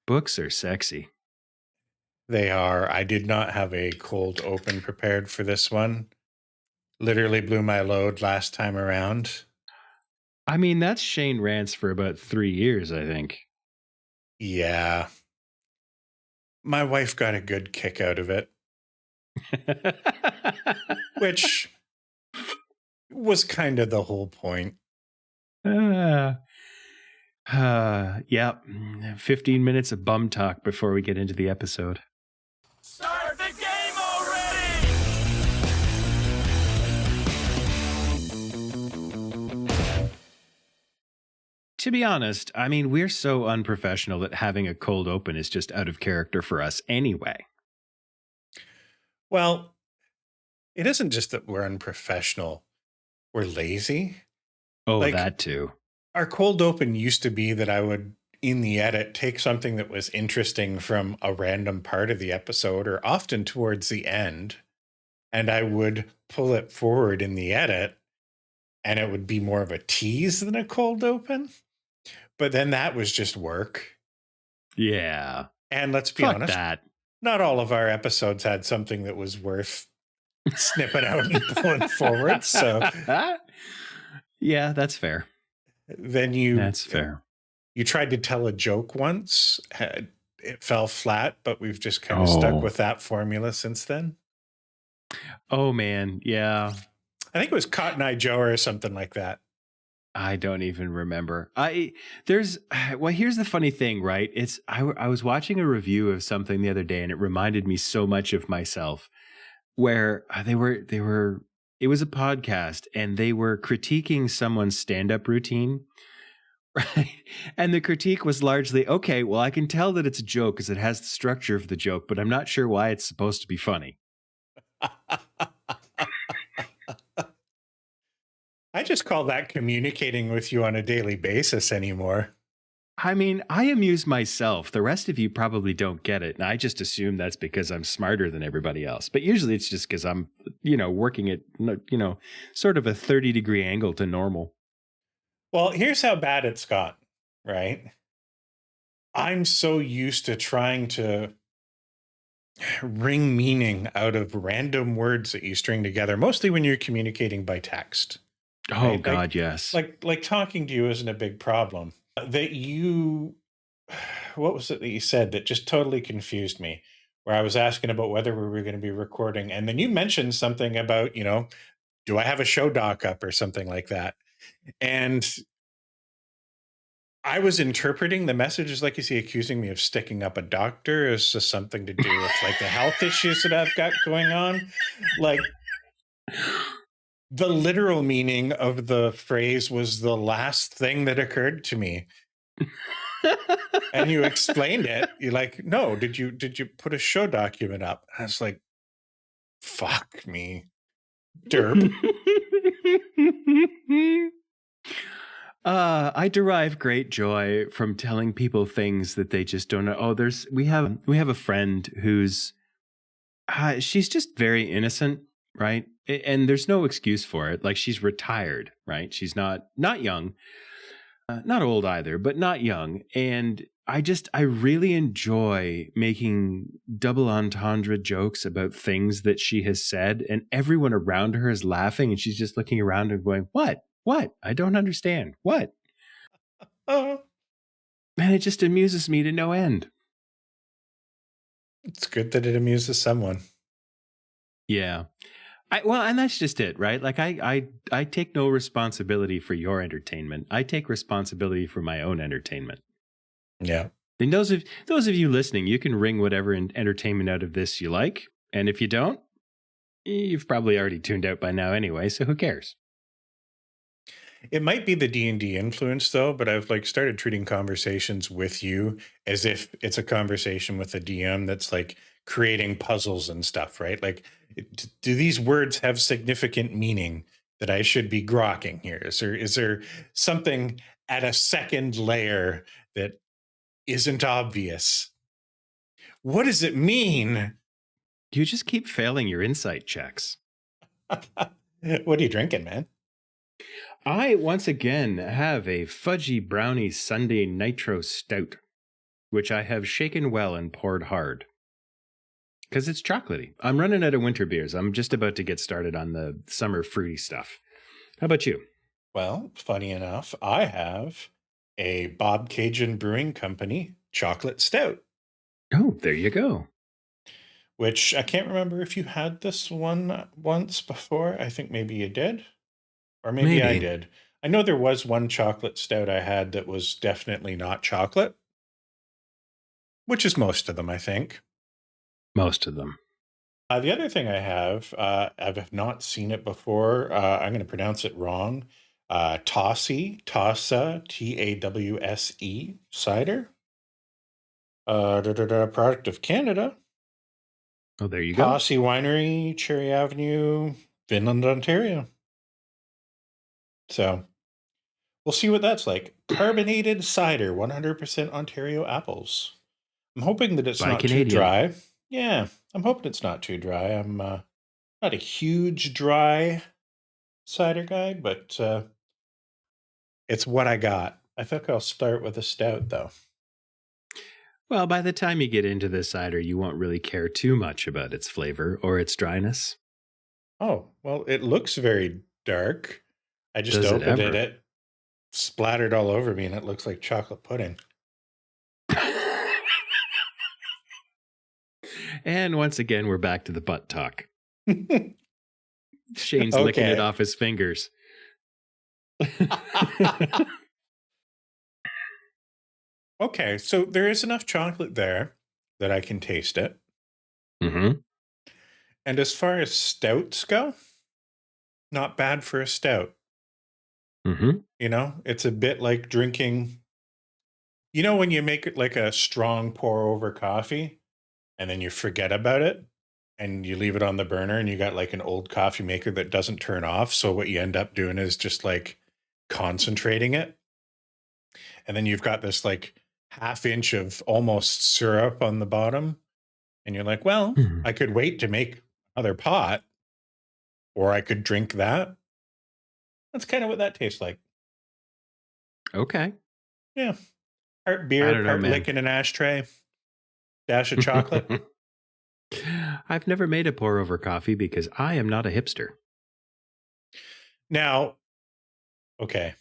Books are sexy. They are. I did not have a cold open prepared for this one. Literally blew my load last time around. I mean, that's Shane Rants for about 3 years, I think. Yeah. My wife got a good kick out of it, which was kind of the whole point. uh, yeah. 15 minutes of bum talk before we get into the episode. Start the game already! To be honest, I mean, we're so unprofessional that having a cold open is just out of character for us anyway. Well, it isn't just that we're unprofessional, we're lazy. Oh, Like, that too. our cold open used to be that I would, in the edit, take something that was interesting from a random part of the episode or often towards the end, and I would pull it forward in the edit, and it would be more of a tease than a cold open. But then that was just work. Yeah. And let's be Fuck honest, that. not all of our episodes had something that was worth snipping out and pulling forward. So yeah, that's fair. then That's fair. you tried to tell a joke once, it fell flat, but we've just kind of stuck with that formula since then. Oh man, yeah. I think it was Cotton Eye Joe or something like that. I don't even remember. Here's the funny thing, right? I was watching a review of something the other day and it reminded me so much of myself where it was a podcast and they were critiquing someone's stand-up routine. Right. And the critique was largely, okay, well, I can tell that it's a joke because it has the structure of the joke, but I'm not sure why it's supposed to be funny. I just call that communicating with you on a daily basis anymore. I mean, I amuse myself. The rest of you probably don't get it. And I just assume that's because I'm smarter than everybody else. But usually it's just because I'm, working at, sort of a 30-degree angle to normal. Well, here's how bad it's got, right? I'm so used to trying to wring meaning out of random words that you string together, mostly when you're communicating by text. Oh, Right? God, yes. Like talking to you isn't a big problem. What was it that you said that just totally confused me? Where I was asking about whether we were going to be recording, and then you mentioned something about, do I have a show doc up or something like that? And I was interpreting the message as like, is he accusing me of sticking up a doctor? Is this something to do with like the health issues that I've got going on? Like, the literal meaning of the phrase was the last thing that occurred to me. And you explained it. You're like, no, did you put a show document up? I was like, fuck me. Derp. I derive great joy from telling people things that they just don't know. Oh, we have a friend who's she's just very innocent, right? And there's no excuse for it. Like, she's retired, right? She's not young, not old either, but not young. And I really enjoy making double entendre jokes about things that she has said, and everyone around her is laughing, and she's just looking around and going, "What? What? I don't understand. What?" Oh, Man, it just amuses me to no end. it's good that it amuses someone. Yeah. And that's just it, right? Like, I take no responsibility for your entertainment. I take responsibility for my own entertainment. Yeah. And those of you listening, you can wring whatever entertainment out of this you like, and if you don't, you've probably already tuned out by now anyway. So who cares? It might be the D&D influence though, but I've like started treating conversations with you as if it's a conversation with a DM that's like creating puzzles and stuff, right? Like, do these words have significant meaning that I should be grokking here? Is there something at a second layer that isn't obvious? What does it mean? You just keep failing your insight checks. What are you drinking, man? I once again have a fudgy brownie Sunday nitro stout. which I have shaken well and poured hard. Because it's chocolatey. I'm running out of winter beers. I'm just about to get started on the summer fruity stuff. How about you? Well, funny enough, I have a Bob Cajun Brewing Company chocolate stout, Oh, there you go. which I can't remember if you had this one once before. I think maybe you did, or maybe I Maybe. did. I know there was one chocolate stout I had that was definitely not chocolate, which is most of them, I think. Most of them. The other thing I have, I've not seen it before. I'm going to pronounce it wrong. Tassa, Tawse cider. Product of Canada. Oh, there you go. Tosse Winery, Cherry Avenue, Finland, Ontario. So we'll see what that's like. Carbonated cider, 100% Ontario apples. I'm hoping that it's By not Canadian. too dry. Yeah, I'm hoping it's not too dry. I'm not a huge dry cider guy, but it's what I got. I think I'll start with a stout, though. Well, by the time you get into the cider, you won't really care too much about its flavor or its dryness. Oh, well, it looks very dark. I just Does it opened ever? it splattered all over me, and it looks like chocolate pudding. And once again, we're back to the butt talk. Shane's licking it Okay. off his fingers. Okay, so there is enough chocolate there that I can taste it. Mm-hmm. And as far as stouts go, not bad for a stout. Mm-hmm. You know, it's a bit like drinking, you know, when you make it like a strong pour over coffee and then you forget about it and you leave it on the burner and you got like an old coffee maker that doesn't turn off. So what you end up doing is just like concentrating it. And then you've got this like half inch of almost syrup on the bottom. And you're like, well, Mhm. I could wait to make another pot or I could drink that. That's kind of what that tastes like. Okay. Yeah. Part I beer, don't know, part man. lick in an ashtray, dash of chocolate. I've never made a pour over coffee because I am not a hipster. Now, okay.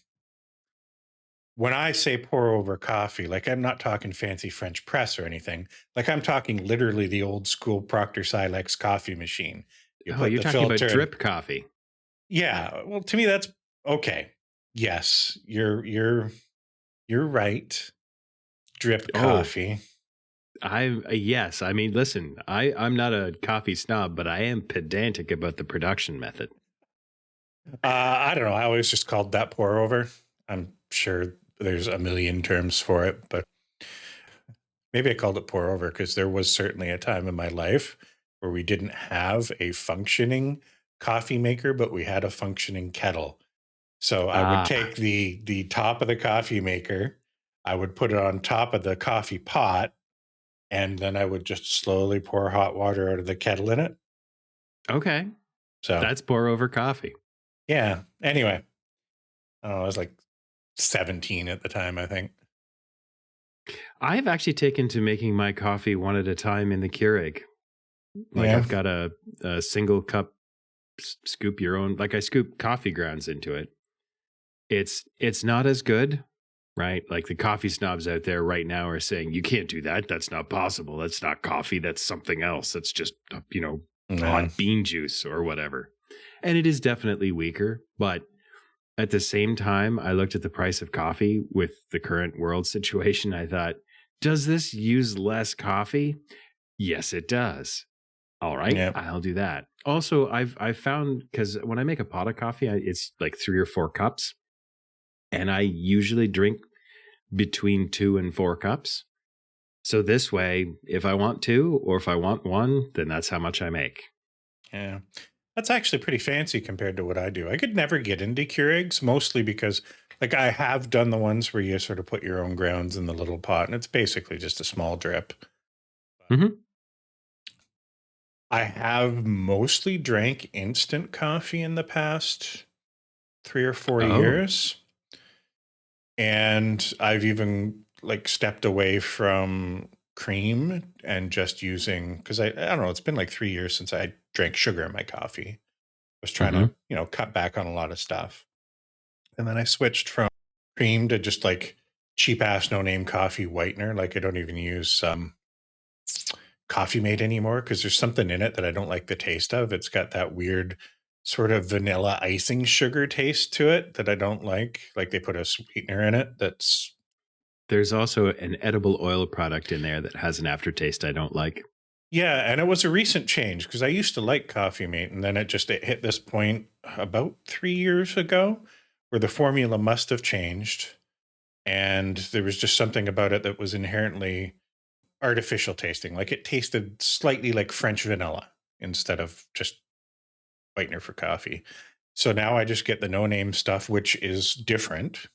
When I say pour over coffee, like I'm not talking fancy French press or anything. Like I'm talking literally the old school Proctor Silex coffee machine. You Oh, put you're the talking about filter. drip coffee. Yeah. Well, to me, that's okay. Yes, you're right. Drip Oh. coffee. Yes. I mean, listen, I'm not a coffee snob, but I am pedantic about the production method. I don't know. I always just called that pour over. I'm sure there's a million terms for it, but maybe I called it pour over because there was certainly a time in my life where we didn't have a functioning coffee maker, but we had a functioning kettle. So I would take the top of the coffee maker, I would put it on top of the coffee pot, and then I would just slowly pour hot water out of the kettle in it. Okay. So That's pour over coffee. yeah. Anyway, I was like 17 at the time, I think. I've actually taken to making my coffee one at a time in the Keurig. Like Yeah. I've got a single cup, scoop your own. Like I scoop coffee grounds into it. It's not as good, right? Like the coffee snobs out there right now are saying you can't do that. That's not possible. That's not coffee. That's something else. That's just hot bean juice or whatever. And it is definitely weaker, but at the same time, I looked at the price of coffee with the current world situation. I thought, does this use less coffee? Yes, it does. All right, Yep. I'll do that. Also, I've found, because when I make a pot of coffee, it's like 3 or 4 cups, and I usually drink between 2 and 4 cups. So this way, if I want 2 or if I want 1, then that's how much I make. Yeah. That's actually pretty fancy compared to what I do. I could never get into Keurigs, mostly because like I have done the ones where you sort of put your own grounds in the little pot, and it's basically just a small drip. Mhm. I have mostly drank instant coffee in the past 3 or 4 Oh. years. And I've even like stepped away from cream and just using, because I don't know, it's been like 3 years since I drank sugar in my coffee. I was trying to, cut back on a lot of stuff. And then I switched from cream to just like cheap ass no name coffee whitener. Like I don't even use Coffee Mate anymore because there's something in it that I don't like the taste of. It's got that weird sort of vanilla icing sugar taste to it that I don't like. Like they put a sweetener in it that's. There's also an edible oil product in there that has an aftertaste I don't like. Yeah, and it was a recent change because I used to like Coffee Mate, and then it hit this point about 3 years ago where the formula must have changed, and there was just something about it that was inherently artificial tasting. Like it tasted slightly like French vanilla instead of just whitener for coffee. So now I just get the no-name stuff, which is different.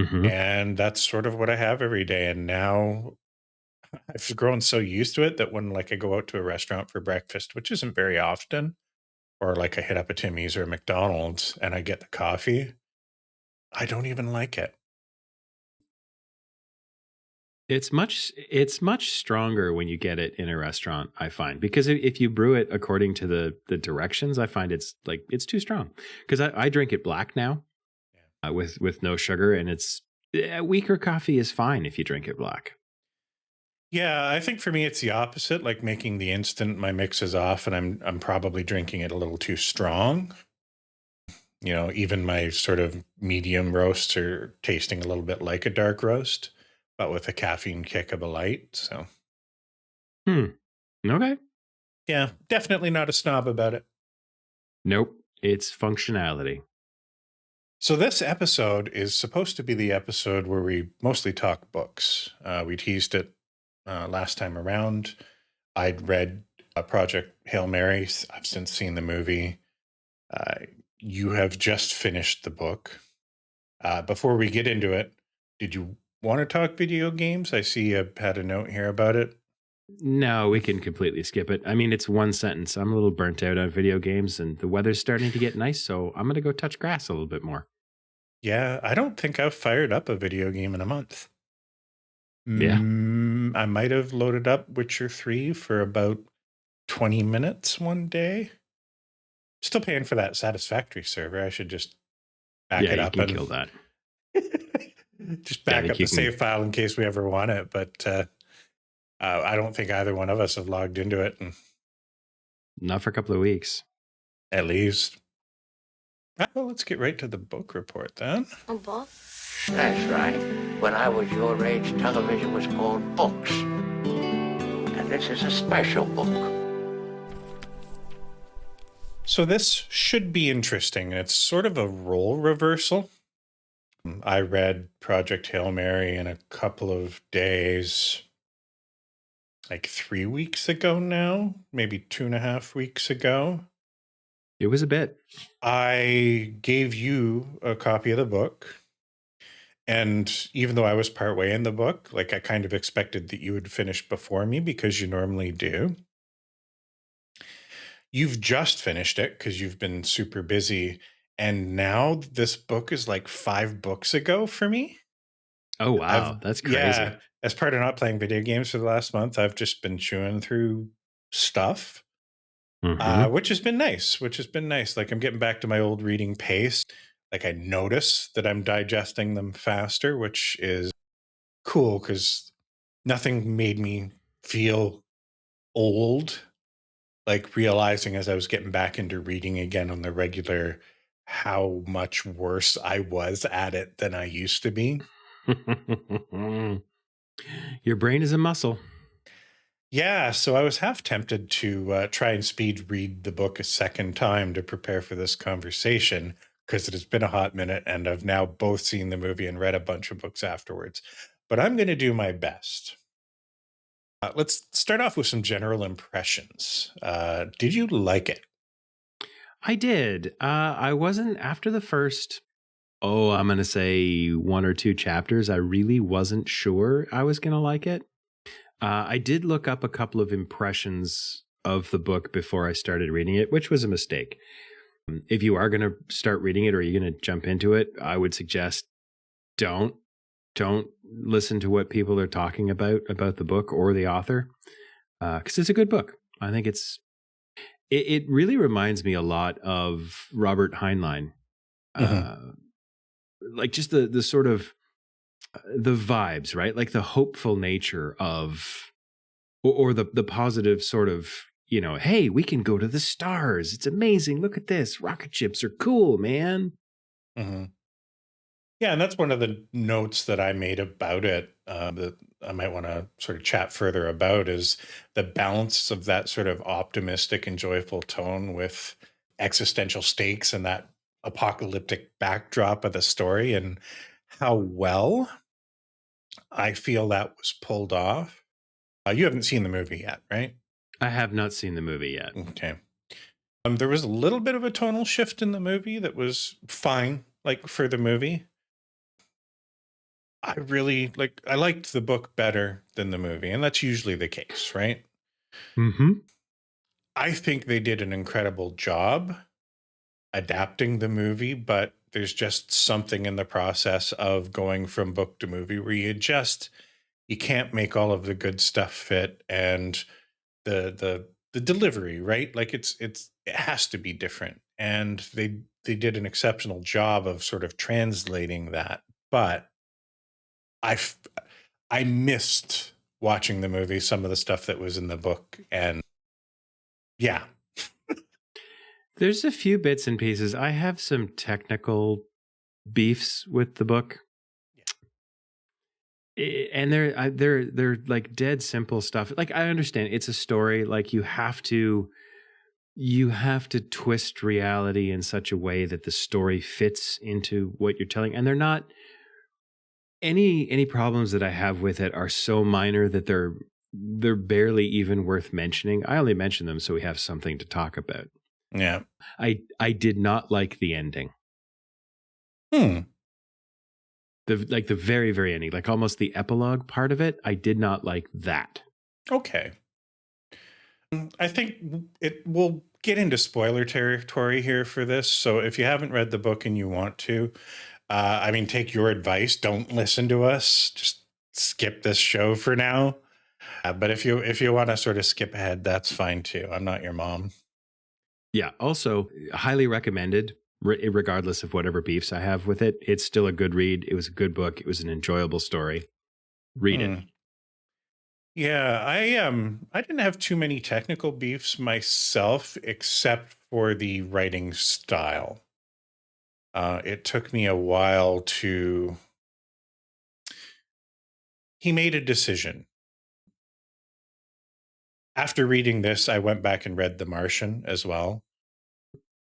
And that's sort of what I have every day. And now I've grown so used to it that when like I go out to a restaurant for breakfast, which isn't very often, or like I hit up a Timmy's or a McDonald's and I get the coffee, I don't even like it. It's much stronger when you get it in a restaurant, I find, because if you brew it according to the directions, I find it's too strong. Because I drink it black now, with no sugar, and it's weaker coffee is fine if you drink it black. Yeah, I think for me it's the opposite. Like making the instant, my mix is off, and I'm probably drinking it a little too strong. Even my sort of medium roasts are tasting a little bit like a dark roast, but with a caffeine kick of a light. So, Okay. Yeah, definitely not a snob about it. Nope, it's functionality. So this episode is supposed to be the episode where we mostly talk books. We teased it last time around. I'd read Project Hail Mary. I've since seen the movie. You have just finished the book. Before we get into it, did you want to talk video games? I see you had a note here about it. No, we can completely skip it. I mean, it's one sentence. I'm a little burnt out on video games, and the weather's starting to get nice, so I'm going to go touch grass a little bit more. Yeah, I don't think I've fired up a video game in a month. Yeah. I might have loaded up Witcher 3 for about 20 minutes one day. Still paying for that Satisfactory server. I should just back it up and and kill that. Just back up the save file in case we ever want it. But I don't think either one of us have logged into it. Not for a couple of weeks. At least. Well, let's get right to the book report then. A book? That's right. When I was your age, television was called books. And this is a special book. So this should be interesting. It's sort of a role reversal. I read Project Hail Mary in a couple of days, like 3 weeks ago now, maybe 2.5 weeks ago. It was a bit. I gave you a copy of the book. And even though I was partway in the book, like I kind of expected that you would finish before me because you normally do. You've just finished it because you've been super busy. And now this book is like 5 books ago for me. Oh, wow. That's crazy. Yeah. As part of not playing video games for the last month, I've just been chewing through stuff, which has been nice, Like I'm getting back to my old reading pace. Like I notice that I'm digesting them faster, which is cool because nothing made me feel old. Like realizing as I was getting back into reading again on the regular, how much worse I was at it than I used to be. Your brain is a muscle. Yeah, so I was half tempted to try and speed read the book a second time to prepare for this conversation because it has been a hot minute and I've now both seen the movie and read a bunch of books afterwards. But I'm going to do my best. Let's start off with some general impressions. Did you like it? I did. I wasn't after the first, I'm going to say 1 or 2 chapters. I really wasn't sure I was going to like it. I did look up a couple of impressions of the book before I started reading it, which was a mistake. If you are going to start reading it or you're going to jump into it, I would suggest don't. don't listen to what people are talking about the book or the author, because it's a good book. I think it really reminds me a lot of Robert Heinlein, Mhm. like just the sort of the vibes, right? Like the hopeful nature of, or the positive sort of, hey, we can go to the stars. It's amazing. Look at this. Rocket ships are cool, man. Mhm. Yeah, and that's one of the notes that I made about it, that I might want to sort of chat further about, is the balance of that sort of optimistic and joyful tone with existential stakes and that apocalyptic backdrop of the story, and how well I feel that was pulled off. You haven't seen the movie yet, right? I have not seen the movie yet. Okay. There was a little bit of a tonal shift in the movie that was fine, like for the movie. I liked the book better than the movie, and that's usually the case, right? Mm-hmm. I think they did an incredible job adapting the movie, but there's just something in the process of going from book to movie where you can't make all of the good stuff fit, and the delivery, right? Like it has to be different. And they did an exceptional job of sort of translating that. But I f- I missed watching the movie some of the stuff that was in the book, and yeah. There's a few bits and pieces. I have some technical beefs with the book. And they're like dead simple stuff. Like, I understand it's a story. Like, you have to twist reality in such a way that the story fits into what you're telling. And they're not, any problems that I have with it are so minor that they're barely even worth mentioning. I only mention them so we have something to talk about. Yeah. I did not like the ending. Hmm. The very, very ending, like almost the epilogue part of it. I did not like that. Okay. I think it will get into spoiler territory here for this. So if you haven't read the book and you want to, I mean, take your advice. Don't listen to us. Just skip this show for now. But if you want to sort of skip ahead, that's fine too. I'm not your mom. Yeah. Also, highly recommended, regardless of whatever beefs I have with it. It's still a good read. It was a good book. It was an enjoyable story. Read it. Hmm. Yeah, I didn't have too many technical beefs myself, except for the writing style. It took me a while to. He made a decision. After reading this, I went back and read The Martian as well.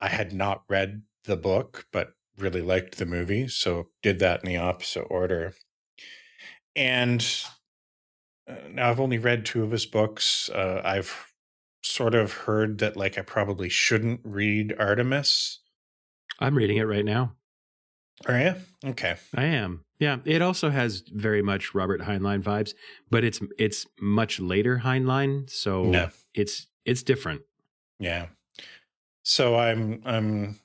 I had not read the book, but really liked the movie, so did that in the opposite order. And now I've only read two of his books. I've sort of heard that like I probably shouldn't read Artemis. I'm reading it right now. Are you? Okay. I am. Yeah. It also has very much Robert Heinlein vibes, but it's much later Heinlein, so No. it's different. Yeah. So I'm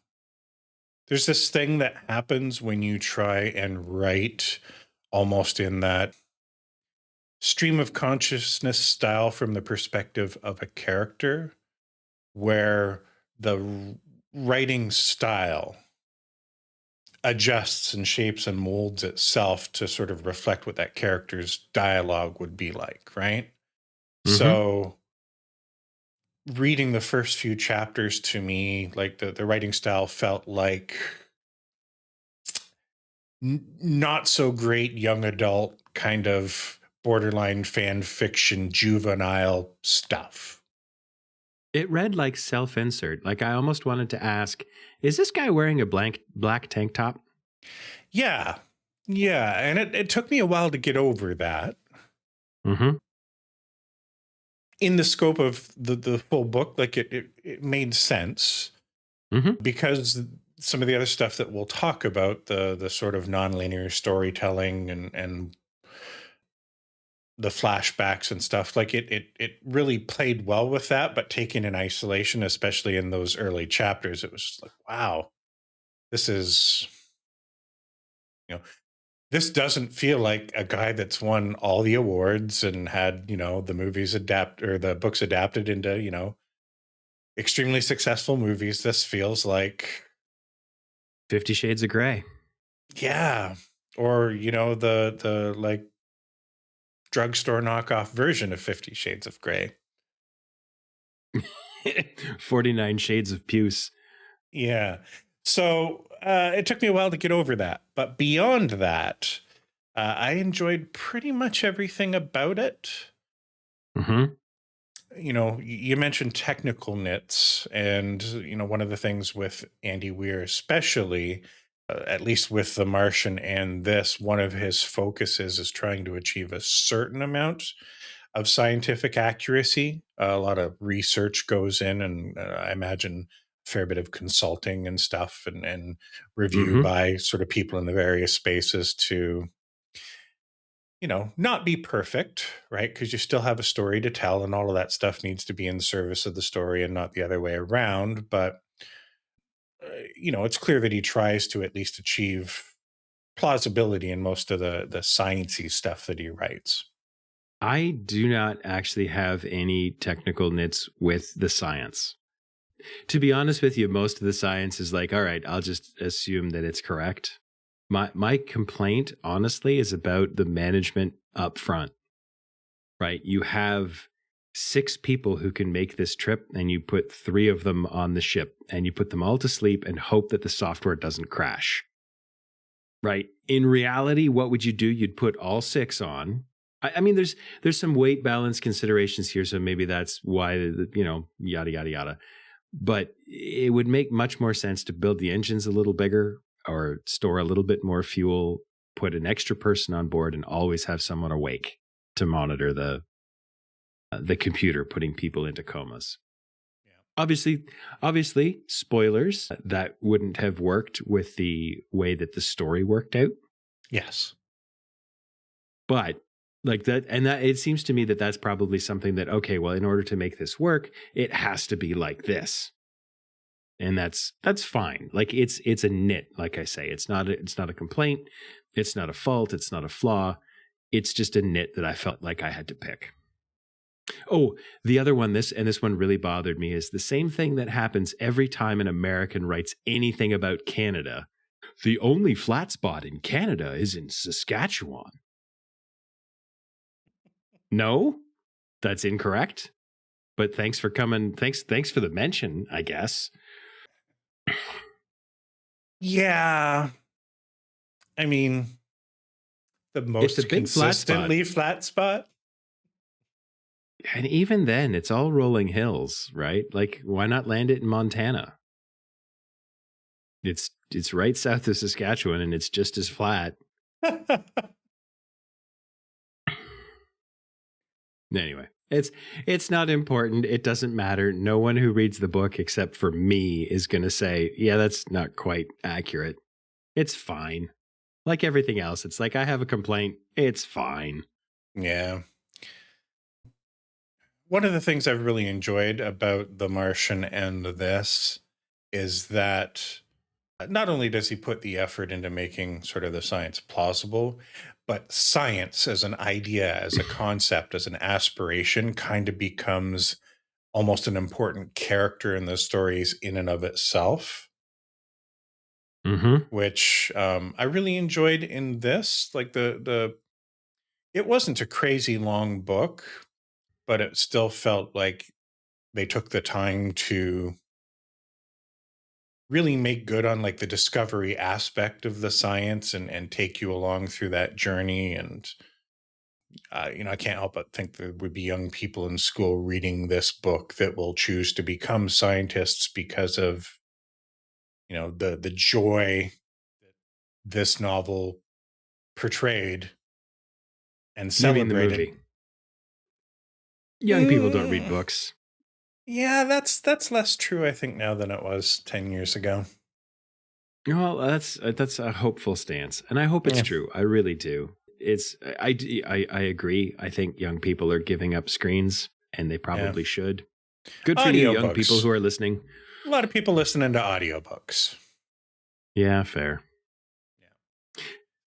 there's this thing that happens when you try and write almost in that stream of consciousness style from the perspective of a character, where the writing style adjusts and shapes and molds itself to sort of reflect what that character's dialogue would be like, right? Mhm. So reading the first few chapters, to me, like the writing style felt like not so great young adult kind of borderline fan fiction juvenile stuff. It read like self-insert. Like, I almost wanted to ask, is this guy wearing a black tank top? Yeah. Yeah. And it took me a while to get over that. Mm-hmm. In the scope of the full book, like it made sense, Mm-hmm. because some of the other stuff that we'll talk about, the sort of nonlinear storytelling and the flashbacks and stuff, like it really played well with that, but taken in isolation, especially in those early chapters, it was just like, wow, this is, you know, This doesn't feel like a guy that's won all the awards and had, the the books adapted into, extremely successful movies. This feels like 50 Shades of Grey. yeah. Or, the like drugstore knockoff version of 50 Shades of Grey. 49 Shades of Puce. Yeah. So it took me a while to get over that. But beyond that, I enjoyed pretty much everything about it. Mm-hmm. You mentioned technical nits, and, one of the things with Andy Weir, especially, at least with The Martian and this, one of his focuses is trying to achieve a certain amount of scientific accuracy. A lot of research goes in, and I imagine a fair bit of consulting and stuff, and review Mm-hmm. by sort of people in the various spaces to, not be perfect, right? Because you still have a story to tell, and all of that stuff needs to be in the service of the story and not the other way around. But, it's clear that he tries to at least achieve plausibility in most of the sciencey stuff that he writes. I do not actually have any technical nits with the science. To be honest with you, most of the science is like, all right, I'll just assume that it's correct. My complaint, honestly, is about the management up front, right? You have 6 people who can make this trip, and you put 3 of them on the ship, and you put them all to sleep and hope that the software doesn't crash, right? In reality, what would you do? You'd put all 6 on. I mean, there's some weight balance considerations here, so maybe that's why, yada, yada, yada. But it would make much more sense to build the engines a little bigger, or store a little bit more fuel, put an extra person on board, and always have someone awake to monitor the computer putting people into comas. Yeah. Obviously, spoilers, that wouldn't have worked with the way that the story worked out. Yes. But like that, and that it seems to me that that's probably something that, okay, well, in order to make this work, it has to be like this. And that's fine. Like it's a nit, like I say. It's not a complaint, it's not a fault, it's not a flaw. It's just a nit that I felt like I had to pick. Oh, the other one, this one really bothered me, is the same thing that happens every time an American writes anything about Canada. The only flat spot in Canada is in Saskatchewan. No, that's incorrect. But thanks for coming. Thanks for the mention, I guess. Yeah. I mean, the most consistently flat spot. And even then, it's all rolling hills, right? Like, why not land it in Montana? It's right south of Saskatchewan, and it's just as flat. Anyway, it's not important. It doesn't matter. No one who reads the book, except for me, is going to say, yeah, that's not quite accurate. It's fine. Like everything else, it's like, I have a complaint. It's fine. Yeah. One of the things I've really enjoyed about The Martian and this is that not only does he put the effort into making sort of the science plausible, but science as an idea, as a concept, as an aspiration kind of becomes almost an important character in the stories in and of itself. Mm-hmm. Which I really enjoyed in this. Like it wasn't a crazy long book, but it still felt like they took the time to really make good on like the discovery aspect of the science and take you along through that journey. And, I can't help but think there would be young people in school reading this book that will choose to become scientists because of, the joy that this novel portrayed and celebrated. You mean the movie? Young people don't read books. Yeah, that's less true, I think, now than it was 10 years ago. Well, that's a hopeful stance, and I hope it's true. I really do. I agree. I think young people are giving up screens, and they probably should. Good for you, young people who are listening. A lot of people listening to audiobooks. Yeah, fair.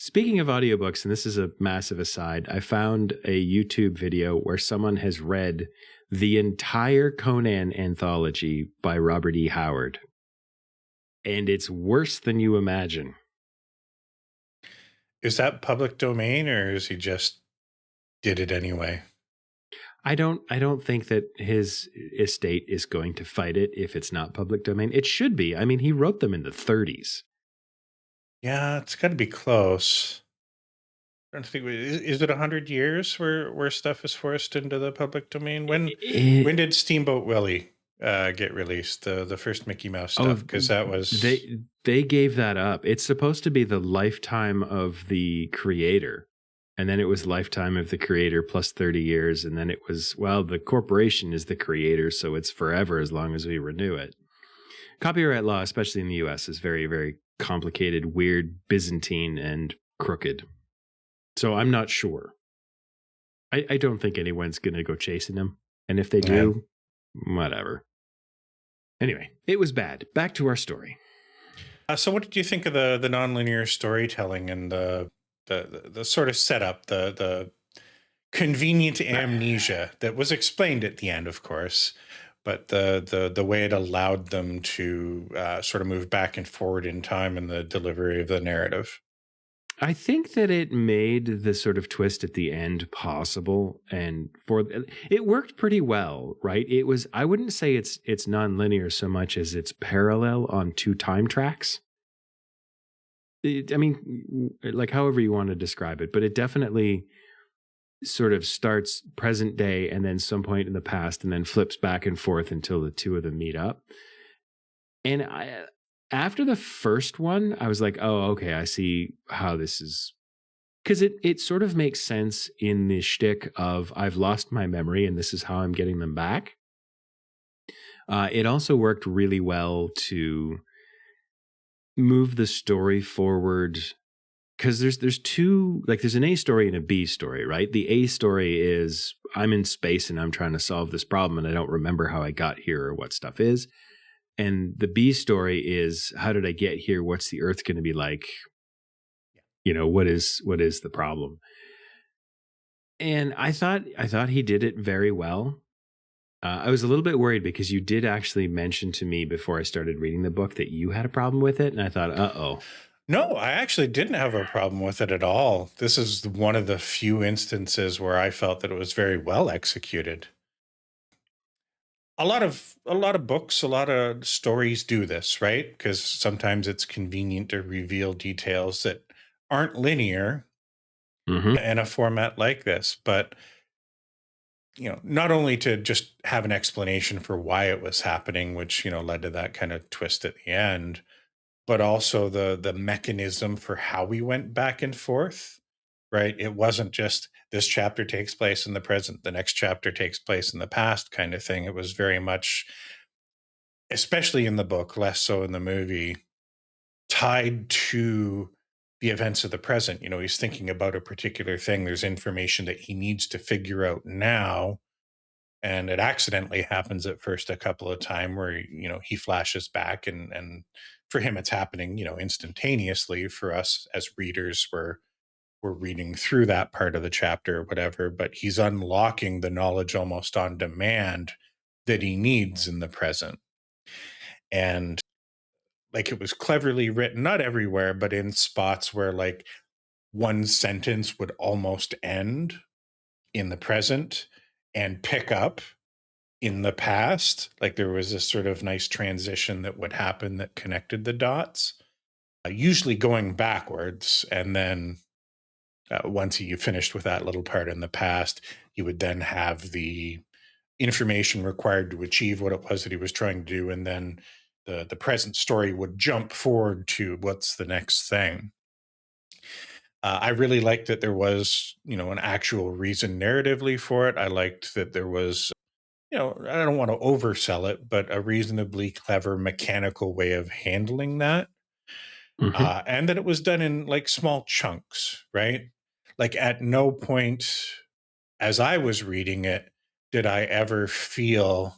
Speaking of audiobooks, and this is a massive aside, I found a YouTube video where someone has read the entire Conan anthology by Robert E. Howard. And it's worse than you imagine. Is that public domain, or is he just did it anyway? I don't think that his estate is going to fight it if it's not public domain. It should be. I mean, he wrote them in the 30s. Yeah, it's got to be close. I don't think is it 100 years where stuff is forced into the public domain? When did Steamboat Willie get released? The first Mickey Mouse stuff, because that was they gave that up. It's supposed to be the lifetime of the creator, and then it was lifetime of the creator plus 30 years, and then it was, well, the corporation is the creator, so it's forever as long as we renew it. Copyright law, especially in the US, is very, very complicated, weird, Byzantine, and crooked. So I'm not sure. I don't think anyone's going to go chasing him. And if they do, whatever. Anyway, it was bad. Back to our story. So what did you think of the nonlinear storytelling and the sort of setup, the convenient amnesia that was explained at the end, of course, but the way it allowed them to sort of move back and forward in time in the delivery of the narrative? I think that it made the sort of twist at the end possible, and it worked pretty well, right? It was, I wouldn't say it's nonlinear so much as it's parallel on two time tracks. I mean, like however you want to describe it, but it definitely sort of starts present day and then some point in the past and then flips back and forth until the two of them meet up. And after the first one, I was like, oh, okay, I see how this is. Because it sort of makes sense in the shtick of I've lost my memory and this is how I'm getting them back. It also worked really well to move the story forward, because there's two, like there's an A story and a B story, right? The A story is I'm in space and I'm trying to solve this problem and I don't remember how I got here or what stuff is. And the B story is, how did I get here? What's the Earth going to be like? You know, what is the problem? And I thought he did it very well. I was a little bit worried because you did actually mention to me before I started reading the book that you had a problem with it. And I thought, uh-oh. No, I actually didn't have a problem with it at all. This is one of the few instances where I felt that it was very well executed. A lot of books, a lot of stories do this, right? Because sometimes it's convenient to reveal details that aren't linear in a format like this. But, you know, not only to just have an explanation for why it was happening, which, you know, led to that kind of twist at the end, but also the mechanism for how we went back and forth, right? It wasn't just this chapter takes place in the present, the next chapter takes place in the past kind of thing. It was very much, especially in the book, less so in the movie, tied to the events of the present. You know, he's thinking about a particular thing. There's information that he needs to figure out now. And it accidentally happens at first a couple of times where, you know, he flashes back and for him, it's happening, you know, instantaneously. For us as readers, we're reading through that part of the chapter or whatever, but he's unlocking the knowledge almost on demand that he needs in the present. And like, it was cleverly written, not everywhere, but in spots where like one sentence would almost end in the present and pick up in the past. Like there was this sort of nice transition that would happen that connected the dots, usually going backwards. And then once you finished with that little part in the past, you would then have the information required to achieve what it was that he was trying to do. And then the present story would jump forward to what's the next thing. I really liked that there was, you know, an actual reason narratively for it. I liked that there was, you know, I don't want to oversell it, but a reasonably clever mechanical way of handling that. And that it was done in like small chunks, right? Like at no point as I was reading it did I ever feel,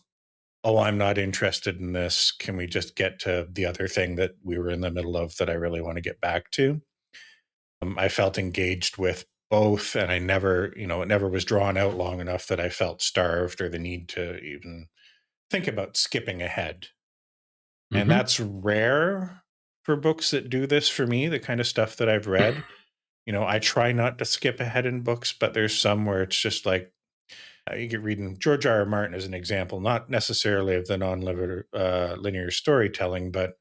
oh, I'm not interested in this. Can we just get to the other thing that we were in the middle of that I really want to get back to? I felt engaged with both, and I never, it never was drawn out long enough that I felt starved or the need to even think about skipping ahead. And Mm-hmm. that's rare for books that do this for me, the kind of stuff that I've read. I try not to skip ahead in books, but there's some where it's just like, you get reading George R. R. Martin as an example, not necessarily of the non-linear linear storytelling, but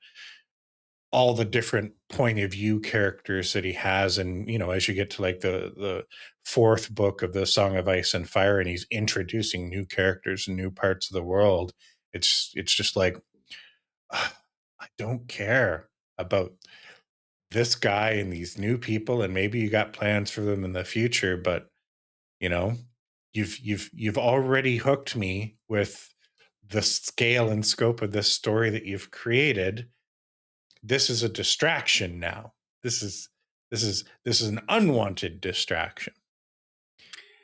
all the different point of view characters that he has. And, as you get to like the fourth book of the Song of Ice and Fire, and he's introducing new characters and new parts of the world, it's just like, I don't care about this guy and these new people, and maybe you got plans for them in the future, but you know, you've already hooked me with the scale and scope of this story that you've created. This is a distraction now. This is an unwanted distraction.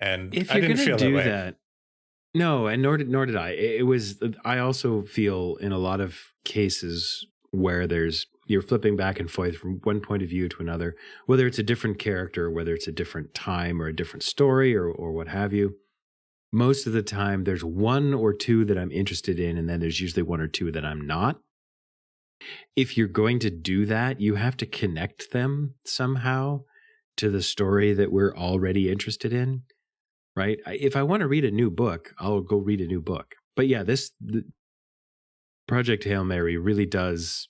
And If I you're didn't gonna feel that do way. that, no, and nor did I. It was I also feel in a lot of cases where you're flipping back and forth from one point of view to another, whether it's a different character, whether it's a different time or a different story or what have you. Most of the time there's one or two that I'm interested in, and then there's usually one or two that I'm not. If you're going to do that, you have to connect them somehow to the story that we're already interested in. Right? If I want to read a new book, I'll go read a new book. But yeah, the Project Hail Mary really does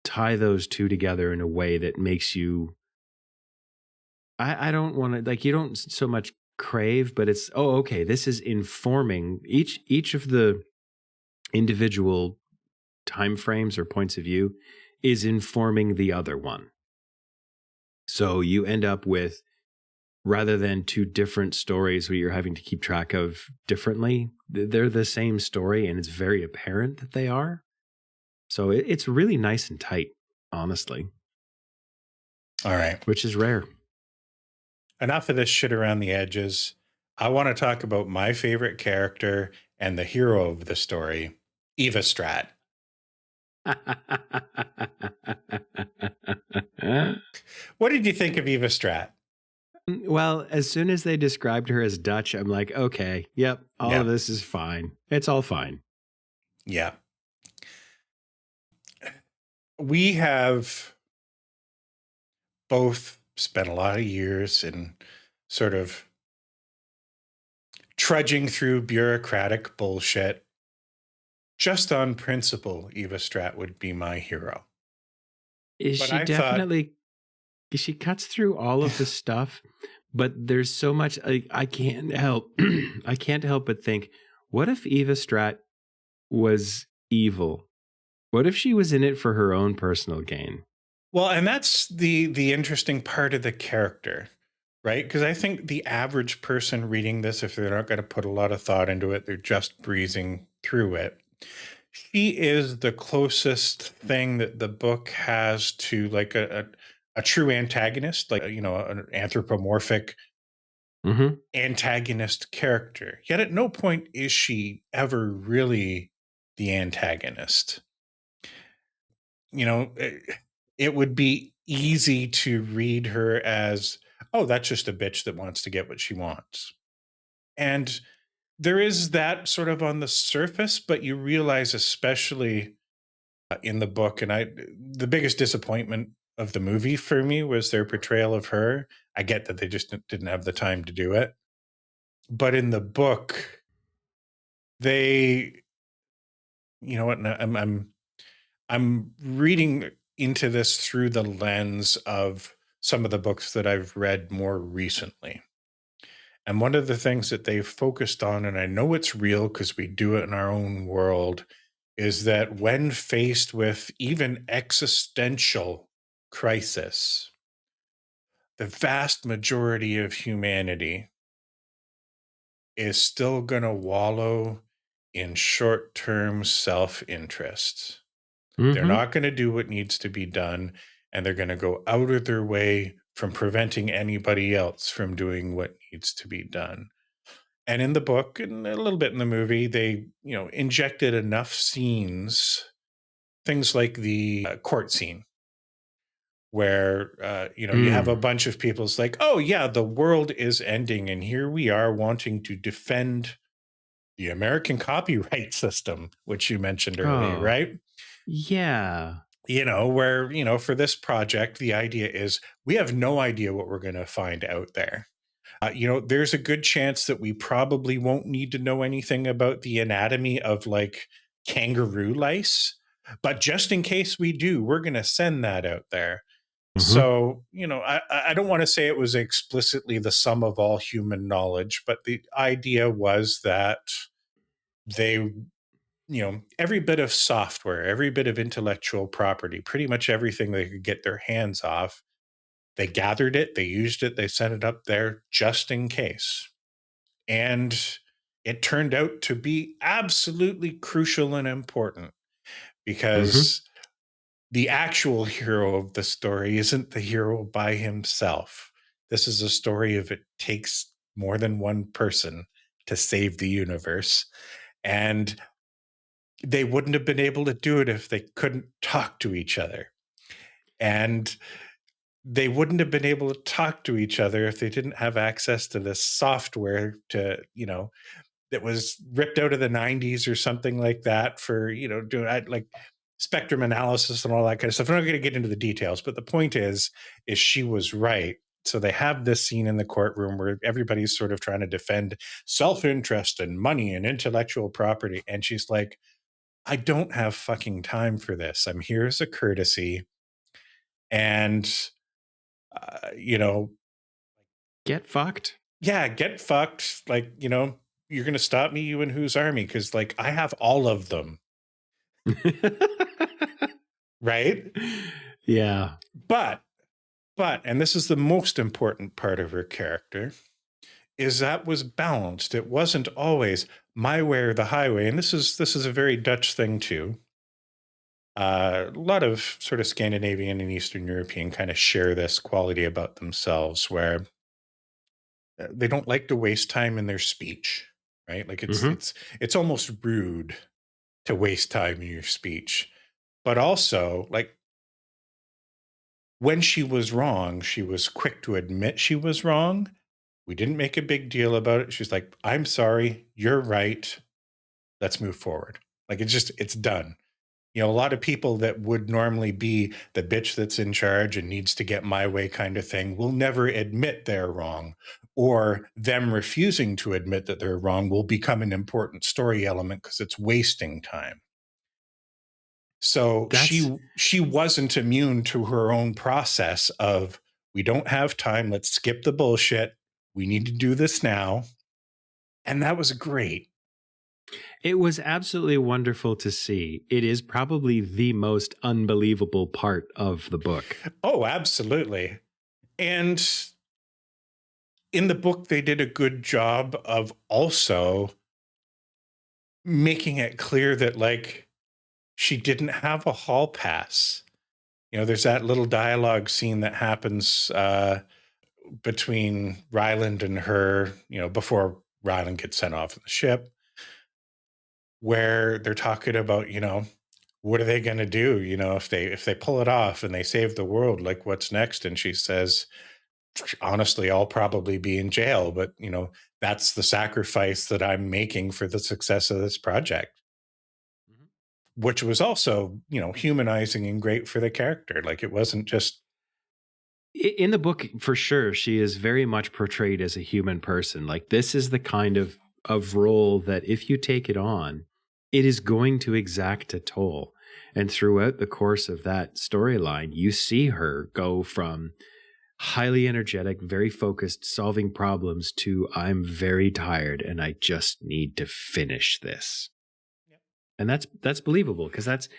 tie those two together in a way that makes you. I don't want to, like, you don't so much crave, but it's, oh, okay, this is informing each of the individual time frames or points of view is informing the other one. So you end up with, rather than two different stories where you're having to keep track of differently, they're the same story, and it's very apparent that they are. So it's really nice and tight, honestly. All right. Which is rare. Enough of this shit around the edges. I want to talk about my favorite character and the hero of the story, Eva Strat. What did you think of Eva Strat? Well, as soon as they described her as Dutch, I'm like, okay, yep, all of this is fine. It's all fine. Yeah. We have both spent a lot of years in sort of trudging through bureaucratic bullshit. Just on principle, Eva Strat would be my hero. She cuts through all of the stuff, but there's so much I can't help I can't help but think, what if Eva Strat was evil? What if she was in it for her own personal gain? Well, and that's the interesting part of the character, right? Because I think the average person reading this, if they're not going to put a lot of thought into it, they're just breezing through it. She is the closest thing that the book has to like a true antagonist, like, an anthropomorphic antagonist character. Yet at no point is she ever really the antagonist. It would be easy to read her as, oh, that's just a bitch that wants to get what she wants. And there is that sort of on the surface, but you realize, especially in the book, and the biggest disappointment of the movie for me was their portrayal of her. I get that they just didn't have the time to do it. But in the book, they, you know what, I'm reading into this through the lens of some of the books that I've read more recently. And one of the things that they've focused on, and I know it's real because we do it in our own world, is that when faced with even existential crisis, the vast majority of humanity is still going to wallow in short-term self-interest. They're not going to do what needs to be done, and they're going to go out of their way from preventing anybody else from doing what needs to be done. And in the book, and a little bit in the movie, they, injected enough scenes, things like the court scene, where, you have a bunch of people. It's like, oh, yeah, the world is ending. And here we are wanting to defend the American copyright system, which you mentioned earlier, Oh, right? yeah. Where, for this project, the idea is we have no idea what we're going to find out there. There's a good chance that we probably won't need to know anything about the anatomy of like kangaroo lice. But just in case we do, we're going to send that out there. So, I don't want to say it was explicitly the sum of all human knowledge, but the idea was that they, every bit of software, every bit of intellectual property, pretty much everything they could get their hands off, they gathered it, they used it, they sent it up there just in case. And it turned out to be absolutely crucial and important because the actual hero of the story isn't the hero by himself. This is a story of it takes more than one person to save the universe. And they wouldn't have been able to do it if they couldn't talk to each other. And they wouldn't have been able to talk to each other if they didn't have access to this software to, that was ripped out of the 90s or something like that for, doing like spectrum analysis and all that kind of stuff. I'm not going to get into the details, but the point is she was right. So they have this scene in the courtroom where everybody's sort of trying to defend self-interest and money and intellectual property. And she's like, I don't have fucking time for this. I'm here as a courtesy. And, Get fucked. Yeah, get fucked. Like, you're going to stop me, you and whose army? Because, like, I have all of them. Right? Yeah. But, and this is the most important part of her character, is that was balanced. It wasn't always my way or the highway. And this is a very Dutch thing too. A lot of sort of Scandinavian and Eastern European kind of share this quality about themselves where they don't like to waste time in their speech, right? Like it's almost rude to waste time in your speech. But also, like, when she was wrong, she was quick to admit she was wrong. We didn't make a big deal about it. She's like, I'm sorry, you're right. Let's move forward. Like, it's done. A lot of people that would normally be the bitch that's in charge and needs to get my way kind of thing will never admit they're wrong, or them refusing to admit that they're wrong will become an important story element because it's wasting time. So she wasn't immune to her own process of, we don't have time. Let's skip the bullshit. We need to do this now. And that was great. It was absolutely wonderful to see. It is probably the most unbelievable part of the book. Oh, absolutely. And in the book, they did a good job of also making it clear that, like, she didn't have a hall pass. There's that little dialogue scene that happens between Ryland and her, before Ryland gets sent off on the ship, where they're talking about, what are they going to do? If they pull it off and they save the world, like, what's next? And she says, honestly, I'll probably be in jail, but that's the sacrifice that I'm making for the success of this project, which was also, humanizing and great for the character. Like, it wasn't just. In the book, for sure, she is very much portrayed as a human person. Like, this is the kind of role that if you take it on, it is going to exact a toll. And throughout the course of that storyline, you see her go from highly energetic, very focused, solving problems to I'm very tired and I just need to finish this. Yep. And that's believable because that's,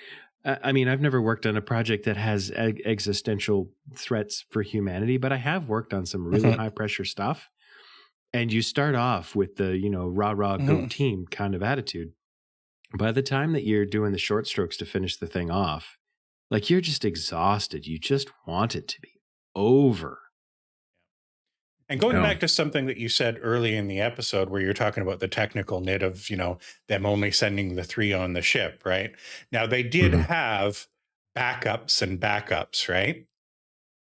I mean, I've never worked on a project that has existential threats for humanity, but I have worked on some really high pressure stuff. And you start off with the, rah, go team kind of attitude. By the time that you're doing the short strokes to finish the thing off, like, you're just exhausted. You just want it to be over. And going back to something that you said early in the episode where you're talking about the technical nit of, them only sending the 3 on the ship, right? Now, they did have backups and backups, right?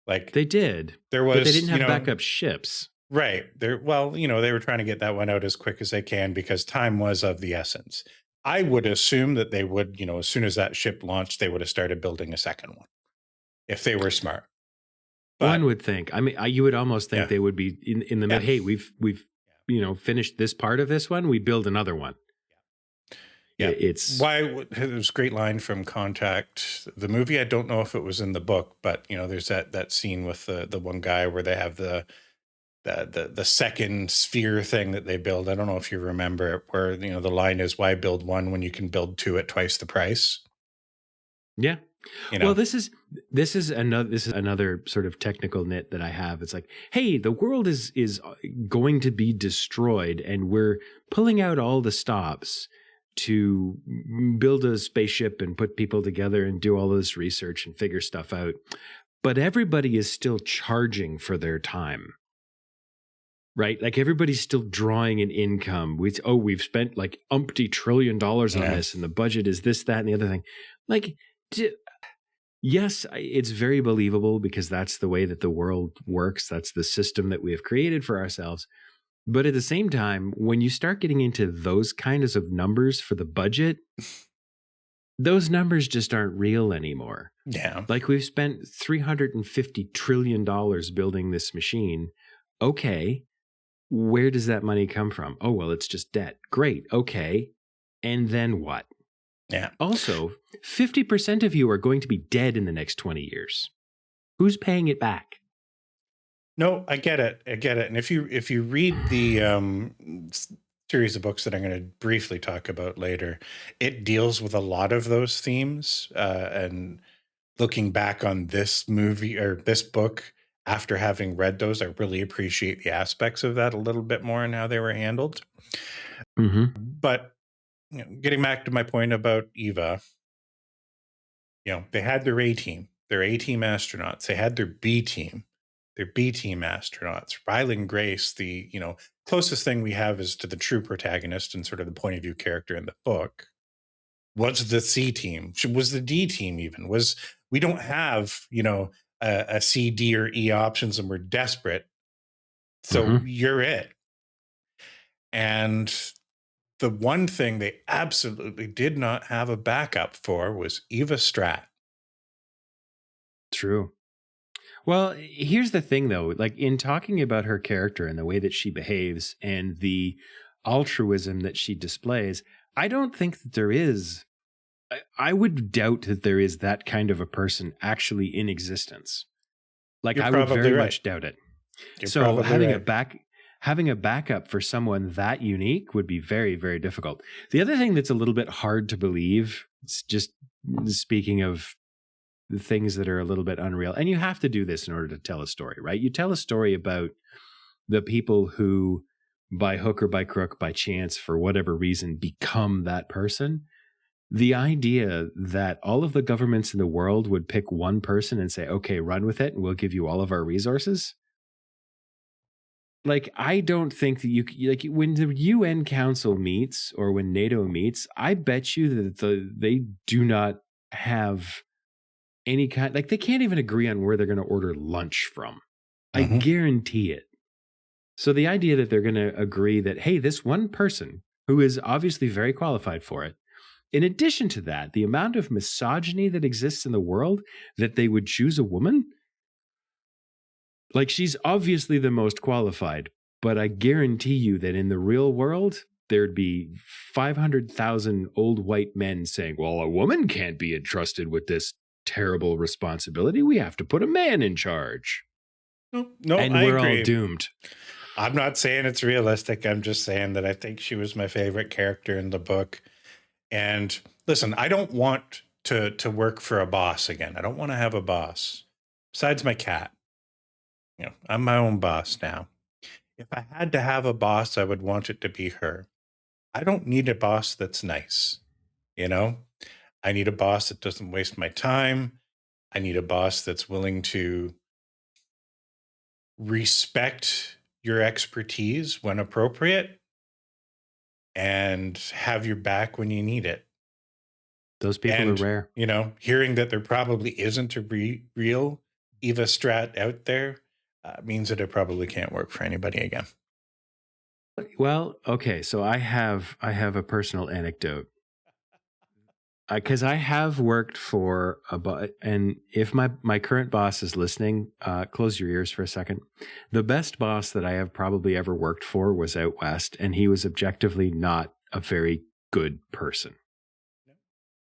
Like They did, there but they was, didn't have backup ships. right there. Well, they were trying to get that one out as quick as they can because time was of the essence. I would assume that they would, as soon as that ship launched, they would have started building a second one if they were smart. But One would think. I mean, you would almost think Yeah. they would be in the mid. Hey, we've finished this part of this one. We build another one. yeah, It's it was a great line from Contact, the movie. I don't know if it was in the book, but there's that scene with the one guy where they have the second sphere thing that they build. I don't know if you remember it, where the line is, "Why build one when you can build two at twice the price?" yeah. Well, this is another sort of technical nit that I have. It's like, hey, the world is going to be destroyed, and we're pulling out all the stops to build a spaceship and put people together and do all this research and figure stuff out. But everybody is still charging for their time. Right? Like everybody's still drawing an income. We've spent like umpty $1 trillion on this, and the budget is this, that, and the other thing. Like, yes, it's very believable because that's the way that the world works. That's the system that we have created for ourselves. But at the same time, when you start getting into those kinds of numbers for the budget, those numbers just aren't real anymore. Yeah. Like we've spent $350 trillion building this machine. Okay. Where does that money come from? Oh, well, it's just debt. Great. Okay. And then what? Yeah. Also, 50% of you are going to be dead in the next 20 years. Who's paying it back? No, I get it. And if you read the series of books that I'm going to briefly talk about later, it deals with a lot of those themes. And looking back on this movie or this book, after having read those, I really appreciate the aspects of that a little bit more and how they were handled. Mm-hmm. But getting back to my point about Eva, they had their A team astronauts. They had their B team astronauts. Rylan Grace, the closest thing we have is to the true protagonist and sort of the point of view character in the book, was the C team, was the D team even. We don't have a C, D, or E options, and we're desperate. So you're it. And the one thing they absolutely did not have a backup for was Eva Strat. True. Well, here's the thing, though. Like in talking about her character and the way that she behaves and the altruism that she displays, I don't think that there is. I would doubt that there is that kind of a person actually in existence. Like I would very much doubt it. So having a backup for someone that unique would be very, very difficult. The other thing that's a little bit hard to believe, it's just speaking of the things that are a little bit unreal, and you have to do this in order to tell a story, right? You tell a story about the people who, by hook or by crook, by chance, for whatever reason, become that person. The idea that all of the governments in the world would pick one person and say, okay, run with it, and we'll give you all of our resources. Like, I don't think that when the UN Council meets or when NATO meets, I bet you that they do not have any kind, like they can't even agree on where they're going to order lunch from. I guarantee it. So the idea that they're going to agree that, hey, this one person who is obviously very qualified for it, in addition to that, the amount of misogyny that exists in the world, that they would choose a woman, like she's obviously the most qualified, but I guarantee you that in the real world, there'd be 500,000 old white men saying, well, a woman can't be entrusted with this terrible responsibility. We have to put a man in charge. No, and we're all doomed. I'm not saying it's realistic. I'm just saying that I think she was my favorite character in the book. And listen, I don't want to work for a boss again. I don't want to have a boss besides my cat. I'm my own boss now. If I had to have a boss, I would want it to be her. I don't need a boss that's nice. I need a boss that doesn't waste my time. I need a boss that's willing to respect your expertise when appropriate and have your back when you need it. Those people are rare. Hearing that there probably isn't a real Eva Strat out there means that it probably can't work for anybody again. Well, okay, so I have a personal anecdote because I have worked for and if my current boss is listening, close your ears for a second. The best boss that I have probably ever worked for was out west, and he was objectively not a very good person,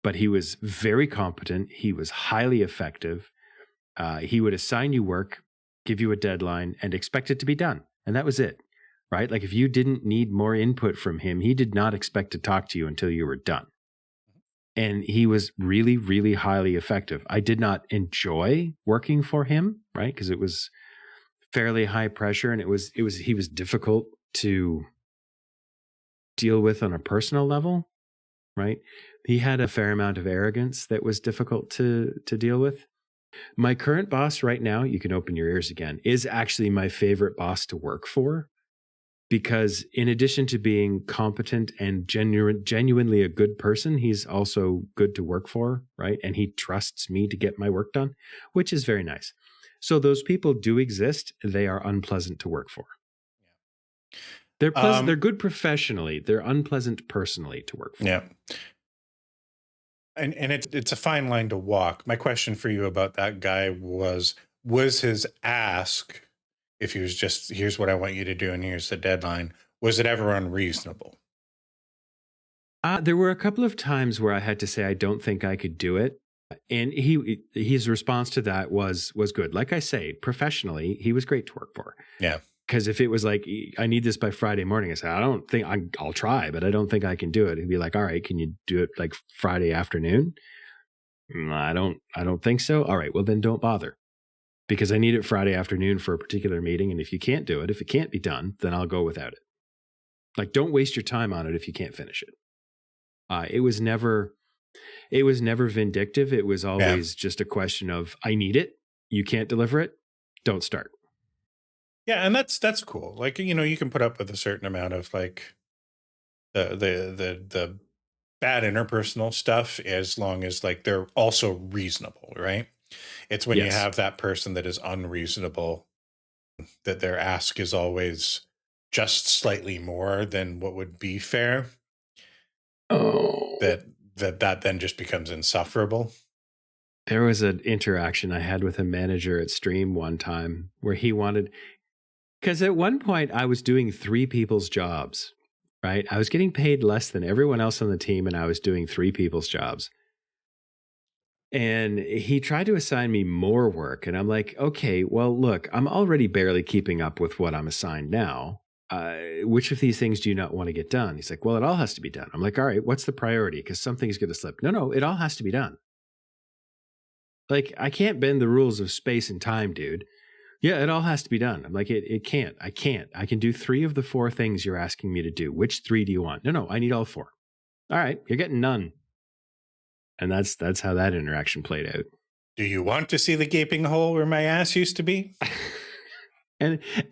but he was very competent. He was highly effective. He would assign you work, give you a deadline, and expect it to be done, and that was it. Right? Like if you didn't need more input from him, he did not expect to talk to you until you were done. And he was really, really highly effective. I did not enjoy working for him, right? Because it was fairly high pressure and he was difficult to deal with on a personal level, right? He had a fair amount of arrogance that was difficult to deal with. My current boss right now, you can open your ears again, is actually my favorite boss to work for. Because in addition to being competent and genuinely a good person, he's also good to work for, right? And he trusts me to get my work done, which is very nice. So those people do exist. They are unpleasant to work for. They're pleasant. They're good professionally. They're unpleasant personally to work for. Yeah. And it's a fine line to walk. My question for you about that guy was his ask, if he was just, here's what I want you to do and here's the deadline, was it ever unreasonable? There were a couple of times where I had to say, I don't think I could do it. And his response to that was good. Like I say, professionally, he was great to work for. Yeah. Because if it was like, I need this by Friday morning, I said, I don't think I'll try, but I don't think I can do it. He'd be like, all right, can you do it like Friday afternoon? I don't think so. All right, well then don't bother. Because I need it Friday afternoon for a particular meeting. And if you can't do it, if it can't be done, then I'll go without it. Like, don't waste your time on it if you can't finish it. It was never vindictive. It was always just a question of, I need it. You can't deliver it. Don't start. Yeah. And that's cool. Like, you know, you can put up with a certain amount of like the bad interpersonal stuff as long as like they're also reasonable, right? It's when you have that person that is unreasonable, that their ask is always just slightly more than what would be fair. Oh, that then just becomes insufferable. There was an interaction I had with a manager at Stream one time where he wanted, because at one point I was doing 3 people's jobs, right? I was getting paid less than everyone else on the team and I was doing 3 people's jobs. And he tried to assign me more work. And I'm like, okay, well, look, I'm already barely keeping up with what I'm assigned now. Which of these things do you not want to get done? He's like, well, it all has to be done. I'm like, all right, what's the priority? Because something's going to slip. No, it all has to be done. Like, I can't bend the rules of space and time, dude. Yeah, it all has to be done. I'm like, it can't. I can't. I can do 3 of the 4 things you're asking me to do. Which 3 do you want? No, I need all 4. All right, you're getting none. And that's how that interaction played out. Do you want to see the gaping hole where my ass used to be?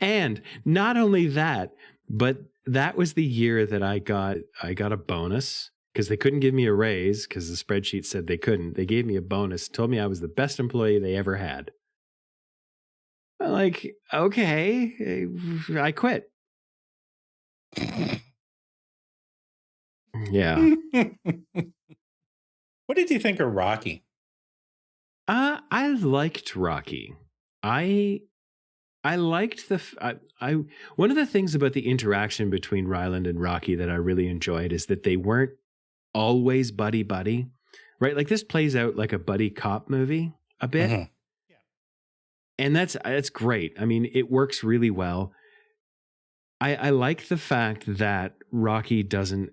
and not only that, but that was the year that I got a bonus because they couldn't give me a raise because the spreadsheet said they couldn't. They gave me a bonus, told me I was the best employee they ever had. I'm like, okay, I quit. Yeah. What did you think of Rocky? I liked Rocky. I liked one of the things about the interaction between Ryland and Rocky that I really enjoyed is that they weren't always buddy, right? Like this plays out like a buddy cop movie a bit. Mm-hmm. Yeah. And that's great. I mean, it works really well. I like the fact that Rocky doesn't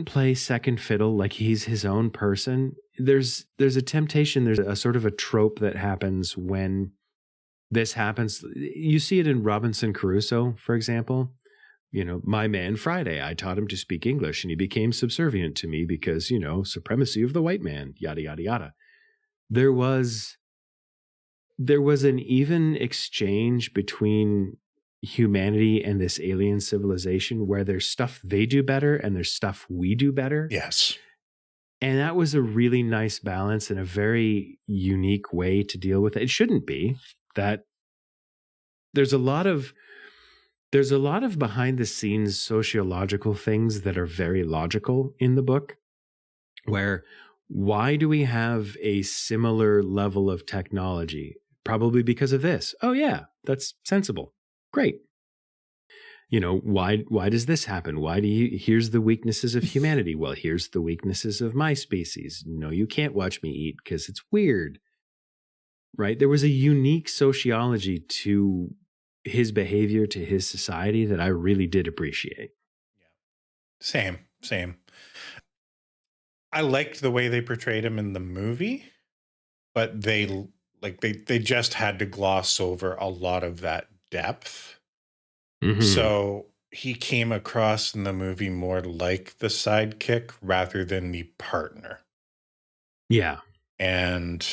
play second fiddle, like he's his own person. There's a temptation, there's a sort of a trope that happens when this happens. You see it in Robinson Crusoe, for example. You know, my man Friday, I taught him to speak English and he became subservient to me because, you know, supremacy of the white man, yada, yada, yada. There was an even exchange between humanity and this alien civilization where there's stuff they do better and there's stuff we do better. Yes. And that was a really nice balance and a very unique way to deal with it. It shouldn't be that there's a lot of behind the scenes sociological things that are very logical in the book, where why do we have a similar level of technology? Probably because of this. Oh yeah, that's sensible. Great. Why does this happen? Here's the weaknesses of humanity. Well, here's the weaknesses of my species. No, you can't watch me eat because it's weird. Right? There was a unique sociology to his behavior, to his society, that I really did appreciate. Same. I liked the way they portrayed him in the movie, but they just had to gloss over a lot of that depth. Mm-hmm. So he came across in the movie more like the sidekick rather than the partner. Yeah. And,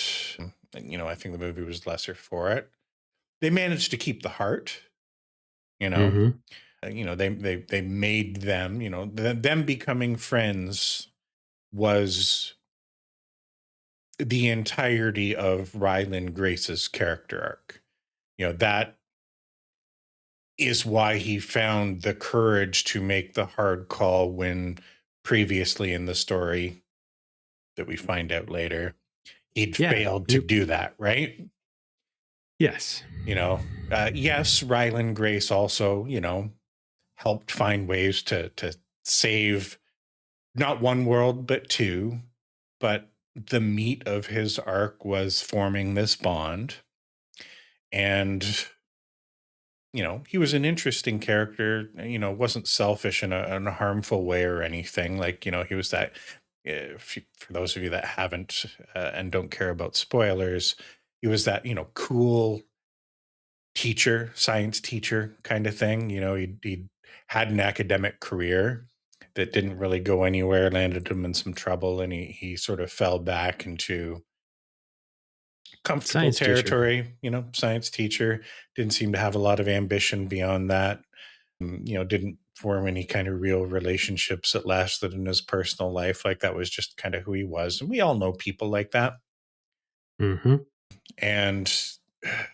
I think the movie was lesser for it. They managed to keep the heart, Mm-hmm. They made them, them becoming friends was the entirety of Ryland Grace's character arc. That is why he found the courage to make the hard call when previously in the story that we find out later, he'd failed to do that, right? Yes. Yes, Ryland Grace also, helped find ways to save not one world, but two. But the meat of his arc was forming this bond. And he was an interesting character, wasn't selfish in a harmful way or anything. Like, he was that, for those of you that haven't and don't care about spoilers, he was that, cool teacher, science teacher kind of thing. He'd had an academic career that didn't really go anywhere, landed him in some trouble, and he sort of fell back into comfortable Science territory. Science teacher, didn't seem to have a lot of ambition beyond that. Didn't form any kind of real relationships that lasted in his personal life. Like, that was just kind of who he was. And we all know people like that. Mm-hmm. And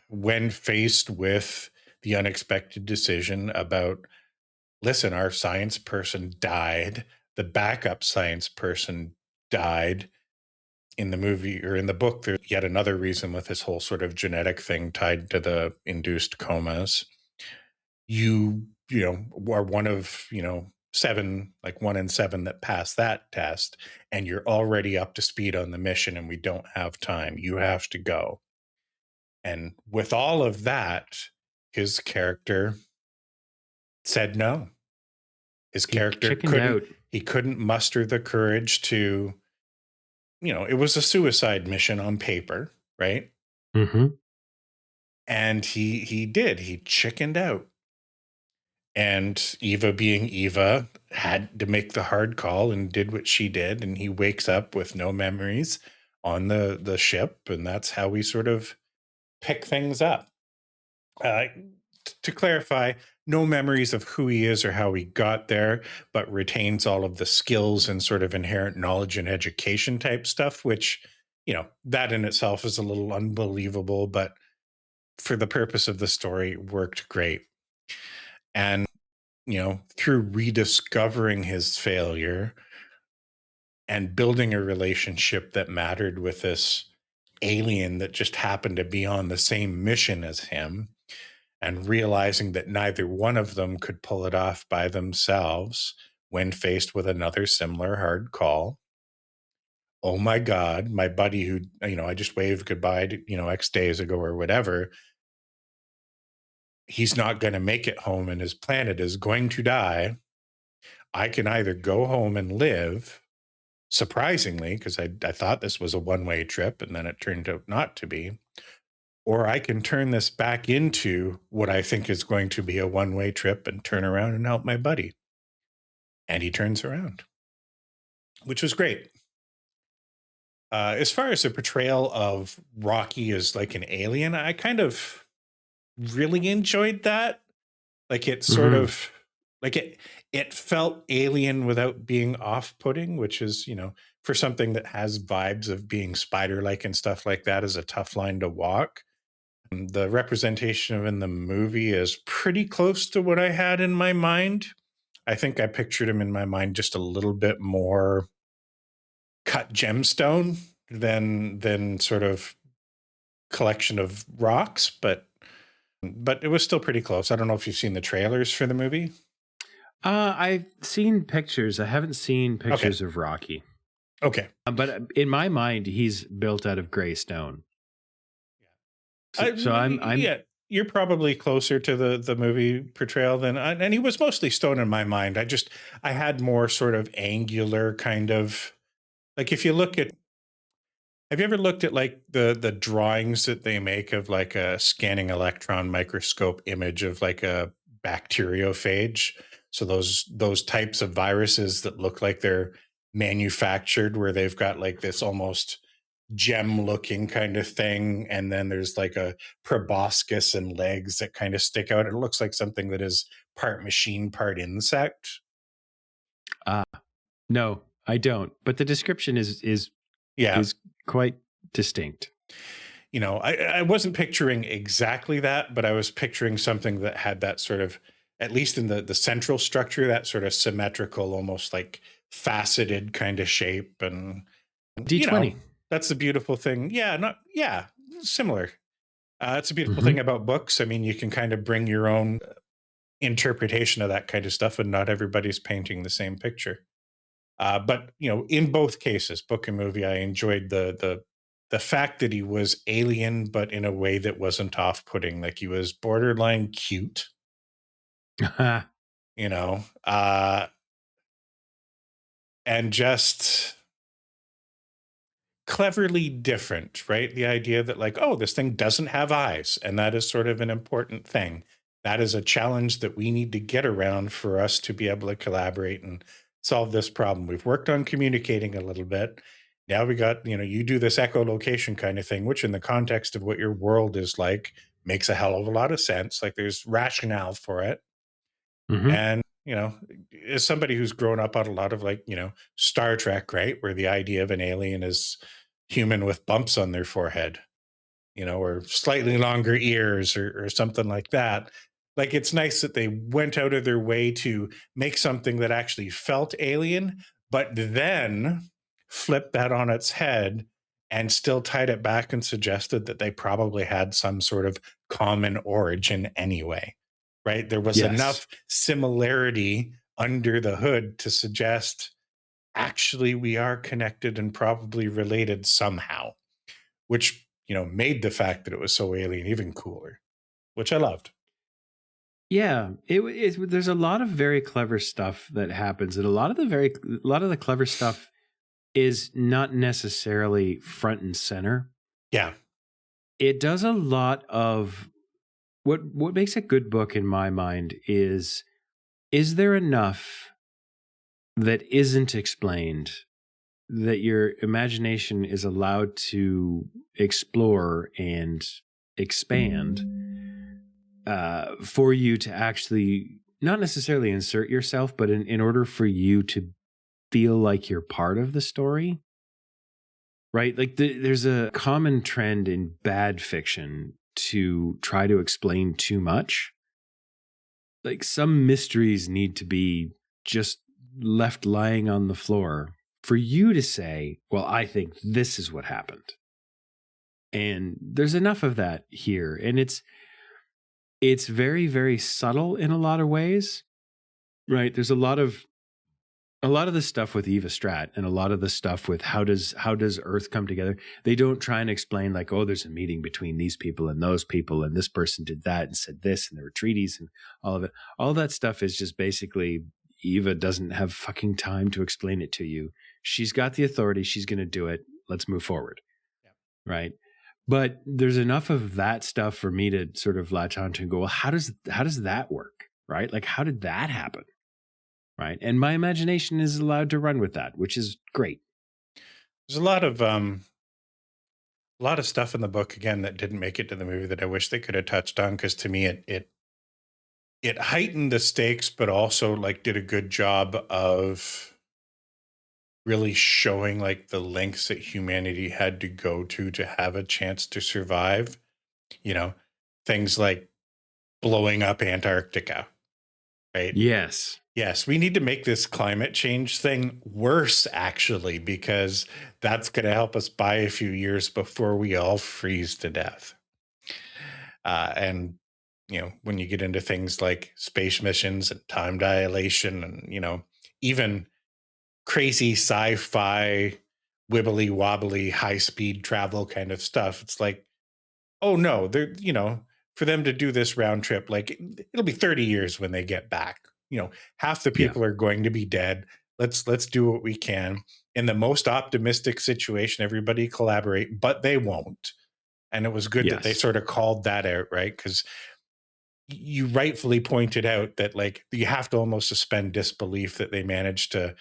when faced with the unexpected decision about, listen, our science person died, the backup science person died. In the movie or in the book, there's yet another reason with this whole sort of genetic thing tied to the induced comas. You are one of, 7, like 1 in 7 that pass that test, and you're already up to speed on the mission, and we don't have time. You have to go. And with all of that, his character said no. His character couldn't muster the courage to, it was a suicide mission on paper, right? Mm-hmm. And he chickened out. And Eva, being Eva, had to make the hard call and did what she did. And he wakes up with no memories on the ship. And that's how we sort of pick things up. To clarify, no memories of who he is or how he got there, but retains all of the skills and sort of inherent knowledge and education type stuff, which, that in itself is a little unbelievable, but for the purpose of the story, worked great. And, through rediscovering his failure and building a relationship that mattered with this alien that just happened to be on the same mission as him, and realizing that neither one of them could pull it off by themselves when faced with another similar hard call. Oh my God, my buddy who, I just waved goodbye to, X days ago or whatever, he's not going to make it home and his planet is going to die. I can either go home and live, surprisingly, because I thought this was a one-way trip and then it turned out not to be, or I can turn this back into what I think is going to be a one-way trip and turn around and help my buddy. And he turns around, which was great. As far as the portrayal of Rocky as like an alien, I kind of really enjoyed that. Like, it sort of, like, it felt alien without being off-putting, which is, for something that has vibes of being spider-like and stuff like that is a tough line to walk. The representation of in the movie is pretty close to what I had in my mind. I think I pictured him in my mind just a little bit more cut gemstone than sort of collection of rocks, but it was still pretty close. I don't know if you've seen the trailers for the movie. I've seen pictures. I haven't seen pictures of Rocky. Okay. But in my mind, he's built out of gray stone. So I'm yeah, you're probably closer to the movie portrayal than and he was mostly stone in my mind. I had more sort of angular kind of, like, if you look at, have you ever looked at like the drawings that they make of like a scanning electron microscope image of like a bacteriophage? So those types of viruses that look like they're manufactured, where they've got like this almost gem looking kind of thing, and then there's like a proboscis and legs that kind of stick out. It looks like something that is part machine, part insect. No, I don't. But the description is quite distinct. You know, I wasn't picturing exactly that, but I was picturing something that had that sort of, at least in the central structure, that sort of symmetrical, almost like faceted kind of shape. And D20. You know, that's the beautiful thing. Yeah, similar. It's a beautiful thing about books. I mean, you can kind of bring your own interpretation of that kind of stuff, and not everybody's painting the same picture. But you know, in both cases, book and movie, I enjoyed the fact that he was alien, but in a way that wasn't off-putting. Like, he was borderline cute. You know, and just cleverly different, right? The idea that like, oh, this thing doesn't have eyes, and that is sort of an important thing. That is a challenge that we need to get around for us to be able to collaborate and solve this problem. We've worked on communicating a little bit. Now we got, you know, you do this echolocation kind of thing, which in the context of what your world is like makes a hell of a lot of sense. Like, there's rationale for it. And, you know, as somebody who's grown up on a lot of like, you know, Star Trek, right, where the idea of an alien is human with bumps on their forehead, you know, or slightly longer ears or something like that. Like, it's nice that they went out of their way to make something that actually felt alien, but then flipped that on its head and still tied it back and suggested that they probably had some sort of common origin anyway, right? There was enough similarity under the hood to suggest actually we are connected and probably related somehow, which, you know, made the fact that it was so alien even cooler, which I loved. Yeah, there's a lot of very clever stuff that happens, and a lot of the clever stuff is not necessarily front and center. Yeah. It does a lot of what makes a good book in my mind is there enough that isn't explained that your imagination is allowed to explore and expand for you to actually not necessarily insert yourself, but in order for you to feel like you're part of the story, right? Like there's a common trend in bad fiction to try to explain too much. Like, some mysteries need to be just left lying on the floor for you to say, well, I think this is what happened. And there's enough of that here. And it's very, very subtle in a lot of ways, right? There's a lot of the stuff with Eva Strat and a lot of the stuff with how does Earth come together. They don't try and explain like, oh, there's a meeting between these people and those people, and this person did that and said this, and there were treaties and all of it. All that stuff is just basically Eva doesn't have fucking time to explain it to you. She's got the authority. She's going to do it. Let's move forward. Yeah. Right. But there's enough of that stuff for me to sort of latch onto and go, well, how does that work? Right. Like, how did that happen? Right. And my imagination is allowed to run with that, which is great. There's a lot of stuff in the book, again, that didn't make it to the movie that I wish they could have touched on, because to me it heightened the stakes, but also like did a good job of really showing like the lengths that humanity had to go to have a chance to survive. You know, things like blowing up Antarctica, right? Yes. Yes, we need to make this climate change thing worse, actually, because that's going to help us buy a few years before we all freeze to death. And, when you get into things like space missions and time dilation and, even crazy sci-fi, wibbly wobbly, high speed travel kind of stuff, it's like, oh no, they're, for them to do this round trip, like it'll be 30 years when they get back. Half the Yeah. people are going to be dead. Let's do what we can. In the most optimistic situation, everybody collaborate, but they won't. And it was good that they Yes. sort of called that out, right? Because you rightfully pointed out that like you have to almost suspend disbelief that they managed to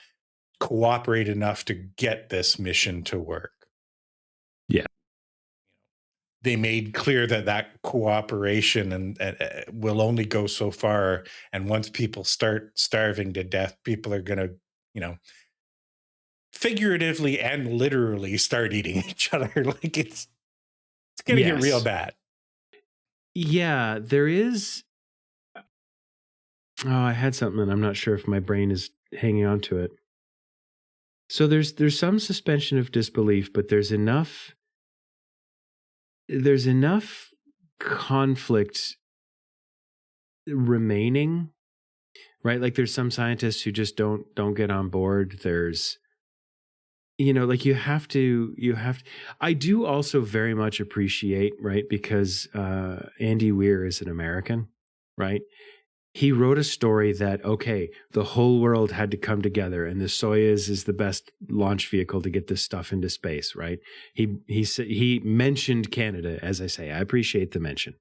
cooperate enough to get this mission to work. Yeah. They made clear that cooperation and will only go so far. And once people start starving to death, people are going to, figuratively and literally start eating each other. Like it's going to get real Yes. bad. Yeah, there is. Oh, I had something and I'm not sure if my brain is hanging on to it. So there's some suspension of disbelief, but there's enough conflict remaining, right? Like there's some scientists who just don't get on board. There's like you have to I do also very much appreciate, right? Because Andy Weir is an American, right? He wrote a story that, okay, the whole world had to come together and the Soyuz is the best launch vehicle to get this stuff into space, right? He mentioned Canada, as I say. I appreciate the mention.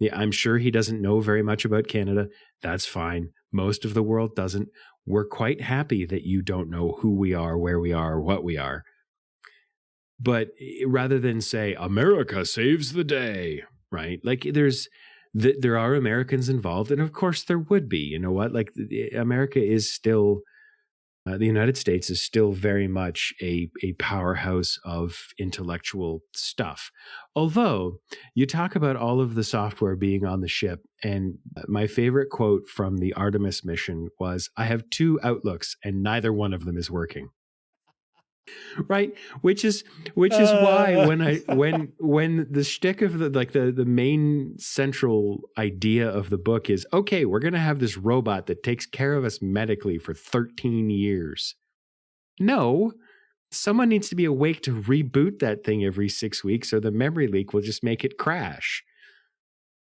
Yeah, I'm sure he doesn't know very much about Canada. That's fine. Most of the world doesn't. We're quite happy that you don't know who we are, where we are, what we are. But rather than say, America saves the day, right? Like there are Americans involved, and of course there would be. You know what? Like America is still, the United States is still very much a powerhouse of intellectual stuff. Although you talk about all of the software being on the ship, and my favorite quote from the Artemis mission was, "I have two outlooks, and neither one of them is working." Right, which is why when the shtick of the main central idea of the book is, okay, we're going to have this robot that takes care of us medically for 13 years. No, someone needs to be awake to reboot that thing every 6 weeks, or the memory leak will just make it crash.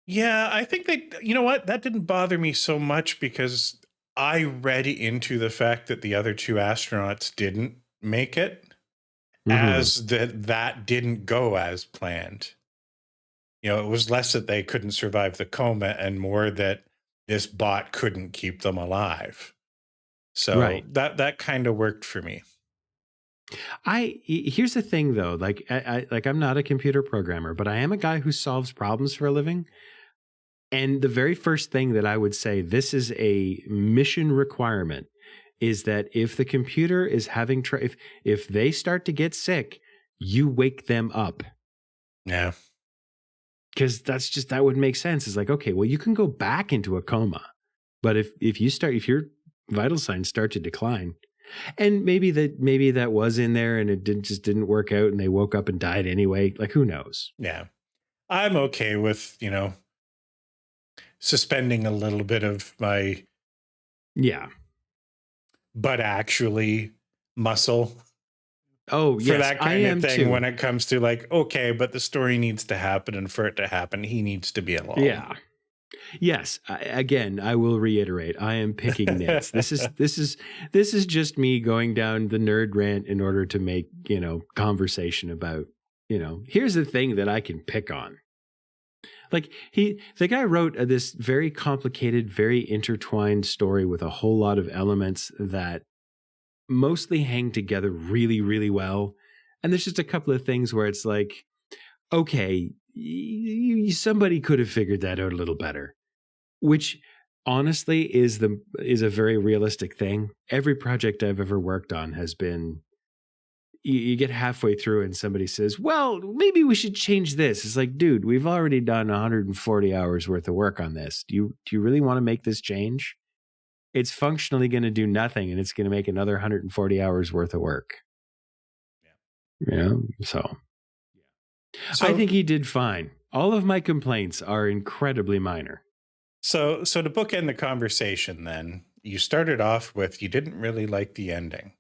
Yeah, I think you know what? That didn't bother me so much because I read into the fact that the other two astronauts didn't make it as that didn't go as planned. It was less that they couldn't survive the coma and more that this bot couldn't keep them alive. So Right. that kind of worked for me. Here's the thing though, like I'm not a computer programmer, but I am a guy who solves problems for a living. And the very first thing that I would say, this is a mission requirement, is that if the computer is having if they start to get sick, you wake them up. Yeah. Because that would make sense. It's like, okay, well, you can go back into a coma, but if your vital signs start to decline, and maybe that was in there and it just didn't work out and they woke up and died anyway, like who knows? Yeah. I'm okay with, suspending a little bit of my but actually muscle. Oh, for yes, that kind I of am thing too. when it comes to like, okay, but the story needs to happen, and for it to happen, he needs to be alone. Yeah. Yes. Again, I will reiterate, I am picking nits. This is just me going down the nerd rant in order to make, conversation about, here's the thing that I can pick on. Like the guy wrote this very complicated, very intertwined story with a whole lot of elements that mostly hang together really, really well. And there's just a couple of things where it's like, okay, somebody could have figured that out a little better, which honestly is a very realistic thing. Every project I've ever worked on has been you get halfway through and somebody says, well, maybe we should change this. It's like, dude, we've already done 140 hours worth of work on this. Do you really want to make this change? It's functionally going to do nothing, and it's going to make another 140 hours worth of work. Yeah. So I think he did fine. All of my complaints are incredibly minor. So to bookend the conversation, then you started off with you didn't really like the ending.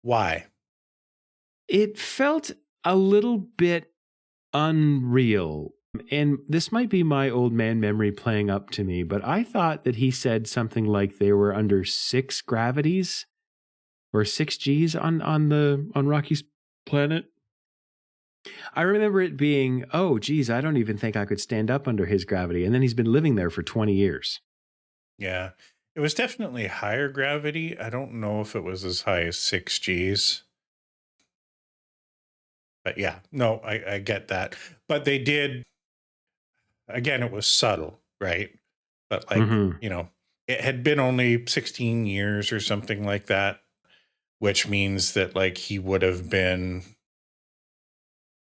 Why? It felt a little bit unreal. And this might be my old man memory playing up to me, but I thought that he said something like they were under 6 gravities or 6 Gs on Rocky's planet. I remember it being, oh, geez, I don't even think I could stand up under his gravity. And then he's been living there for 20 years. Yeah, it was definitely higher gravity. I don't know if it was as high as 6 Gs. But yeah, no, I get that. But they did, again, it was subtle, right? But like, it had been only 16 years or something like that, which means that like he would have been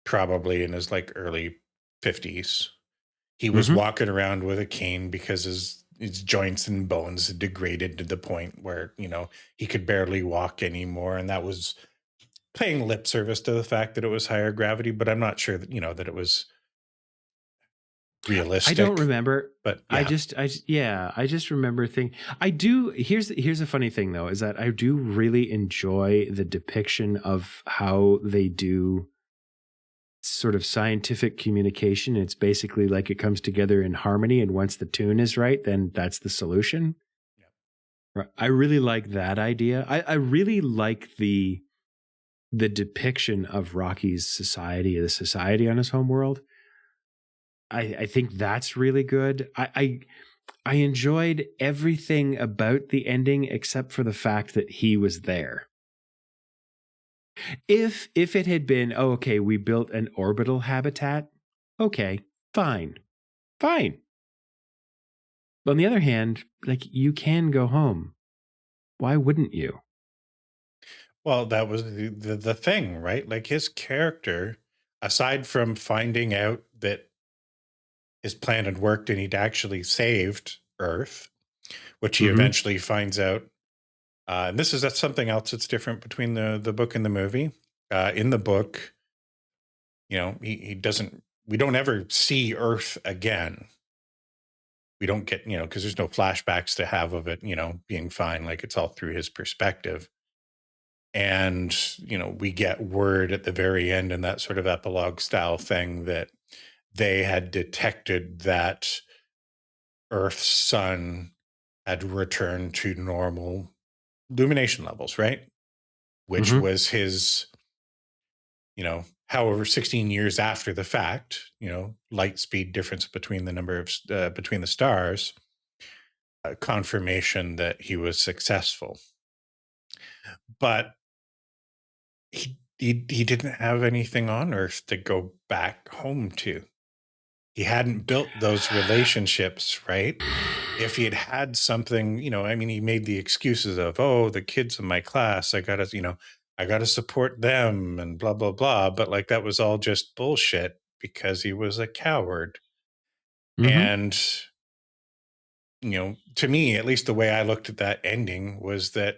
probably in his like early 50s. He was walking around with a cane because his joints and bones had degraded to the point where, he could barely walk anymore. And that was paying lip service to the fact that it was higher gravity, but I'm not sure that, that it was realistic. I don't remember, but yeah. I just remember thinking here's a funny thing though, is that I do really enjoy the depiction of how they do sort of scientific communication. It's basically like it comes together in harmony, and once the tune is right, then that's the solution. Yeah. I really like that idea. I really like the depiction of Rocky's society, the society on his homeworld. I think that's really good. I enjoyed everything about the ending except for the fact that he was there. If it had been, oh, okay, we built an orbital habitat, okay, fine. But on the other hand, like, you can go home. Why wouldn't you? Well, that was the thing, right? Like his character, aside from finding out that his plan had worked and he'd actually saved Earth, which he eventually finds out. And that's something else that's different between the book and the movie. In the book, he doesn't, we don't ever see Earth again. We don't get, because there's no flashbacks to have of it, being fine. Like it's all through his perspective. And, we get word at the very end in that sort of epilogue style thing that they had detected that Earth's sun had returned to normal illumination levels, right? Which was his, however, 16 years after the fact, light speed difference between the number of, between the stars, confirmation that he was successful. But he didn't have anything on Earth to go back home to. He hadn't built those relationships, right? If he had had something, he made the excuses of, oh, the kids in my class, I gotta support them and blah, blah, blah. But like, that was all just bullshit because he was a coward. And, to me, at least the way I looked at that ending was that,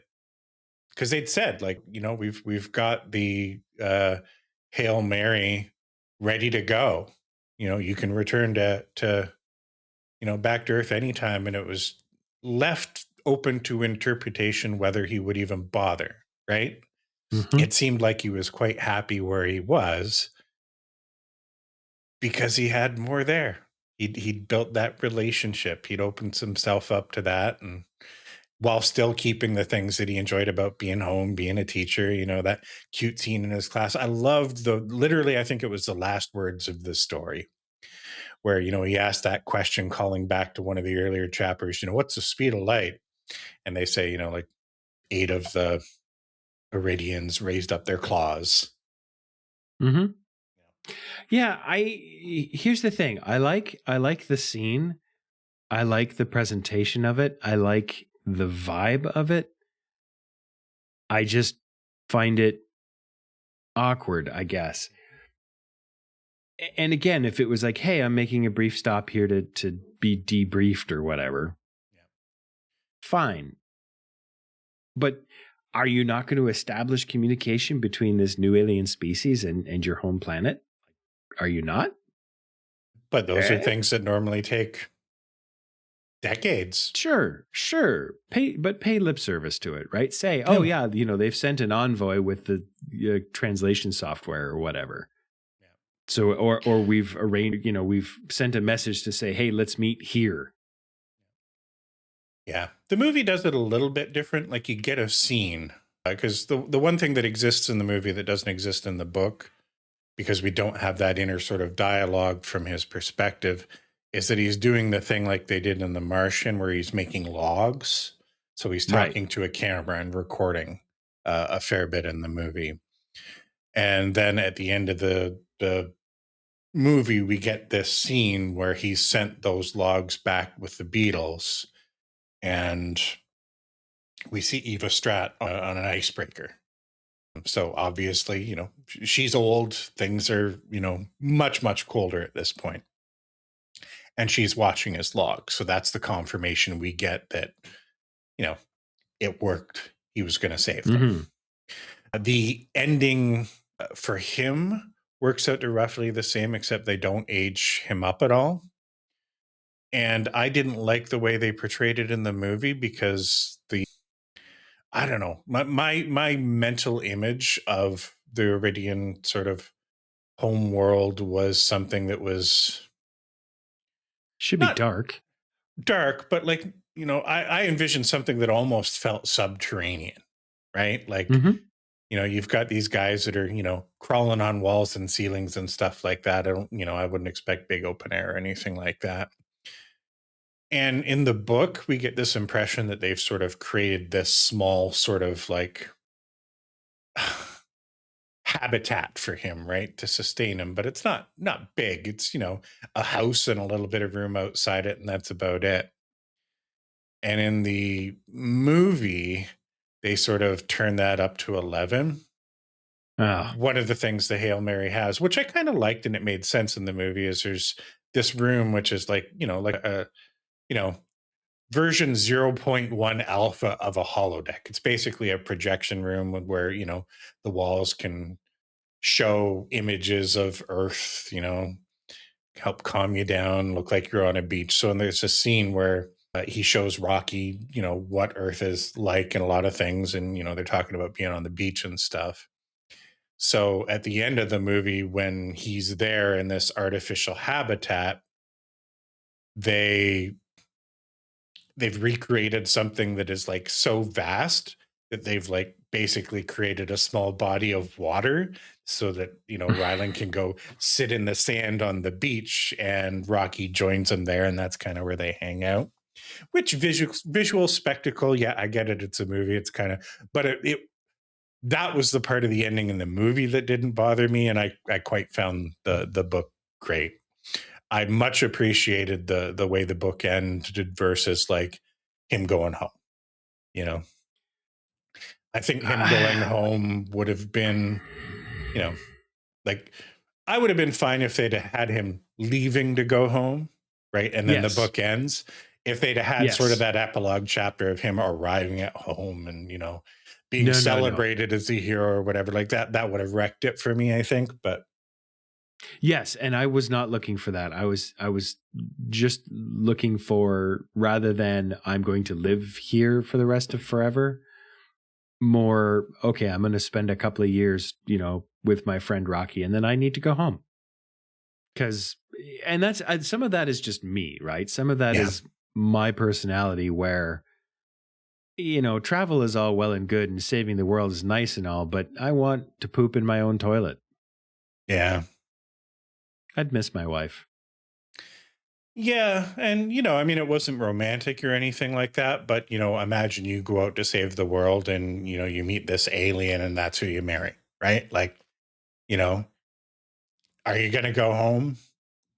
because they'd said like, we've got the Hail Mary ready to go. You can return to back to Earth anytime. And it was left open to interpretation whether he would even bother, right? It seemed like he was quite happy where he was because he had more there. He'd built that relationship. He'd opened himself up to that, and while still keeping the things that he enjoyed about being home, being a teacher, that cute scene in his class. I loved literally, I think it was the last words of the story where, he asked that question, calling back to one of the earlier chapters, what's the speed of light? And they say, like 8 of the Iridians raised up their claws. Yeah. Here's the thing. I like the scene. I like the presentation of it. I like the vibe of it. I just find it awkward, I guess. And again, if it was like, hey, I'm making a brief stop here to be debriefed or whatever, fine. But are you not going to establish communication between this new alien species and your home planet? Are you not? But those are things that normally take decades. Sure. Pay lip service to it, right? Say, oh yeah, they've sent an envoy with the translation software or whatever. Yeah. So, or we've arranged, we've sent a message to say, hey, let's meet here. Yeah, the movie does it a little bit different. Like you get a scene, because the one thing that exists in the movie that doesn't exist in the book, because we don't have that inner sort of dialogue from his perspective, is that he's doing the thing like they did in The Martian, where he's making logs. So he's talking to a camera and recording a fair bit in the movie. And then at the end of the movie, we get this scene where he sent those logs back with the Beatles. And we see Eva Strat on an icebreaker. So obviously, she's old. Things are, much, much colder at this point. And she's watching his log. So that's the confirmation we get that, it worked. He was going to save them. Mm-hmm. The ending for him works out to roughly the same, except they don't age him up at all. And I didn't like the way they portrayed it in the movie because I don't know, my mental image of the Iridian sort of home world was something that was should be dark, but like, I envisioned something that almost felt subterranean, right? Like, you've got these guys that are, crawling on walls and ceilings and stuff like that. I wouldn't expect big open air or anything like that. And in the book, we get this impression that they've sort of created this small sort of like habitat for him, right, to sustain him. But it's not big. It's, a house and a little bit of room outside it, and that's about it. And in the movie, they sort of turn that up to 11. One of the things the Hail Mary has, which I kind of liked and it made sense in the movie, is there's this room, which is like, like a version 0.1 alpha of a holodeck. It's basically a projection room where, the walls can show images of Earth, help calm you down, look like you're on a beach. So there's a scene where he shows Rocky, what Earth is like and a lot of things. And, they're talking about being on the beach and stuff. So at the end of the movie, when he's there in this artificial habitat, they've recreated something that is like so vast that they've like basically created a small body of water so that, Rylan can go sit in the sand on the beach and Rocky joins him there. And that's kind of where they hang out, which visual spectacle. Yeah, I get it. It's a movie. It's kind of, but that was the part of the ending in the movie that didn't bother me. And I quite found the book great. I much appreciated the way the book ended versus like him going home. I think him going home would have been, like I would have been fine if they'd had him leaving to go home, right? And then the book ends. If they'd had sort of that epilogue chapter of him arriving at home and, being celebrated as a hero or whatever like that would have wrecked it for me, I think. But yes, and I was not looking for that. I was just looking for, rather than I'm going to live here for the rest of forever, more, okay, I'm going to spend a couple of years, with my friend Rocky, and then I need to go home. And that's, some of that is just me, right? Some of that is my personality where, travel is all well and good and saving the world is nice and all, but I want to poop in my own toilet. Yeah. I'd miss my wife. Yeah. And, it wasn't romantic or anything like that, but, imagine you go out to save the world and, you meet this alien and that's who you marry, right? Like, are you going to go home?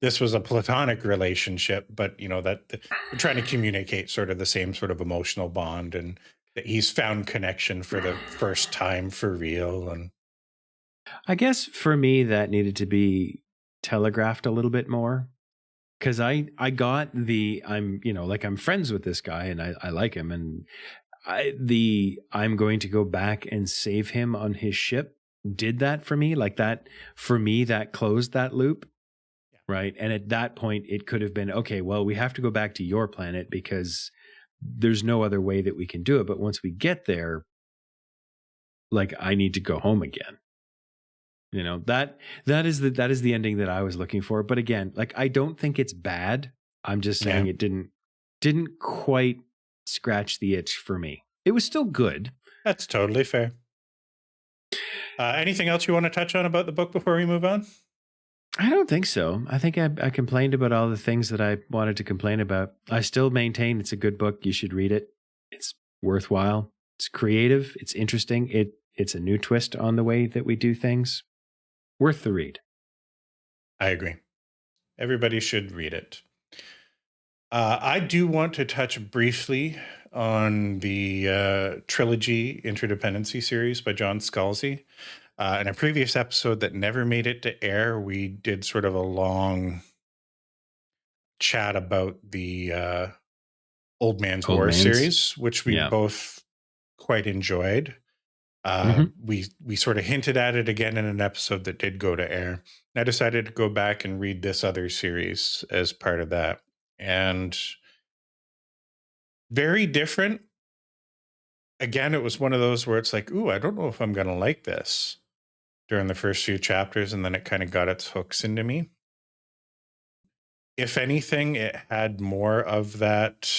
This was a platonic relationship, but, that we're trying to communicate sort of the same sort of emotional bond and that he's found connection for the first time for real. And I guess for me, that needed to be telegraphed a little bit more. Because I got I'm, like I'm friends with this guy and I like him. And I'm going to go back and save him on his ship did that for me. Like that, for me, that closed that loop. Right. And at that point, it could have been, okay, well, we have to go back to your planet because there's no other way that we can do it. But once we get there, like, I need to go home again. That is the ending that I was looking for. But again, like, I don't think it's bad. I'm just saying it didn't quite scratch the itch for me. It was still good. That's totally fair. Anything else you want to touch on about the book before we move on? I don't think so. I think I complained about all the things that I wanted to complain about. I still maintain it's a good book. You should read it. It's worthwhile. It's creative. It's interesting. It's a new twist on the way that we do things. Worth the read. I agree. Everybody should read it. I do want to touch briefly on the trilogy interdependency series by John Scalzi. In a previous episode that never made it to air, we did sort of a long chat about the Old Man's War series, which we both quite enjoyed. We sort of hinted at it again in an episode that did go to air. I decided to go back and read this other series as part of that. And very different. Again, it was one of those where it's like, ooh, I don't know if I'm going to like this during the first few chapters. And then it kind of got its hooks into me. If anything, it had more of that.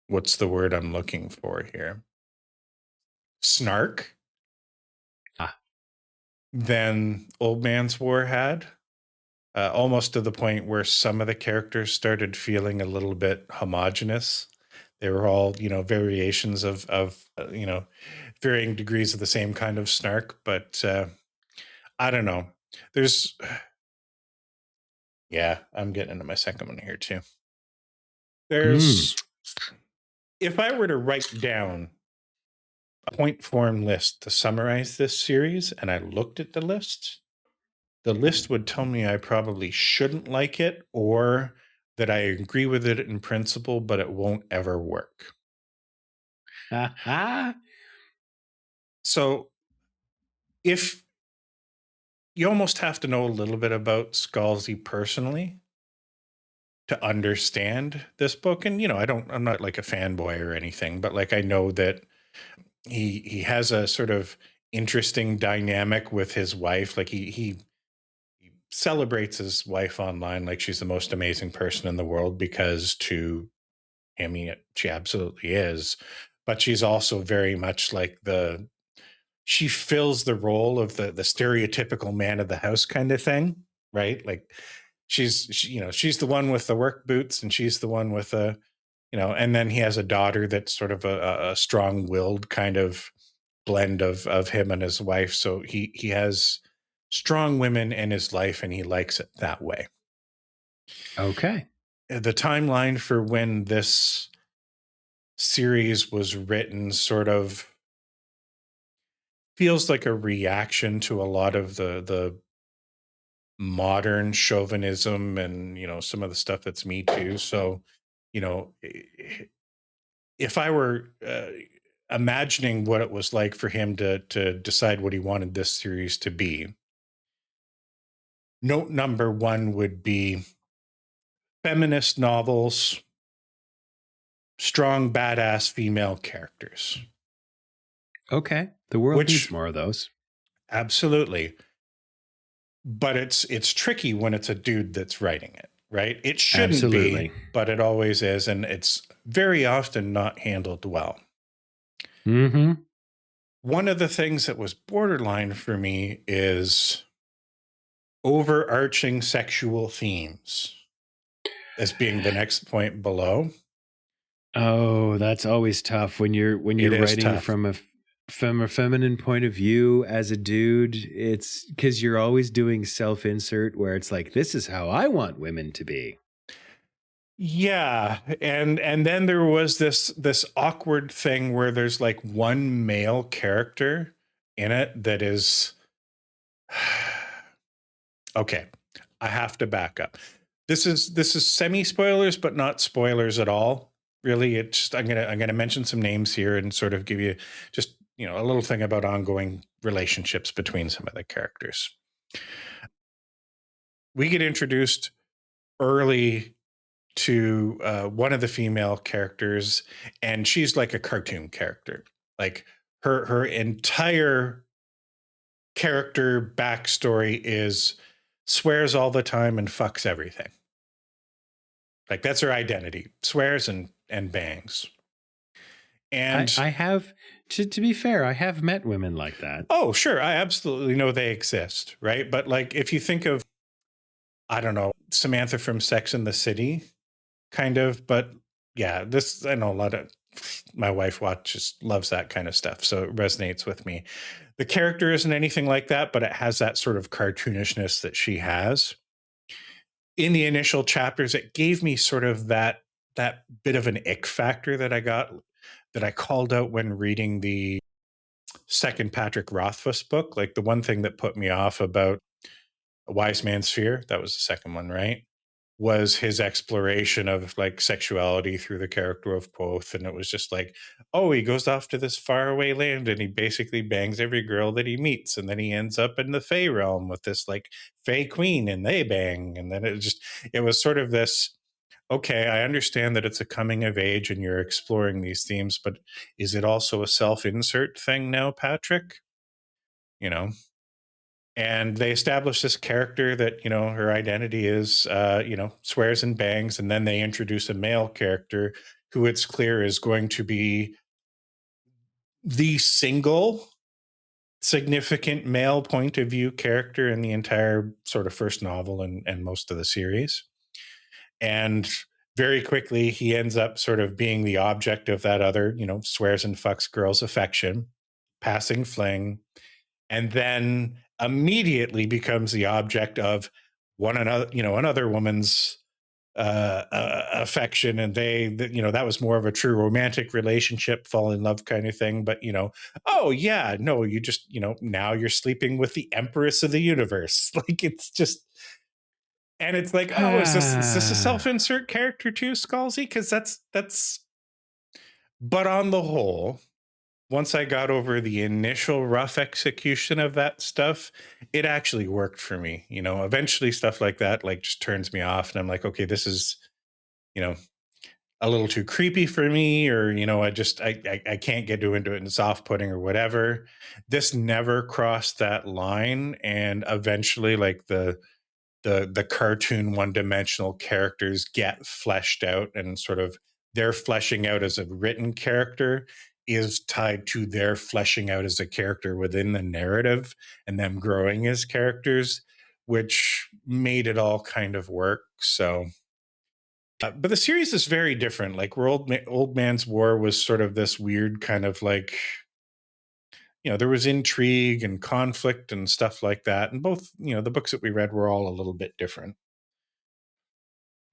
What's the word I'm looking for here? Snark than Old Man's War had. Almost to the point where some of the characters started feeling a little bit homogenous. They were all, variations of varying degrees of the same kind of snark. But I don't know. I'm getting into my second one here too. If I were to write down a point form list to summarize this series, and I looked at the list would tell me I probably shouldn't like it, or that I agree with it in principle, but it won't ever work. So if you almost have to know a little bit about Scalzi personally to understand this book. And, I'm not like a fanboy or anything, but like, I know that he has a sort of interesting dynamic with his wife. Like he celebrates his wife online like she's the most amazing person in the world, because to him, she absolutely is. But she's also very much like she fills the role of the stereotypical man of the house kind of thing, right? Like she's the one with the work boots, and she's the one with and then he has a daughter that's sort of a strong-willed kind of blend of him and his wife. So he has strong women in his life, and he likes it that way. Okay. The timeline for when this series was written sort of feels like a reaction to a lot of the modern chauvinism and, some of the stuff that's Me Too. So, if I were imagining what it was like for him to decide what he wanted this series to be, note number one would be feminist novels, strong, badass female characters. Okay. The world needs more of those. Absolutely. But it's tricky when it's a dude that's writing it, right? It shouldn't be, but it always is. And it's very often not handled well. Mm-hmm. One of the things that was borderline for me is overarching sexual themes as being the next point below. Oh, that's always tough when you're writing from a feminine point of view as a dude. It's because you're always doing self-insert where it's like, this is how I want women to be. Yeah. And then there was this awkward thing where there's like one male character in it that is Okay, I have to back up. This is semi spoilers, but not spoilers at all. Really, it's just, I'm gonna mention some names here and sort of give you just a little thing about ongoing relationships between some of the characters. We get introduced early to one of the female characters, and she's like a cartoon character. Like her entire character backstory is swears all the time and fucks everything. Like that's her identity. Swears and bangs. And I have, to be fair, I have met women like that. oh, sure, I absolutely know they exist, right? But like if you think of, I don't know, Samantha from Sex and the City, kind of, but yeah, this, I know a lot of my wife loves that kind of stuff, so it resonates with me. The character isn't anything like that, but it has that sort of cartoonishness that she has. In the initial chapters, it gave me sort of that bit of an ick factor that I called out when reading the second Patrick Rothfuss book. Like the one thing that put me off about A Wise Man's Fear, that was the second one, right? Was his exploration of like sexuality through the character of Quoth. And it was just like, oh, he goes off to this faraway land and he basically bangs every girl that he meets. And then he ends up in the Fey realm with this like Fey queen and they bang. And then it was sort of this, okay, I understand that it's a coming of age and you're exploring these themes, but is it also a self-insert thing now, Patrick? You know, and they establish this character that her identity is swears and bangs, and then they introduce a male character who it's clear is going to be the single significant male point of view character in the entire sort of first novel and most of the series. And very quickly he ends up sort of being the object of that other swears and fucks girl's affection, passing fling, and then immediately becomes the object of another woman's affection. And that was more of a true romantic relationship, fall in love kind of thing. But oh yeah, no, you just now you're sleeping with the Empress of the universe. Like it's just, and it's like, oh, is this a self-insert character too, Scalzi? Because that's. But on the whole, once I got over the initial rough execution of that stuff, it actually worked for me. Eventually stuff like that like just turns me off and I'm like, okay, this is, a little too creepy for me, or, I can't get into it and it's off-putting or whatever. This never crossed that line. And eventually like the cartoon one-dimensional characters get fleshed out, and sort of their fleshing out as a written character is tied to their fleshing out as a character within the narrative and them growing as characters, which made it all kind of work. So, but the series is very different. Like Old Man's War was sort of this weird kind of like, there was intrigue and conflict and stuff like that. And both, the books that we read were all a little bit different.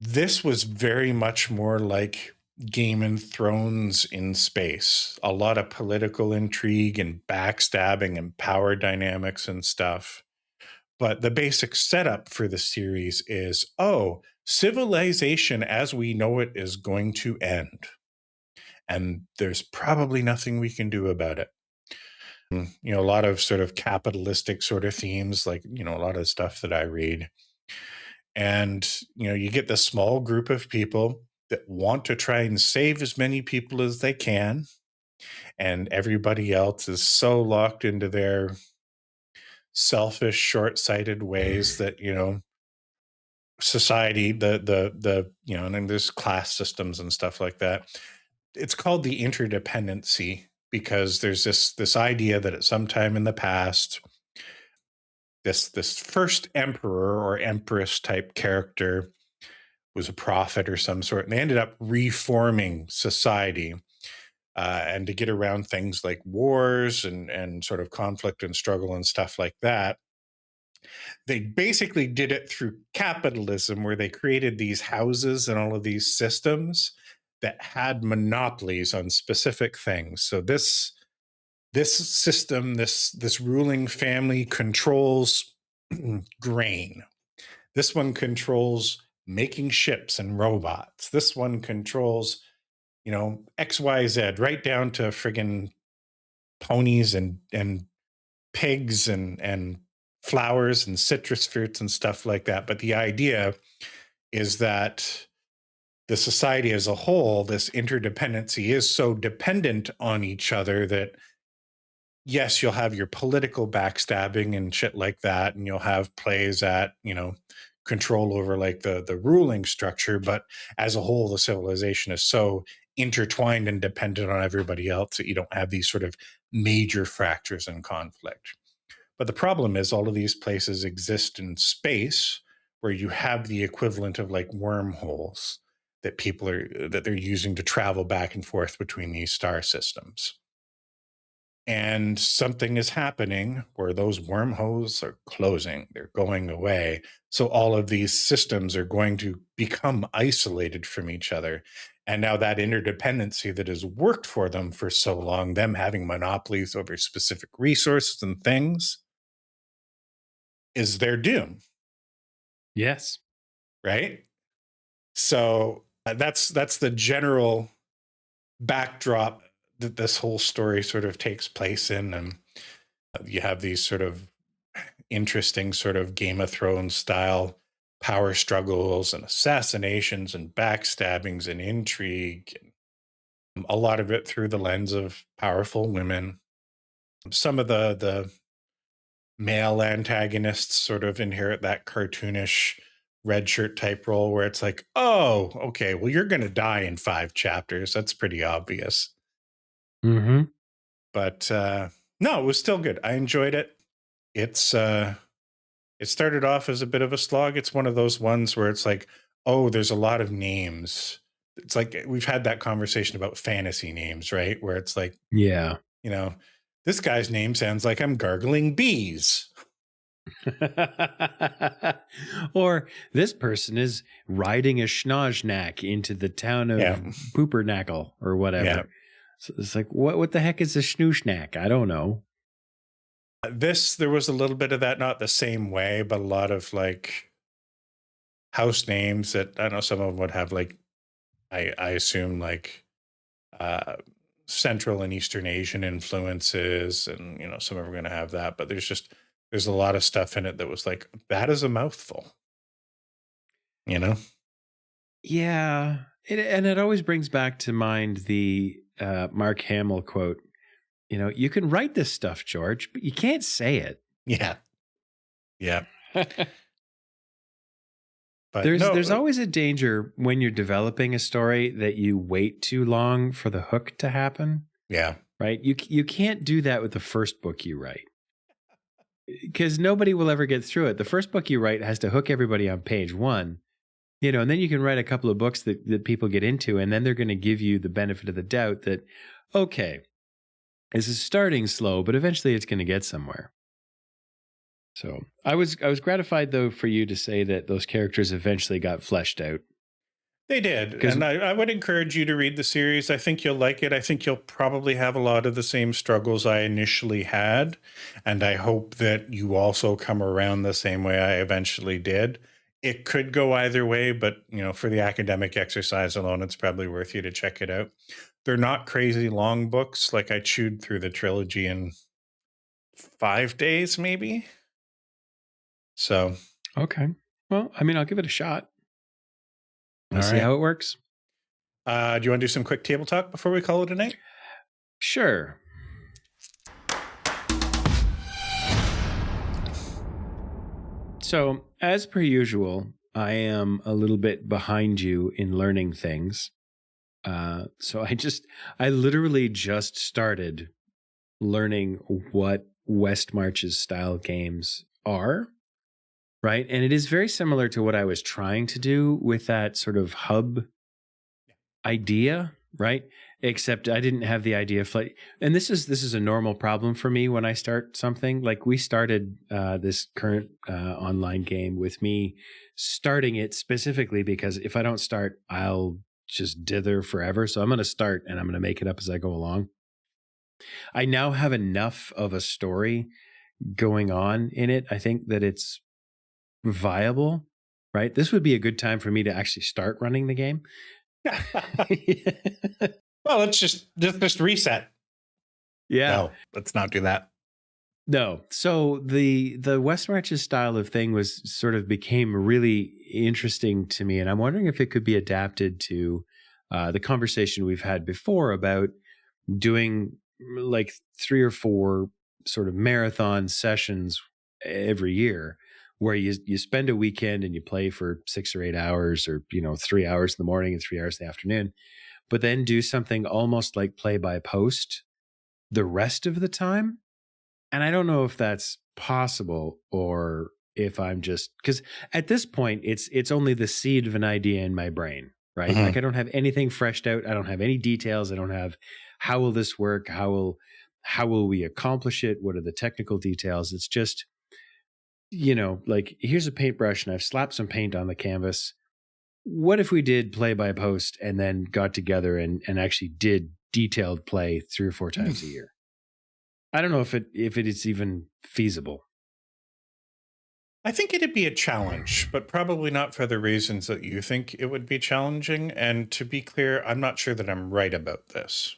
This was very much more like Game of Thrones in space. A lot of political intrigue and backstabbing and power dynamics and stuff. But the basic setup for the series is, civilization as we know it is going to end. And there's probably nothing we can do about it. A lot of sort of capitalistic sort of themes, like, a lot of stuff that I read. And, you get this small group of people that want to try and save as many people as they can. And everybody else is so locked into their selfish, short-sighted ways that, society, and then there's class systems and stuff like that. It's called the interdependency because there's this idea that at some time in the past, this first emperor or empress type character was a prophet or some sort, and they ended up reforming society, and to get around things like wars and sort of conflict and struggle and stuff like that. They basically did it through capitalism, where they created these houses and all of these systems that had monopolies on specific things. So this this system, this ruling family controls grain. This one controls making ships and robots. This one controls, XYZ, right down to friggin' ponies and pigs and flowers and citrus fruits and stuff like that. But the idea is that the society as a whole, this interdependency is so dependent on each other that yes, you'll have your political backstabbing and shit like that, and you'll have plays at, control over like the ruling structure, but as a whole, the civilization is so intertwined and dependent on everybody else that you don't have these sort of major fractures and conflict. But the problem is all of these places exist in space where you have the equivalent of like wormholes that they're using to travel back and forth between these star systems. And something is happening where those wormholes are closing, they're going away. So all of these systems are going to become isolated from each other. And now that interdependency that has worked for them for so long, them having monopolies over specific resources and things, is their doom. Yes. Right? So that's the general backdrop that this whole story sort of takes place in. And you have these sort of interesting sort of Game of Thrones style power struggles and assassinations and backstabbings and intrigue. And a lot of it through the lens of powerful women. Some of the male antagonists sort of inherit that cartoonish red shirt type role where it's like, oh, okay, well, you're going to die in 5 chapters. That's pretty obvious. Mm-hmm. But no, it was still good. I enjoyed it. It started off as a bit of a slog. It's one of those ones where it's like, oh, there's a lot of names. It's like we've had that conversation about fantasy names, right? Where it's like, yeah, this guy's name sounds like I'm gargling bees. Or this person is riding a schnozznack into the town of Poopernackle or whatever. Yeah. So it's like, what the heck is a schnooznack? I don't know. There was a little bit of that, not the same way, but a lot of like house names that I don't know, some of them would have like, I assume like Central and Eastern Asian influences, and some of them are going to have that, but there's a lot of stuff in it that was like, that is a mouthful, Yeah. It always brings back to mind the Mark Hamill quote, you can write this stuff, George, but you can't say it. Yeah. Yeah. But there's always a danger when you're developing a story that you wait too long for the hook to happen. Yeah. Right? You can't do that with the first book you write, because nobody will ever get through it. The first book you write has to hook everybody on page 1, and then you can write a couple of books that people get into, and then they're going to give you the benefit of the doubt that, okay, this is starting slow, but eventually it's going to get somewhere. So I was gratified, though, for you to say that those characters eventually got fleshed out. They did. And I would encourage you to read the series. I think you'll like it. I think you'll probably have a lot of the same struggles I initially had. And I hope that you also come around the same way I eventually did. It could go either way, but for the academic exercise alone, it's probably worth you to check it out. They're not crazy long books. Like I chewed through the trilogy in 5 days, maybe. So, okay. Well, I mean, I'll give it a shot. Let's see how it works. Do you want to do some quick table talk before we call it a night? Sure. So, as per usual, I am a little bit behind you in learning things. So I literally just started learning what West March's style games are. Right. And it is very similar to what I was trying to do with that sort of hub idea. Right. Except I didn't have the idea of and this is a normal problem for me when I start something. Like we started this current online game with me starting it specifically because if I don't start, I'll just dither forever. So I'm going to start and I'm going to make it up as I go along. I now have enough of a story going on in it. I think that it's viable, right? This would be a good time for me to actually start running the game. Well, let's just reset. Yeah. No, let's not do that. No. So the West Marches style of thing was sort of became really interesting to me, and I'm wondering if it could be adapted to the conversation we've had before about doing like 3 or 4 sort of marathon sessions every year, where you spend a weekend and you play for 6 or 8 hours, or 3 hours in the morning and 3 hours in the afternoon, but then do something almost like play by post the rest of the time. And I don't know if that's possible, or if I'm just, because at this point it's only the seed of an idea in my brain, right? Mhm. Like I don't have anything fleshed out. I don't have any details. I don't have how will this work? How will we accomplish it? What are the technical details? It's just, like here's a paintbrush and I've slapped some paint on the canvas. What if we did play by post and then got together and actually did detailed play 3 or 4 times a year? I don't know if it is even feasible. I think it'd be a challenge, but probably not for the reasons that you think it would be challenging. And to be clear, I'm not sure that I'm right about this.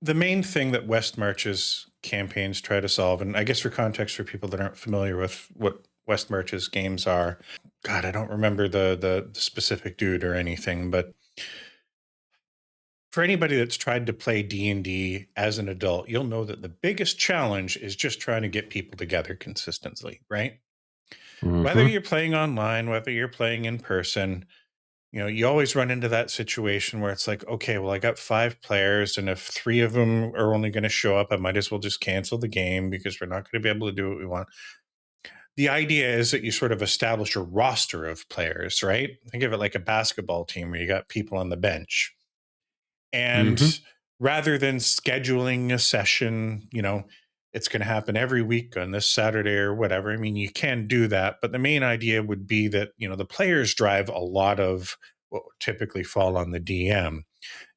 The main thing that West March's campaigns try to solve, and I guess for context for people that aren't familiar with what West March's games are, God, I don't remember the specific dude or anything, but for anybody that's tried to play D&D as an adult, you'll know that the biggest challenge is just trying to get people together consistently, right? Whether you're playing online, whether you're playing in person, you always run into that situation where it's like, okay, well, I got 5 players, and if 3 of them are only going to show up, I might as well just cancel the game because we're not going to be able to do what we want. The idea is that you sort of establish a roster of players, right? Think of it like a basketball team where you got people on the bench. And rather than scheduling a session, it's going to happen every week on this Saturday or whatever. I mean, you can do that, but the main idea would be that, the players drive a lot of what would typically fall on the DM.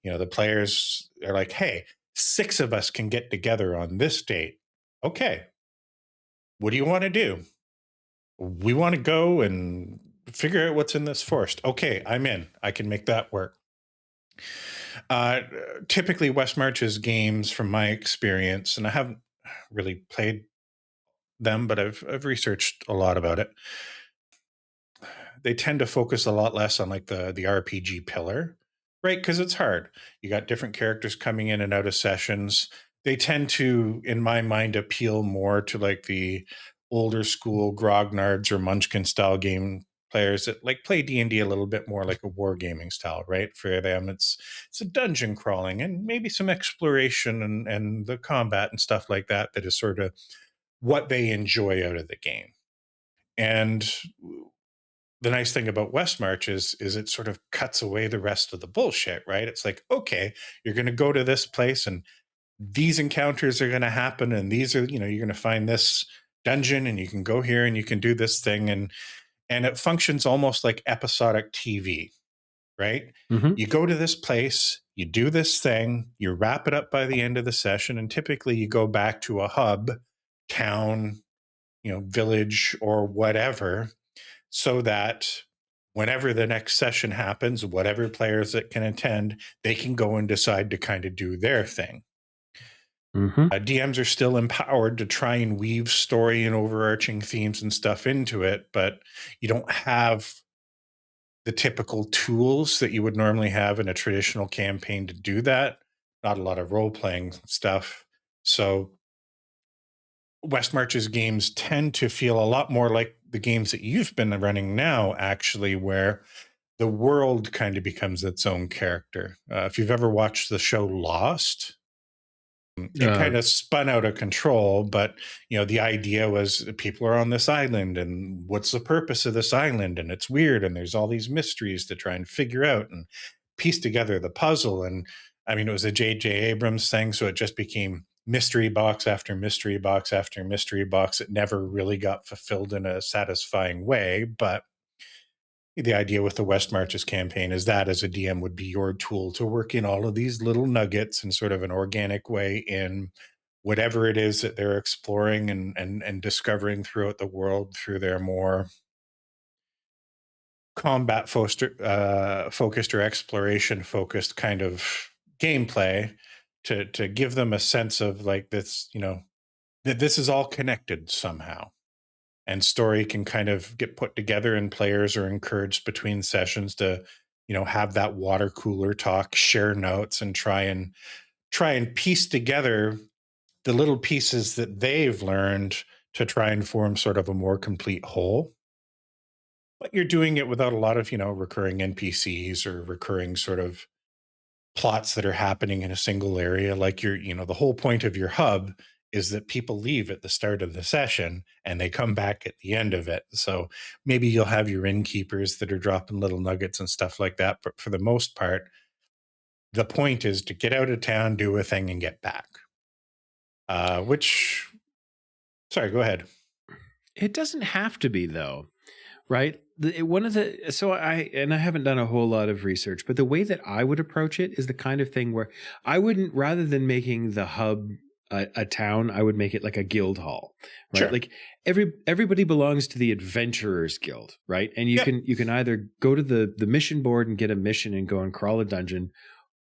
The players are like, hey, 6 of us can get together on this date. Okay. What do you want to do? We want to go and figure out what's in this forest. Okay, I'm in. I can make that work. Typically, West March's games, from my experience, and I haven't really played them, but I've researched a lot about it. They tend to focus a lot less on like the RPG pillar, right? Because it's hard. You got different characters coming in and out of sessions. They tend to, in my mind, appeal more to like the older school grognards or Munchkin style game players that like play D&D a little bit more like a wargaming style, right? For them, it's a dungeon crawling and maybe some exploration and the combat and stuff like that is sort of what they enjoy out of the game. And the nice thing about West March is it sort of cuts away the rest of the bullshit, right? It's like, okay, you're going to go to this place and these encounters are going to happen, and these are, you're going to find this dungeon and you can go here and you can do this thing, and it functions almost like episodic TV, right? You go to this place, you do this thing, you wrap it up by the end of the session, and typically you go back to a hub, town, village or whatever, so that whenever the next session happens, whatever players that can attend, they can go and decide to kind of do their thing. DMs are still empowered to try and weave story and overarching themes and stuff into it, but you don't have the typical tools that you would normally have in a traditional campaign to do that. Not a lot of role-playing stuff. So West March's games tend to feel a lot more like the games that you've been running now, actually, where the world kind of becomes its own character. If you've ever watched the show Lost, it kind of spun out of control, but the idea was people are on this island, and what's the purpose of this island? And it's weird, and there's all these mysteries to try and figure out and piece together the puzzle. And I mean, it was a J.J. Abrams thing, so it just became mystery box after mystery box after mystery box. It never really got fulfilled in a satisfying way, but the idea with the West Marches campaign is that as a DM would be your tool to work in all of these little nuggets in sort of an organic way in whatever it is that they're exploring and discovering throughout the world through their more combat focused or exploration focused kind of gameplay to give them a sense of like this, that this is all connected somehow. And story can kind of get put together and players are encouraged between sessions to, have that water cooler talk, share notes, and try and piece together the little pieces that they've learned to try and form sort of a more complete whole. But you're doing it without a lot of, recurring NPCs or recurring sort of plots that are happening in a single area. Like the whole point of your hub is that people leave at the start of the session and they come back at the end of it. So maybe you'll have your innkeepers that are dropping little nuggets and stuff like that. But for the most part, the point is to get out of town, do a thing, and get back. Sorry, go ahead. It doesn't have to be, though, right? I haven't done a whole lot of research, but the way that I would approach it is the kind of thing where I wouldn't, rather than making the hub a town, I would make it like a guild hall, right? Sure. Like everybody belongs to the Adventurers Guild, right? And you can either go to the mission board and get a mission and go and crawl a dungeon,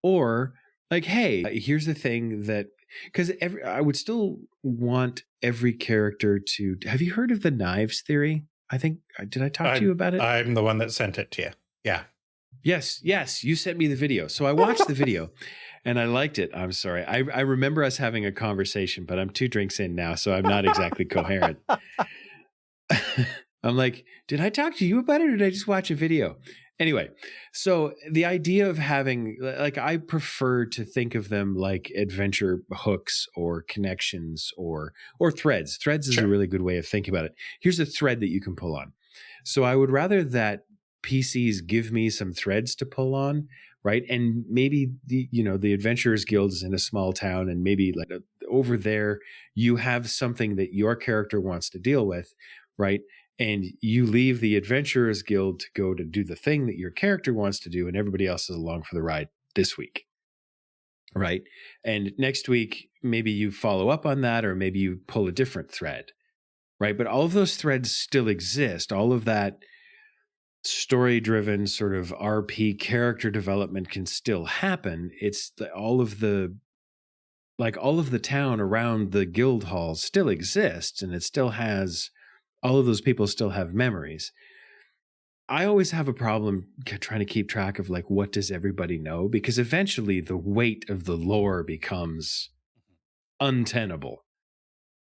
or like, hey, here's the thing that, because I would still want every character to. Have you heard of the knives theory? I think, did I talk to you about it? I'm the one that sent it to you. Yeah. Yes, you sent me the video. So I watched the video and I liked it. I'm sorry. I remember us having a conversation, but I'm 2 drinks in now, so I'm not exactly coherent. I'm like, did I talk to you about it or did I just watch a video? Anyway, so the idea of having, like, I prefer to think of them like adventure hooks or connections or threads. Threads is Sure. a really good way of thinking about it. Here's a thread that you can pull on. So I would rather that PCs give me some threads to pull on, right? And maybe the Adventurers Guild is in a small town, and maybe like over there you have something that your character wants to deal with, right? And you leave the Adventurers Guild to go to do the thing that your character wants to do, and everybody else is along for the ride this week, right? And next week, maybe you follow up on that, or maybe you pull a different thread, right? But all of those threads still exist. All of that story-driven sort of RP character development can still happen. It's all of the town around the guild hall still exists, and it still has. All of those people still have memories. I always have a problem trying to keep track of like, what does everybody know? Because eventually the weight of the lore becomes untenable,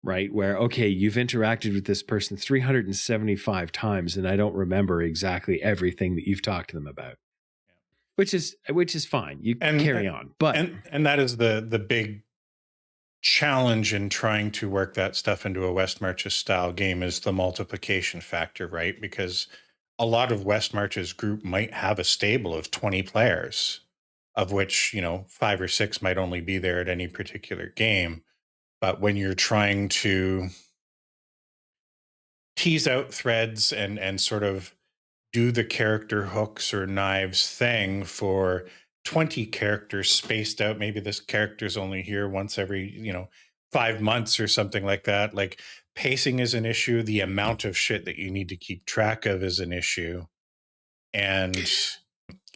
right? Where, okay, you've interacted with this person 375 times and I don't remember exactly everything that you've talked to them about, which is fine. You carry on. But and that is the big challenge in trying to work that stuff into a West Marches style game is the multiplication factor, right? Because a lot of West Marches group might have a stable of 20 players, of which, 5 or 6 might only be there at any particular game. But when you're trying to tease out threads and sort of do the character hooks or knives thing for 20 characters spaced out, maybe this character's only here once every 5 months or something like that, like pacing is an issue. The amount of shit that you need to keep track of is an issue, and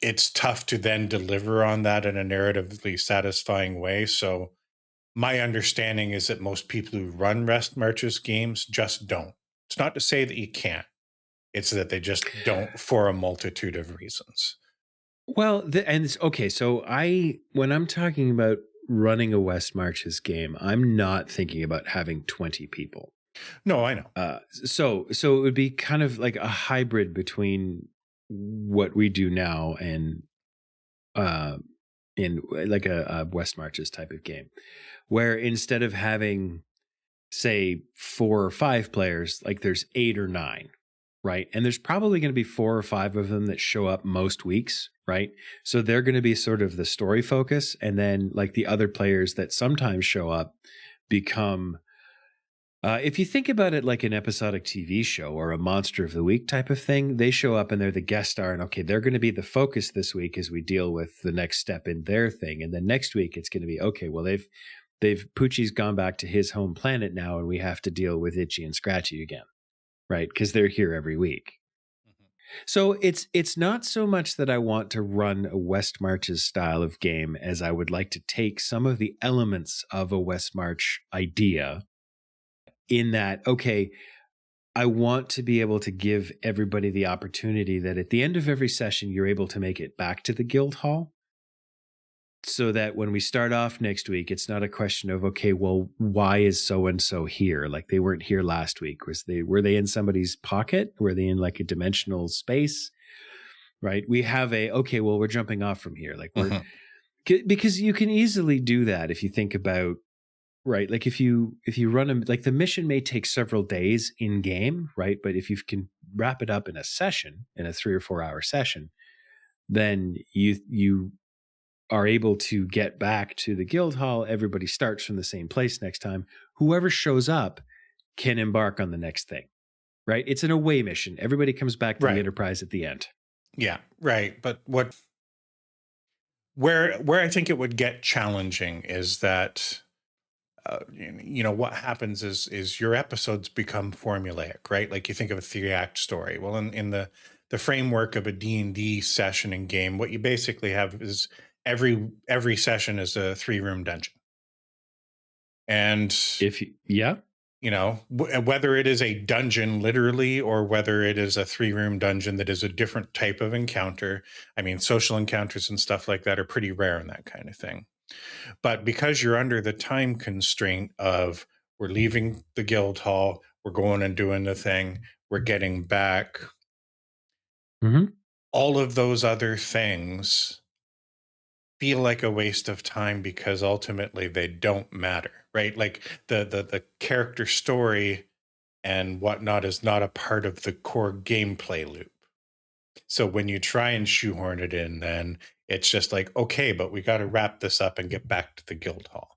it's tough to then deliver on that in a narratively satisfying way. So my understanding is that most people who run West Marches games just don't. It's not to say that you can't, it's that they just don't for a multitude of reasons. Well, so when I'm talking about running a West Marches game, I'm not thinking about having 20 people. No, I know. So it would be kind of like a hybrid between what we do now and in like a West Marches type of game, where instead of having, say, 4 or 5 players, like there's 8 or 9. Right. And there's probably going to be 4 or 5 of them that show up most weeks. Right. So they're going to be sort of the story focus. And then like the other players that sometimes show up become If you think about it like an episodic TV show or a Monster of the Week type of thing, they show up and they're the guest star, and okay, they're going to be the focus this week as we deal with the next step in their thing, and then next week it's going to be okay. Well, they've Poochie's gone back to his home planet now, and we have to deal with Itchy and Scratchy again, right? Because they're here every week. So it's not so much that I want to run a West Marches style of game as I would like to take some of the elements of a West March idea in that, okay, I want to be able to give everybody the opportunity that at the end of every session, you're able to make it back to the guild hall so that when we start off next week, it's not a question of, okay, well, why is so-and-so here? Like they weren't here last week. Were they in somebody's pocket? Were they in like a dimensional space? Right. We have okay, well, we're jumping off from here. Like because you can easily do that if you think about, right? Like if you run them, like the mission may take several days in game, right? But if you can wrap it up in a session, in a 3 or 4 hour session, then you are able to get back to the guild hall. Everybody starts from the same place next time. Whoever shows up can embark on the next thing, right? It's an away mission. Everybody comes back to the Enterprise at the end. Yeah, right. But where I think it would get challenging is that what happens is your episodes become formulaic, right? Like you think of a 3-act story. Well, in the framework of a D&D session and game, what you basically have is every session is a 3-room dungeon. And whether it is a dungeon literally or whether it is a 3-room dungeon that is a different type of encounter. I mean, social encounters and stuff like that are pretty rare in that kind of thing. But because you're under the time constraint of we're leaving the guild hall, we're going and doing the thing, we're getting back, all of those other things feel like a waste of time because ultimately they don't matter, right? Like the character story and whatnot is not a part of the core gameplay loop. So when you try and shoehorn it in, then it's just like, okay, but we got to wrap this up and get back to the guild hall.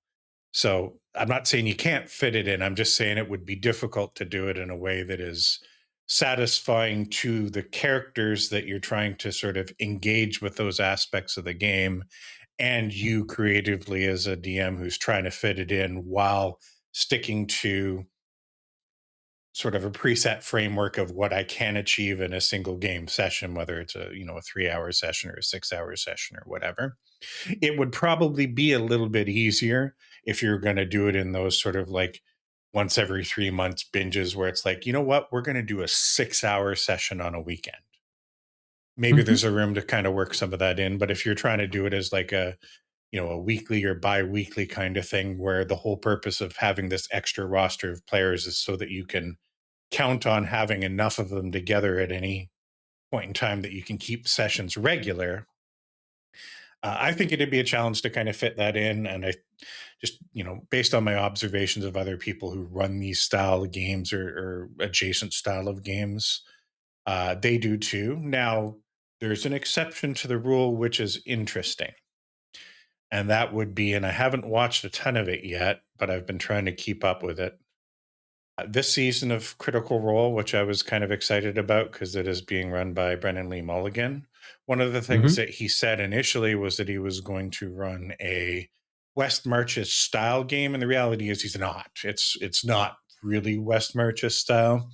So I'm not saying you can't fit it in. I'm just saying it would be difficult to do it in a way that is satisfying to the characters that you're trying to sort of engage with those aspects of the game, and you creatively as a DM who's trying to fit it in while sticking to sort of a preset framework of what I can achieve in a single game session, whether it's a 3-hour session or a 6-hour session or whatever. It would probably be a little bit easier if you're going to do it in those sort of like once every 3 months binges where it's like, you know what, we're going to do a 6-hour session on a weekend. Maybe there's a room to kind of work some of that in. But if you're trying to do it as like a weekly or bi-weekly kind of thing where the whole purpose of having this extra roster of players is so that you can count on having enough of them together at any point in time that you can keep sessions regular, I think it'd be a challenge to kind of fit that in. And I just, based on my observations of other people who run these style of games or adjacent style of games, they do too. Now, there's an exception to the rule, which is interesting. And that would be, and I haven't watched a ton of it yet, but I've been trying to keep up with it. This season of Critical Role, which I was kind of excited about because it is being run by Brennan Lee Mulligan. One of the things that he said initially was that he was going to run a West Marches style game. And the reality is he's not. It's not really West Marches style.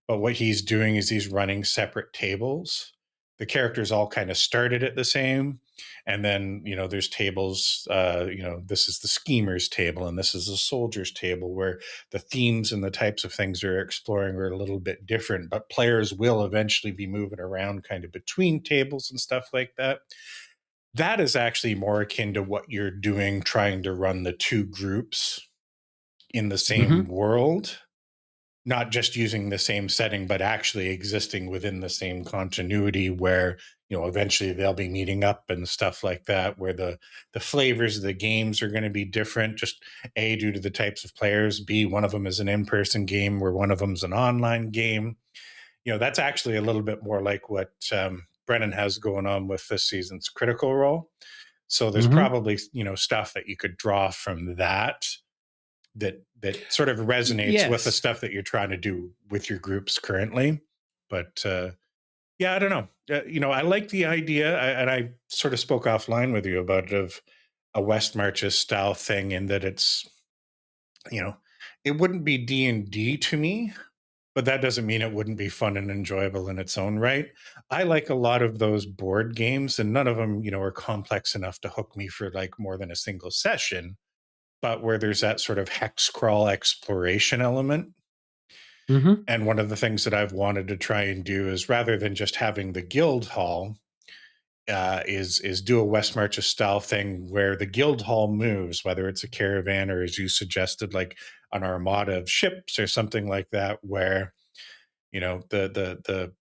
But what he's doing is he's running separate tables. The characters all kind of started at the same. And then, there's tables, this is the schemer's table and this is the soldier's table where the themes and the types of things they're exploring are a little bit different, but players will eventually be moving around kind of between tables and stuff like that. That is actually more akin to what you're doing, trying to run the two groups in the same world, not just using the same setting, but actually existing within the same continuity where, eventually they'll be meeting up and stuff like that, where the flavors of the games are going to be different, just A, due to the types of players, B, one of them is an in-person game where one of them's an online game. That's actually a little bit more like what Brennan has going on with this season's Critical Role. So there's probably, stuff that you could draw from that that sort of resonates with the Yes. stuff that you're trying to do with your groups currently. But yeah, I don't know. I like the idea, and I sort of spoke offline with you about it, of a West Marches style thing, in that it's, it wouldn't be D&D to me, but that doesn't mean it wouldn't be fun and enjoyable in its own right. I like a lot of those board games, and none of them, are complex enough to hook me for like more than a single session, but where there's that sort of hex crawl exploration element. Mm-hmm. And one of the things that I've wanted to try and do is, rather than just having the guild hall, is do a West Marches style thing where the guild hall moves, whether it's a caravan or, as you suggested, like an armada of ships or something like that, where the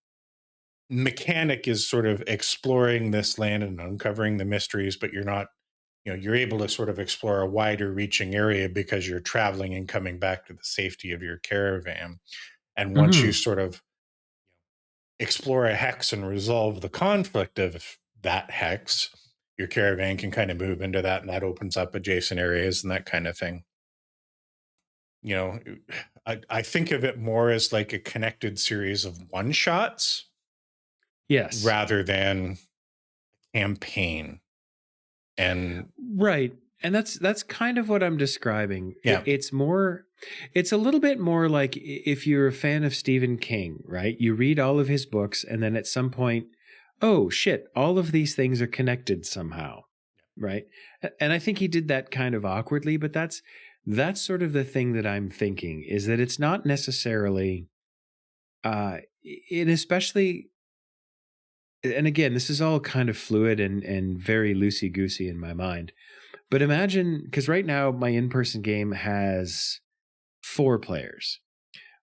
mechanic is sort of exploring this land and uncovering the mysteries, but you're not, you're able to sort of explore a wider reaching area because you're traveling and coming back to the safety of your caravan. And once you Mm-hmm. sort of explore a hex and resolve the conflict of that hex, your caravan can kind of move into that, and that opens up adjacent areas and that kind of thing. I think of it more as like a connected series of one shots Yes. rather than campaign. And Right. And that's kind of what I'm describing. Yeah. It's a little bit more like if you're a fan of Stephen King, right? You read all of his books, and then at some point, oh shit, all of these things are connected somehow. Right. And I think he did that kind of awkwardly, but that's sort of the thing that I'm thinking, is that it's not necessarily it especially, and again, this is all kind of fluid and very loosey-goosey in my mind. But imagine, because right now my in-person game has 4 players,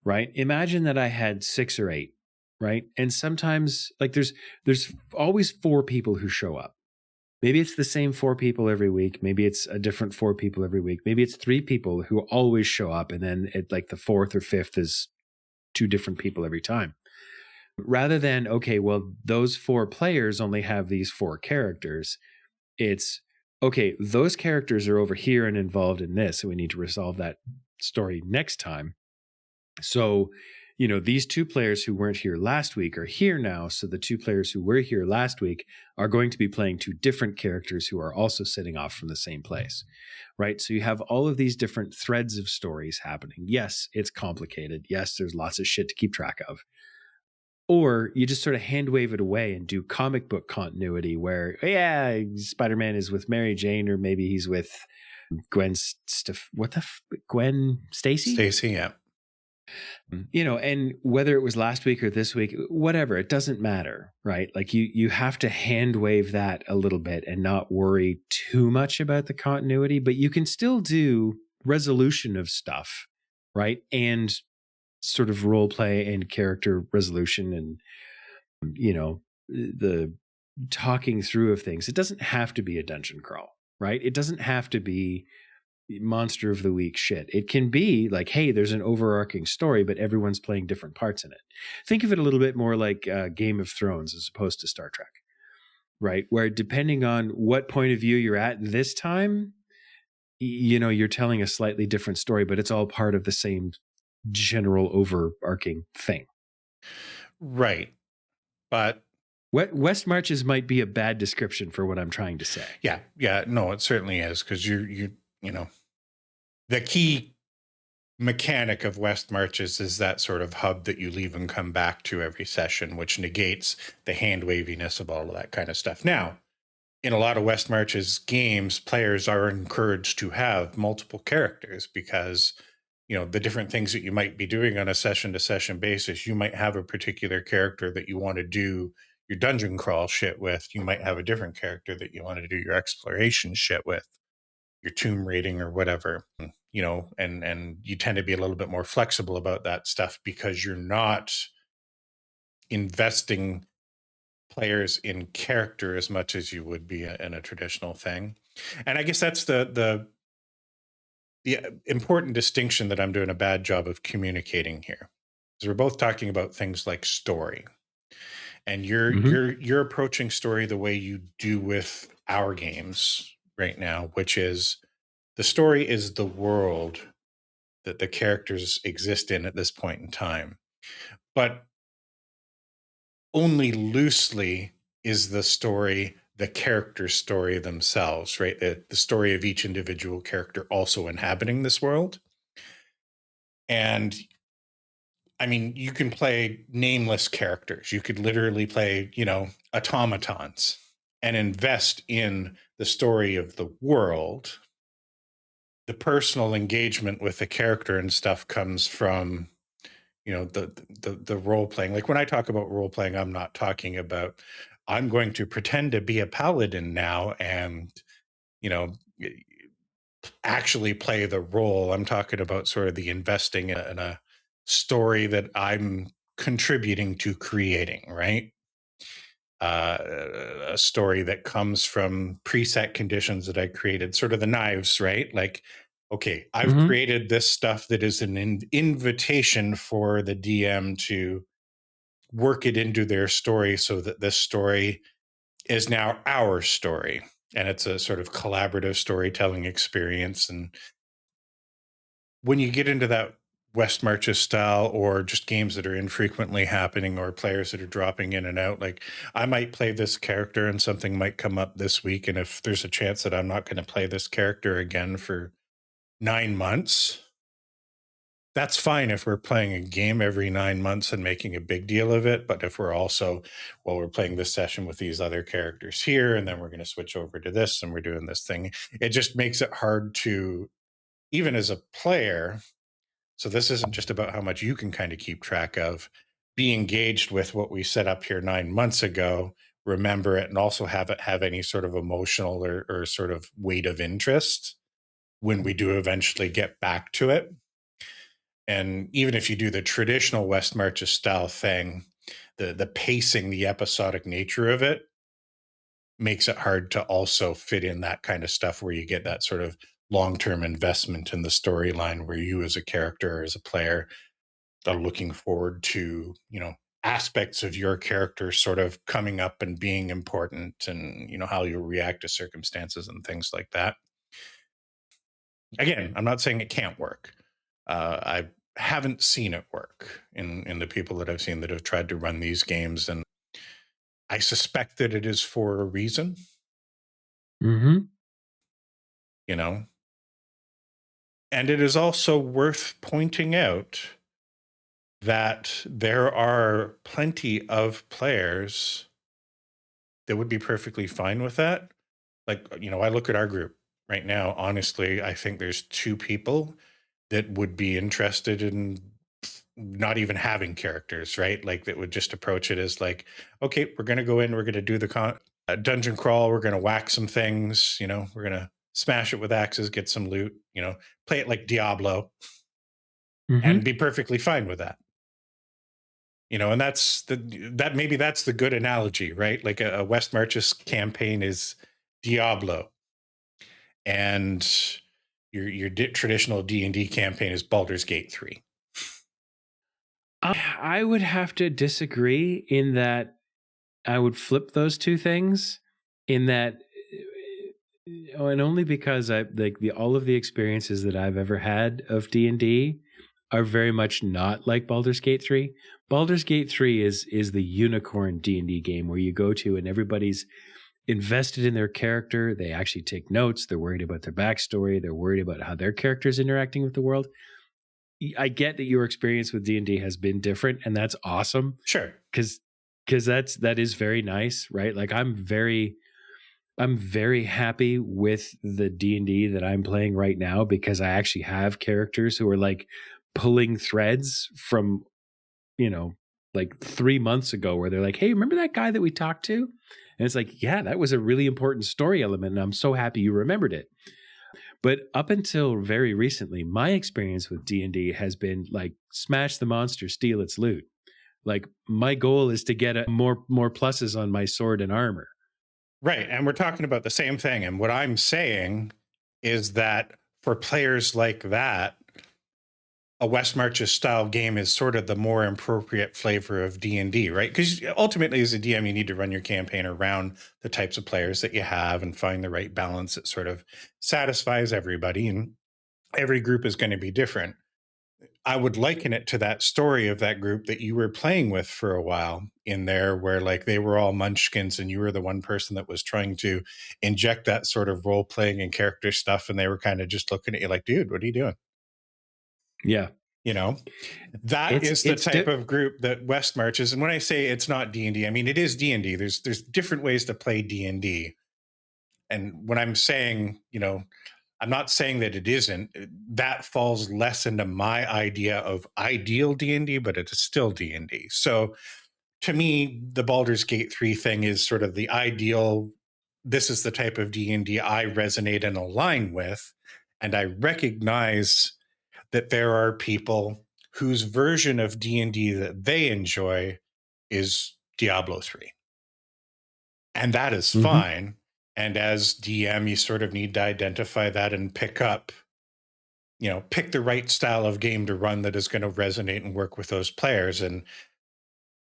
right? Imagine that I had 6 or 8, right? And sometimes, like, there's always 4 people who show up. Maybe it's the same 4 people every week. Maybe it's a different 4 people every week. Maybe it's 3 people who always show up, and then like the 4th or 5th is 2 different people every time. Rather than, okay, well, those 4 players only have these 4 characters. It's, okay, those characters are over here and involved in this, so we need to resolve that story next time. So, these 2 players who weren't here last week are here now. So the 2 players who were here last week are going to be playing 2 different characters who are also setting off from the same place, right? So you have all of these different threads of stories happening. Yes, it's complicated. Yes, there's lots of shit to keep track of. Or you just sort of hand wave it away and do comic book continuity where, yeah, Spider-Man is with Mary Jane, or maybe he's with Gwen Gwen Stacy? Stacy, yeah. And whether it was last week or this week, whatever, it doesn't matter, right? Like you have to hand wave that a little bit and not worry too much about the continuity, but you can still do resolution of stuff, right? And sort of role play and character resolution and, the talking through of things. It doesn't have to be a dungeon crawl, right? It doesn't have to be monster of the week shit. It can be like, hey, there's an overarching story, but everyone's playing different parts in it. Think of it a little bit more like Game of Thrones as opposed to Star Trek, right? Where depending on what point of view you're at this time, you're telling a slightly different story, but it's all part of the same general overarching thing. Right. But West Marches might be a bad description for what I'm trying to say. Yeah. No, it certainly is, because the key mechanic of West Marches is that sort of hub that you leave and come back to every session, which negates the hand waviness of all of that kind of stuff. Now, in a lot of West Marches games, players are encouraged to have multiple characters because, the different things that you might be doing on a session-to-session basis, you might have a particular character that you want to do your dungeon crawl shit with. You might have a different character that you want to do your exploration shit with, your tomb raiding or whatever, and you tend to be a little bit more flexible about that stuff because you're not investing players in character as much as you would be in a traditional thing. And I guess that's the important distinction that I'm doing a bad job of communicating here. Because we're both talking about things like story. And you're approaching story the way you do with our games right now, which is the story is the world that the characters exist in at this point in time. But only loosely is the story the character story themselves, right? The story of each individual character also inhabiting this world. And I mean, you can play nameless characters. You could literally play, automatons and invest in the story of the world. The personal engagement with the character and stuff comes from, the role playing. Like when I talk about role playing, I'm not talking about I'm going to pretend to be a paladin now and, you know, actually play the role. I'm talking about sort of the investing in a story that I'm contributing to creating, right? A story that comes from preset conditions that I created, sort of the knives, right? Like, okay, I've created this stuff that is an invitation for the DM to work it into their story so that this story is now our story. And it's a sort of collaborative storytelling experience. And when you get into that West Marches style, or just games that are infrequently happening, or players that are dropping in and out, like I might play this character and something might come up this week. And if there's a chance that I'm not going to play this character again for 9 months, that's fine if we're playing a game every 9 months and making a big deal of it. But if we're also, well, we're playing this session with these other characters here, and then we're going to switch over to this and we're doing this thing, it just makes it hard to, even as a player. So this isn't just about how much you can kind of keep track of, be engaged with what we set up here 9 months ago, remember it, and also have it have any sort of emotional or sort of weight of interest when we do eventually get back to it. And even if you do the traditional West Marches style thing, the pacing, the episodic nature of it makes it hard to also fit in that kind of stuff where you get that sort of long-term investment in the storyline, where you as a character or as a player are looking forward to, aspects of your character sort of coming up and being important, and, how you'll react to circumstances and things like that. Again, I'm not saying it can't work. I haven't seen it work in the people that I've seen that have tried to run these games, and I suspect that it is for a reason. And it is also worth pointing out that there are plenty of players that would be perfectly fine with that. Like, I look at our group right now, honestly, I think there's 2 people that would be interested in not even having characters, right? Like that would just approach it as like, okay, we're going to go in, we're going to do the dungeon crawl, we're going to whack some things, we're going to smash it with axes, get some loot, play it like Diablo, and be perfectly fine with that. And maybe that's the good analogy, right? Like a West Marches campaign is Diablo, and your traditional D&D campaign is Baldur's Gate 3. I would have to disagree in that I would flip those 2 things, in that, and only because I like all of the experiences that I've ever had of D&D are very much not like Baldur's Gate 3. Baldur's Gate 3 is the unicorn D&D game where you go to and everybody's invested in their character. They actually take notes. They're worried about their backstory. They're worried about how their character is interacting with the world. I get that your experience with D&D has been different, and that's awesome. Sure. Because that is very nice, right? Like I'm very happy with the D&D that I'm playing right now, because I actually have characters who are like pulling threads from, like 3 months ago, where they're like, hey, remember that guy that we talked to? And it's like, yeah, that was a really important story element, and I'm so happy you remembered it. But up until very recently, my experience with D&D has been like smash the monster, steal its loot. Like my goal is to get more pluses on my sword and armor. Right. And we're talking about the same thing. And what I'm saying is that for players like that, a West Marches style game is sort of the more appropriate flavor of D&D, right? Because ultimately, as a DM, you need to run your campaign around the types of players that you have and find the right balance that sort of satisfies everybody. And every group is going to be different. I would liken it to that story of that group that you were playing with for a while in there, where like they were all munchkins and you were the one person that was trying to inject that sort of role playing and character stuff. And they were kind of just looking at you like, dude, what are you doing? Yeah. You know, that is the type of group that West March is. And when I say it's not D&D, I mean, it is D&D. There's different ways to play D&D. And when I'm saying, you know, I'm not saying that it isn't. That falls less into my idea of ideal D&D, but it is still D&D. So to me, the Baldur's Gate 3 thing is sort of the ideal. This is the type of D&D I resonate and align with. And I recognize that there are people whose version of D&D that they enjoy is Diablo 3. And that is fine. And as DM, you sort of need to identify that and pick the right style of game to run that is going to resonate and work with those players. And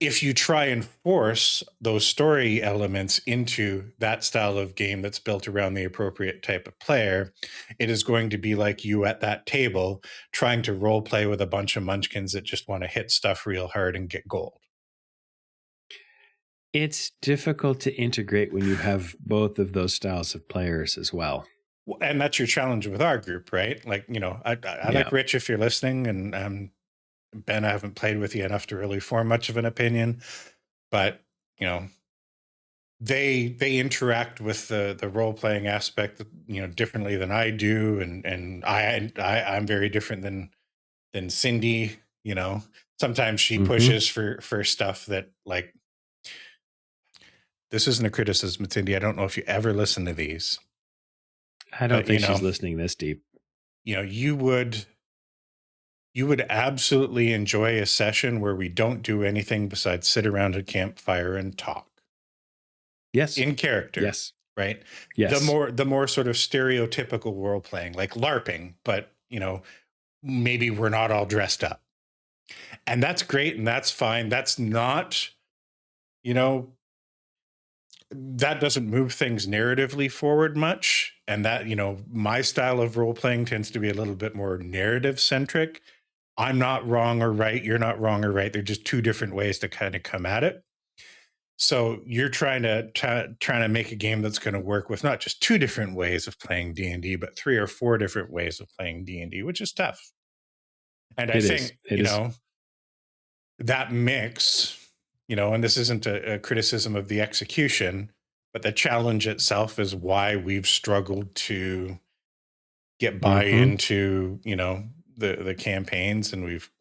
if you try and force those story elements into that style of game that's built around the appropriate type of player, it is going to be like you at that table trying to role play with a bunch of munchkins that just want to hit stuff real hard and get gold. It's difficult to integrate when you have both of those styles of players as well. And that's your challenge with our group, right? Like, you know, I like Rich, if you're listening, and Ben, I haven't played with you enough to really form much of an opinion, but you know, they interact with the role playing aspect, you know, differently than I do, and I'm very different than Cindy. You know, sometimes she pushes for stuff that, like, this isn't a criticism, Cindy. I don't know if you ever listen to these. I don't think she's listening this deep. You know, you would absolutely enjoy a session where we don't do anything besides sit around a campfire and talk. Yes. In character. Yes. Right? Yes. The more sort of stereotypical role playing, like LARPing, but you know, maybe we're not all dressed up. And that's great and that's fine. That's not, you know, that doesn't move things narratively forward much. And that, you know, my style of role playing tends to be a little bit more narrative centric. I'm not wrong or right. You're not wrong or right. They're just two different ways to kind of come at it. So you're trying to make a game that's going to work with not just two different ways of playing D&D, but 3 or 4 different ways of playing D&D, which is tough. And I think, you know, that mix, you know, and this isn't a criticism of the execution, but the challenge itself is why we've struggled to get buy-in to, you know, the campaigns, and we've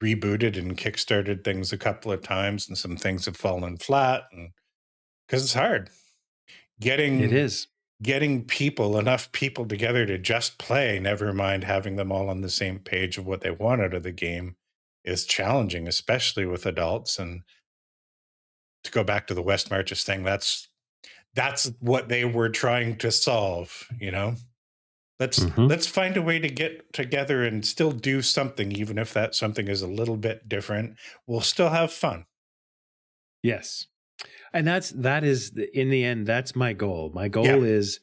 rebooted and kickstarted things a couple of times, and some things have fallen flat, and because it's hard getting enough people together to just play, never mind having them all on the same page of what they want out of the game, is challenging, especially with adults. And to go back to the West Marches thing, that's what they were trying to solve, you know. Let's find a way to get together and still do something, even if that something is a little bit different. We'll still have fun. Yes. And that is in the end, that's my goal. My goal is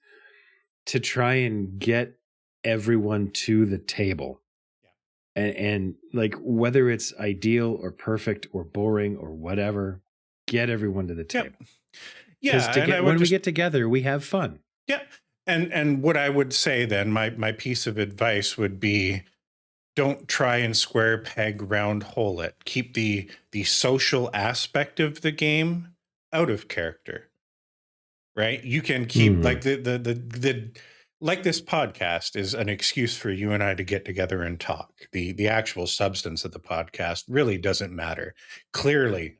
to try and get everyone to the table. And like, whether it's ideal or perfect or boring or whatever, get everyone to the table. Yeah. When we get together, we have fun. Yeah. And what I would say then, my piece of advice would be, don't try and square peg round hole it. Keep the social aspect of the game out of character. Right? You can keep like the like this podcast is an excuse for you and I to get together and talk. The actual substance of the podcast really doesn't matter. Clearly,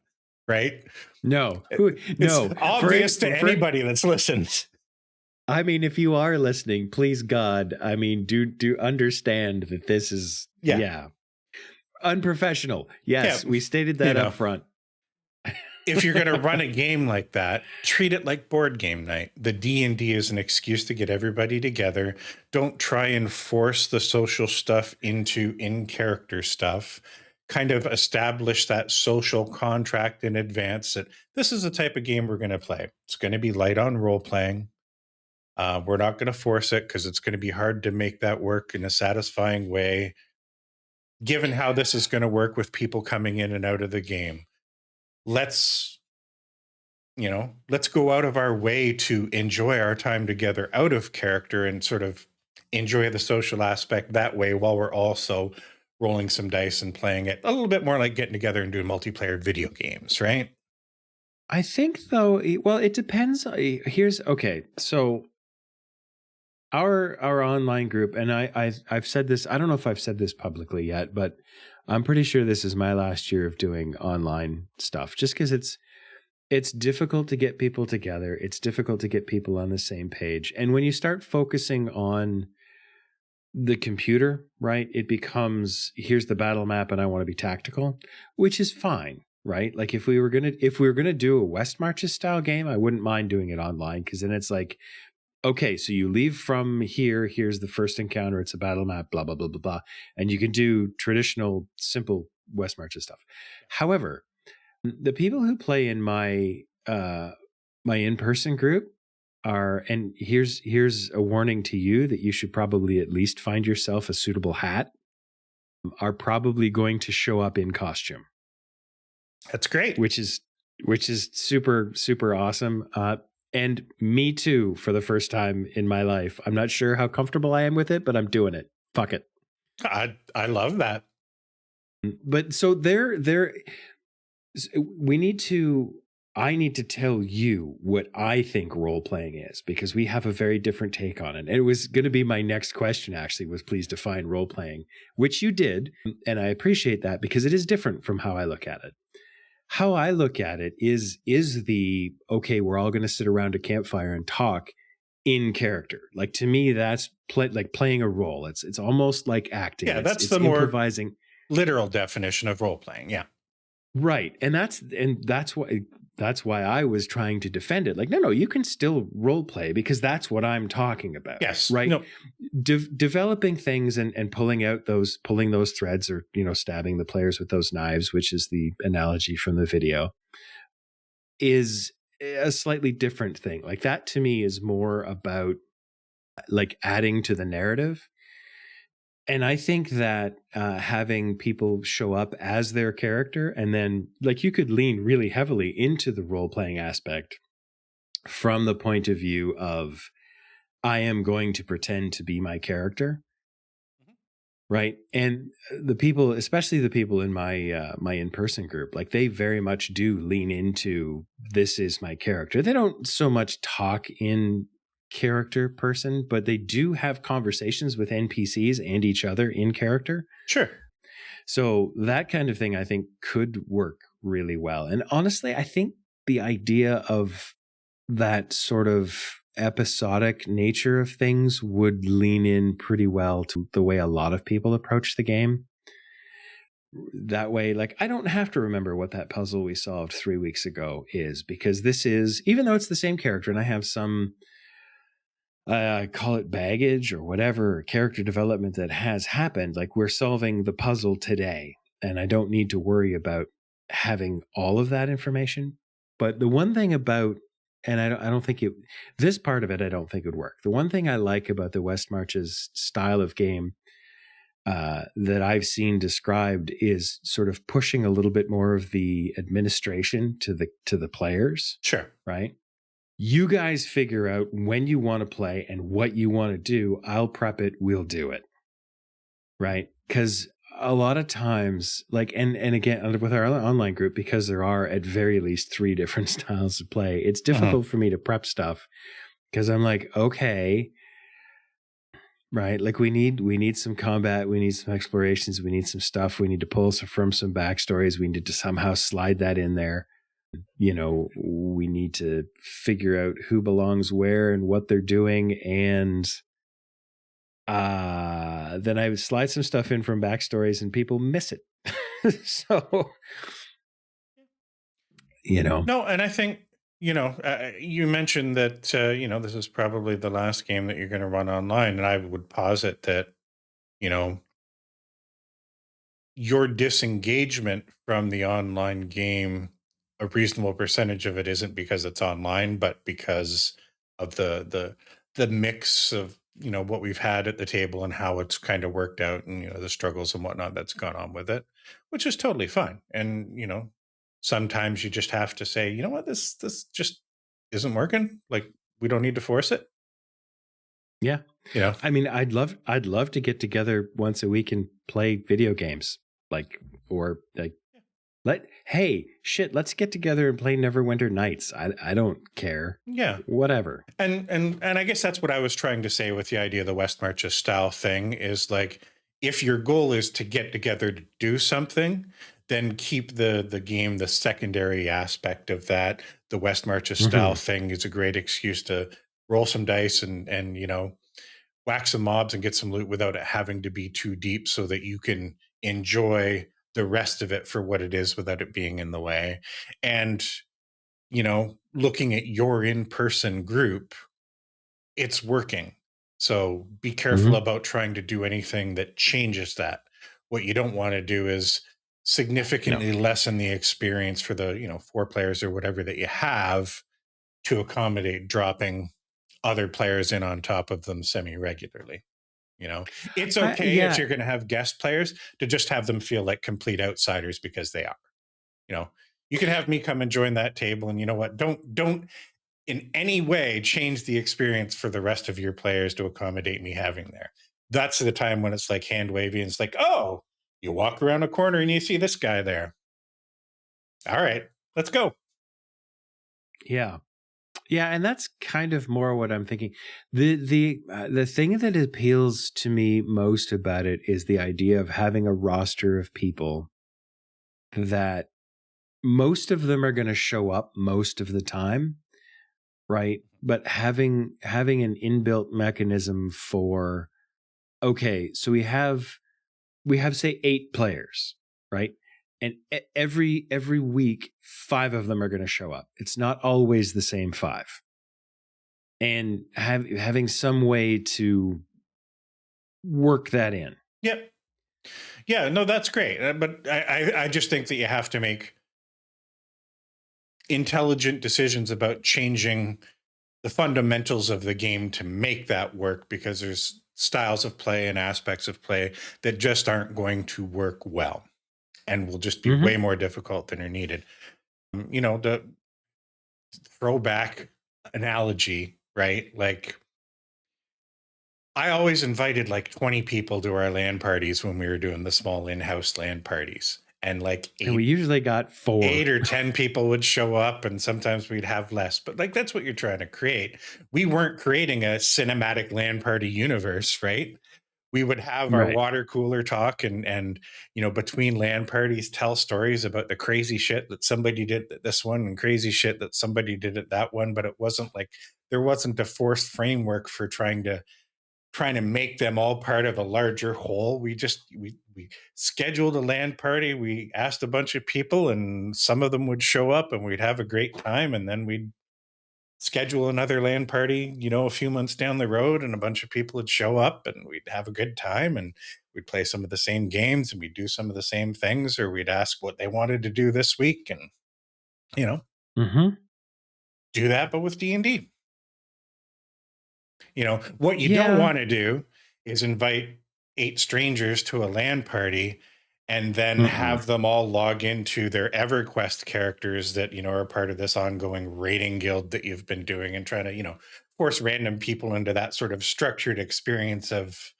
right? No. It's obvious to anybody that's listened. I mean, if you are listening, please God, I mean, do understand that this is unprofessional. Yes, we stated that up front. If you're going to run a game like that, treat it like board game night. The D&D is an excuse to get everybody together. Don't try and force the social stuff into in-character stuff. Kind of establish that social contract in advance that this is the type of game we're going to play. It's going to be light on role-playing. We're not going to force it because it's going to be hard to make that work in a satisfying way. given how this is going to work with people coming in and out of the game, let's go out of our way to enjoy our time together out of character and sort of enjoy the social aspect that way, while we're also rolling some dice and playing it a little bit more like getting together and doing multiplayer video games, right? I think though, well, it depends. Okay. So our online group, and I've said this, I don't know if I've said this publicly yet, but I'm pretty sure this is my last year of doing online stuff, just because it's difficult to get people together. It's difficult to get people on the same page. And when you start focusing on the computer, right, it becomes, here's the battle map and I want to be tactical, which is fine, right? Like if we were going to do a West Marches style game, I wouldn't mind doing it online, because then it's like, okay, so you leave from here, here's the first encounter, it's a battle map, blah, blah, blah, blah, blah. And you can do traditional, simple West Marches stuff. However, the people who play in my my in-person group are, and here's a warning to you that you should probably at least find yourself a suitable hat, are probably going to show up in costume. That's great. Which is super, super awesome. And me too, for the first time in my life. I'm not sure how comfortable I am with it, but I'm doing it. Fuck it. I love that. But so I need to tell you what I think role playing is, because we have a very different take on it. And it was going to be my next question, actually, was please define role playing, which you did. And I appreciate that, because it is different from how I look at it. How I look at it is the, okay, we're all going to sit around a campfire and talk in character. Like, to me, that's like playing a role. It's almost like acting. Yeah, that's it's the more improvising, literal definition of role playing. Yeah. Right. And that's why I was trying to defend it. Like, no, you can still role play, because that's what I'm talking about. Yes. Right. No. Developing things and pulling those threads, or, stabbing the players with those knives, which is the analogy from the video, is a slightly different thing. Like, that to me is more about like adding to the narrative. And I think that having people show up as their character, and then like you could lean really heavily into the role playing aspect from the point of view of, I am going to pretend to be my character. Right. And the people, especially the people in my my in-person group, like they very much do lean into, this is my character. They don't so much talk in character person, but they do have conversations with NPCs and each other in character. Sure. So that kind of thing, I think, could work really well. And honestly, I think the idea of that sort of episodic nature of things would lean in pretty well to the way a lot of people approach the game. That way, like, I don't have to remember what that puzzle we solved 3 weeks ago is, because this is, even though it's the same character and I have some, call it baggage or whatever, character development that has happened, like we're solving the puzzle today, and I don't need to worry about having all of that information. But the one thing about, and I don't think this part of it, I don't think would work. The one thing I like about the West Marches style of game that I've seen described is sort of pushing a little bit more of the administration to the players. Sure. Right. You guys figure out when you want to play and what you want to do. I'll prep it. We'll do it. Right. Because a lot of times, like, and again, with our online group, because there are at very least 3 different styles of play, it's difficult for me to prep stuff, because I'm like, okay, right, like we need some combat, we need some explorations, we need some stuff, we need to pull from some backstories, we need to somehow slide that in there. We need to figure out who belongs where and what they're doing, and then I would slide some stuff in from backstories and people miss it. So, No, and I think, you mentioned that, this is probably the last game that you're going to run online. And I would posit that, your disengagement from the online game, a reasonable percentage of it isn't because it's online, but because of the mix of what we've had at the table and how it's kind of worked out, and the struggles and whatnot that's gone on with it, which is totally fine. And sometimes you just have to say, you know what, this just isn't working. Like, we don't need to force it. Yeah. Yeah. I mean, I'd love to get together once a week and play video games, let's get together and play Neverwinter Nights. I don't care. Yeah. Whatever. And I guess that's what I was trying to say with the idea of the West Marches style thing is, like, if your goal is to get together to do something, then keep the game the secondary aspect of that. The West Marches style thing is a great excuse to roll some dice and whack some mobs and get some loot without it having to be too deep, so that you can enjoy the rest of it for what it is without it being in the way. And looking at your in-person group, it's working. So be careful about trying to do anything that changes that. What you don't want to do is significantly lessen the experience for the 4 players or whatever that you have, to accommodate dropping other players in on top of them semi-regularly. It's okay if you're going to have guest players to just have them feel like complete outsiders, because they are. You can have me come and join that table, and you know what? Don't in any way change the experience for the rest of your players to accommodate me having there. That's the time when it's like hand wavy, and it's like, oh, you walk around a corner and you see this guy there. All right, let's go. Yeah. Yeah, and that's kind of more what I'm thinking. The thing that appeals to me most about it is the idea of having a roster of people that most of them are going to show up most of the time, right? But having an inbuilt mechanism for, okay, so we have say 8 players, right? And every week, 5 of them are going to show up. It's not always the same 5. And having some way to work that in. Yep. Yeah, no, that's great. But I just think that you have to make intelligent decisions about changing the fundamentals of the game to make that work, because there's styles of play and aspects of play that just aren't going to work well, and will just be way more difficult than are needed. The throwback analogy, right? Like, I always invited like 20 people to our LAN parties when we were doing the small in-house LAN parties. And like we usually got 4. 8 or 10 people would show up, and sometimes we'd have less. But like, that's what you're trying to create. We weren't creating a cinematic LAN party universe, right? We would have our water cooler talk and between LAN parties, tell stories about the crazy shit that somebody did at this one and crazy shit that somebody did at that one. But it wasn't like, there wasn't a forced framework for trying to make them all part of a larger whole. We scheduled a LAN party. We asked a bunch of people, and some of them would show up, and we'd have a great time. And then we'd schedule another LAN party, a few months down the road, and a bunch of people would show up, and we'd have a good time, and we'd play some of the same games, and we'd do some of the same things, or we'd ask what they wanted to do this week, and do that, but with D&D. What you don't want to do is invite 8 strangers to a LAN party and then have them all log into their EverQuest characters that, are part of this ongoing raiding guild that you've been doing, and trying to, force random people into that sort of structured experience of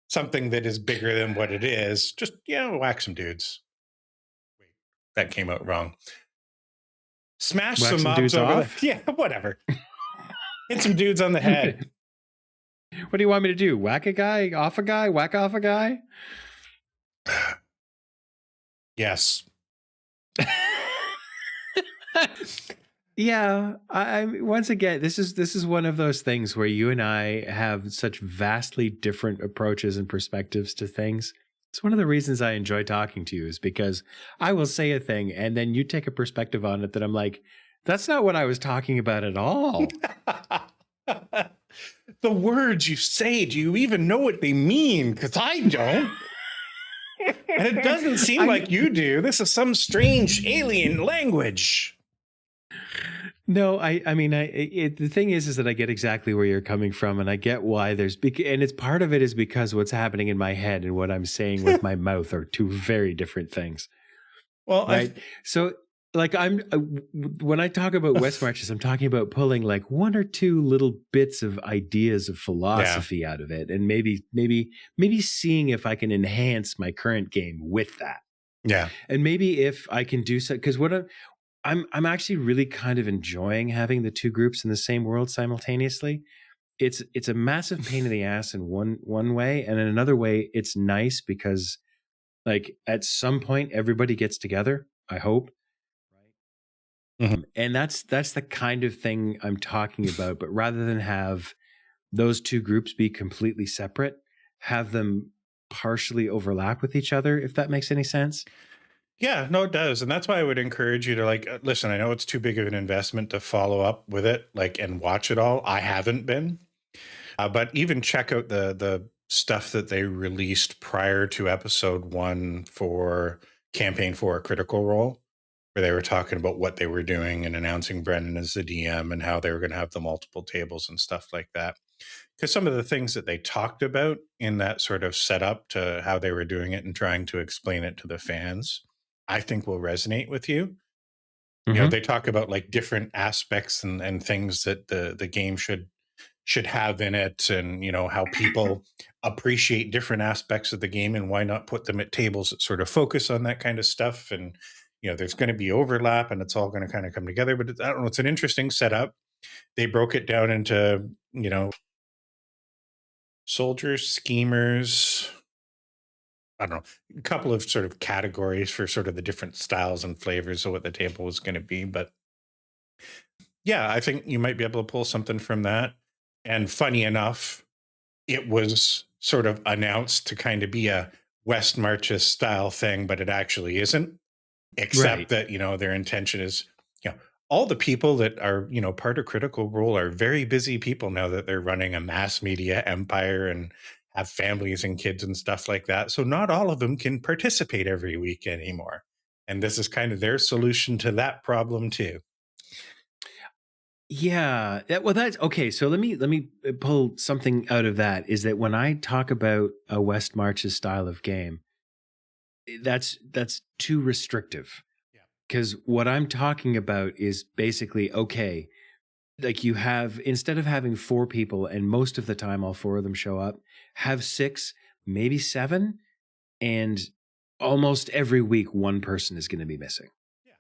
something that is bigger than what it is. Just, whack some dudes. Wait, that came out wrong. Smash some mobs over. Yeah, whatever. Hit some dudes on the head. What do you want me to do? Whack a guy, off a guy, whack off a guy? Yes. Yeah. I once again, this is one of those things where you and I have such vastly different approaches and perspectives to things. It's one of the reasons I enjoy talking to you, is because I will say a thing and then you take a perspective on it that I'm like, that's not what I was talking about at all. The words you say, do you even know what they mean? Because I don't. And it doesn't seem like you do. This is some strange alien language. No, I mean, the thing is that I get exactly where you're coming from, and I get why and it's part of it is because what's happening in my head and what I'm saying with my mouth are two very different things, Well, right? So, like, when I talk about West Marches, I'm talking about pulling like one or two little bits of ideas of philosophy out of it, and maybe seeing if I can enhance my current game with that, yeah. and maybe if I can do so, because I'm actually really kind of enjoying having the two groups in the same world simultaneously. It's a massive pain in the ass in one way, and in another way, it's nice because like at some point everybody gets together. I hope, Mhm. and that's the kind of thing I'm talking about. But rather than have those two groups be completely separate, have them partially overlap with each other. If that makes any sense. Yeah, no, it does. And that's why I would encourage you to like, listen, I know it's too big of an investment to follow up with it, like, and watch it all. I haven't been, but even check out the stuff that they released prior to episode 1 for campaign 4 Critical Role, where they were talking about what they were doing and announcing Brendan as the DM and how they were going to have the multiple tables and stuff like that. Because some of the things that they talked about in that sort of setup to how they were doing it and trying to explain it to the fans, I think will resonate with you. You know, Mm-hmm. they talk about like different aspects and things that the game should have in it, and you know how people appreciate different aspects of the game and why not put them at tables that sort of focus on that kind of stuff. And you know there's going to be overlap and it's all going to kind of come together, but I don't know, it's an interesting setup. They broke it down into, you know, soldiers, schemers, I don't know, a couple of sort of categories for sort of the different styles and flavors of what the table was going to be. But yeah, I think you might be able to pull something from that. And funny enough, it was sort of announced to kind of be a West Marches style thing, but it actually isn't, Right. except that, you know, their intention is, you know, all the people that are, you know, part of Critical Role are very busy people now that they're running a mass media empire and have families and kids and stuff like that. So not all of them can participate every week anymore. And this is kind of their solution to that problem too. Yeah. Well, that's okay. So let me pull something out of that. Is that when I talk about a West Marches style of game, that's too restrictive. Yeah. Because what I'm talking about is basically okay. Like you have instead of having four people, and most of the time all four of them show up, have six, maybe seven, and almost every week one person is going to be missing. Yeah.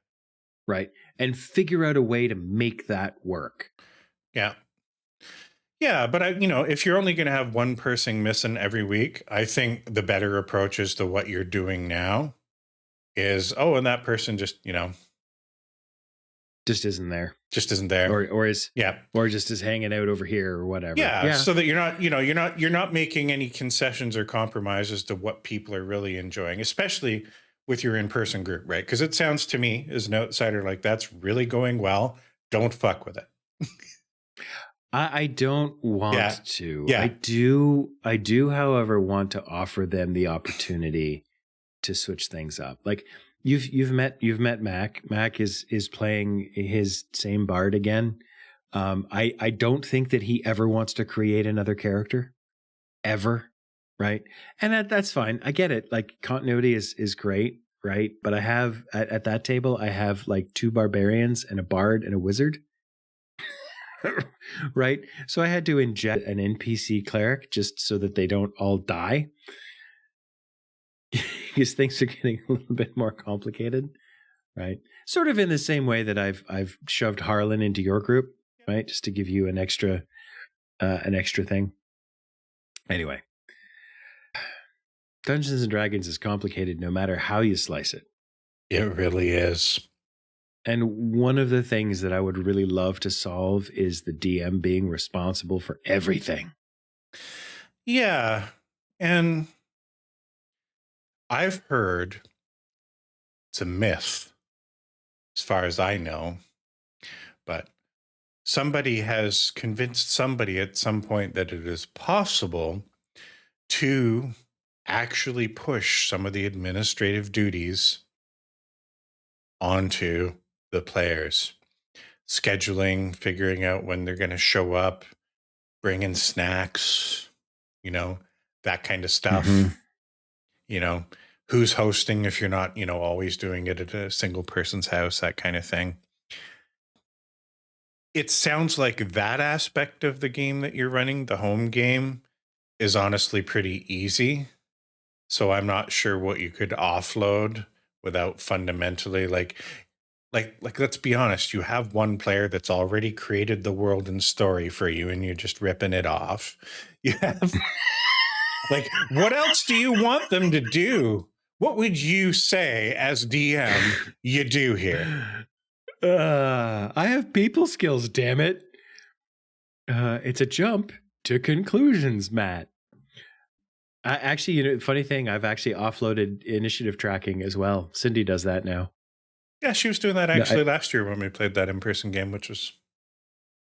Right. And figure out a way to make that work. Yeah. Yeah, but you know, if you're only going to have one person missing every week, I think the better approach is to what you're doing now is, oh, and that person just, you know, Just isn't there. just isn't there. Or Yeah. just is hanging out over here or whatever. Yeah, so that you're not, you know, you're not making any concessions or compromises to what people are really enjoying, especially with your in-person group, right? Because it sounds to me as an outsider like that's really going well. Don't fuck with it. I don't Yeah. want to. Yeah. I do, however, want to offer them the opportunity to switch things up. Like you've met Mac. Mac is playing his same bard again. I don't think that he ever wants to create another character ever, right? And that's fine. I get it. Like continuity is great, right? But I have at that table I have like two barbarians and a bard and a wizard. Right? So I had to inject an NPC cleric just so that they don't all die. Because things are getting a little bit more complicated, right? Sort of in the same way that I've shoved Harlan into your group, right? Just to give you an extra thing. Anyway, Dungeons and Dragons is complicated no matter how you slice it. It really is. And one of the things that I would really love to solve is the DM being responsible for everything. Yeah. And I've heard it's a myth as far as I know, but somebody has convinced somebody at some point that it is possible to actually push some of the administrative duties onto the players. scheduling, figuring out when they're going to show up, bringing snacks, you know, that kind of stuff. Mhm. You know, who's hosting if you're not, you know, always doing it at a single person's house, that kind of thing. It sounds like that aspect of the game that you're running, the home game, is honestly pretty easy. So I'm not sure what you could offload without fundamentally like let's be honest, you have one player that's already created the world and story for you and you're just ripping it off. You have like, what else do you want them to do? What would you say as DM you do here? I have people skills, damn it. It's a jump to conclusions, Matt. Actually, you know, funny thing, I've actually offloaded initiative tracking as well. Cindy does that now. Yeah, she was doing that No, actually last year when we played that in-person game, which was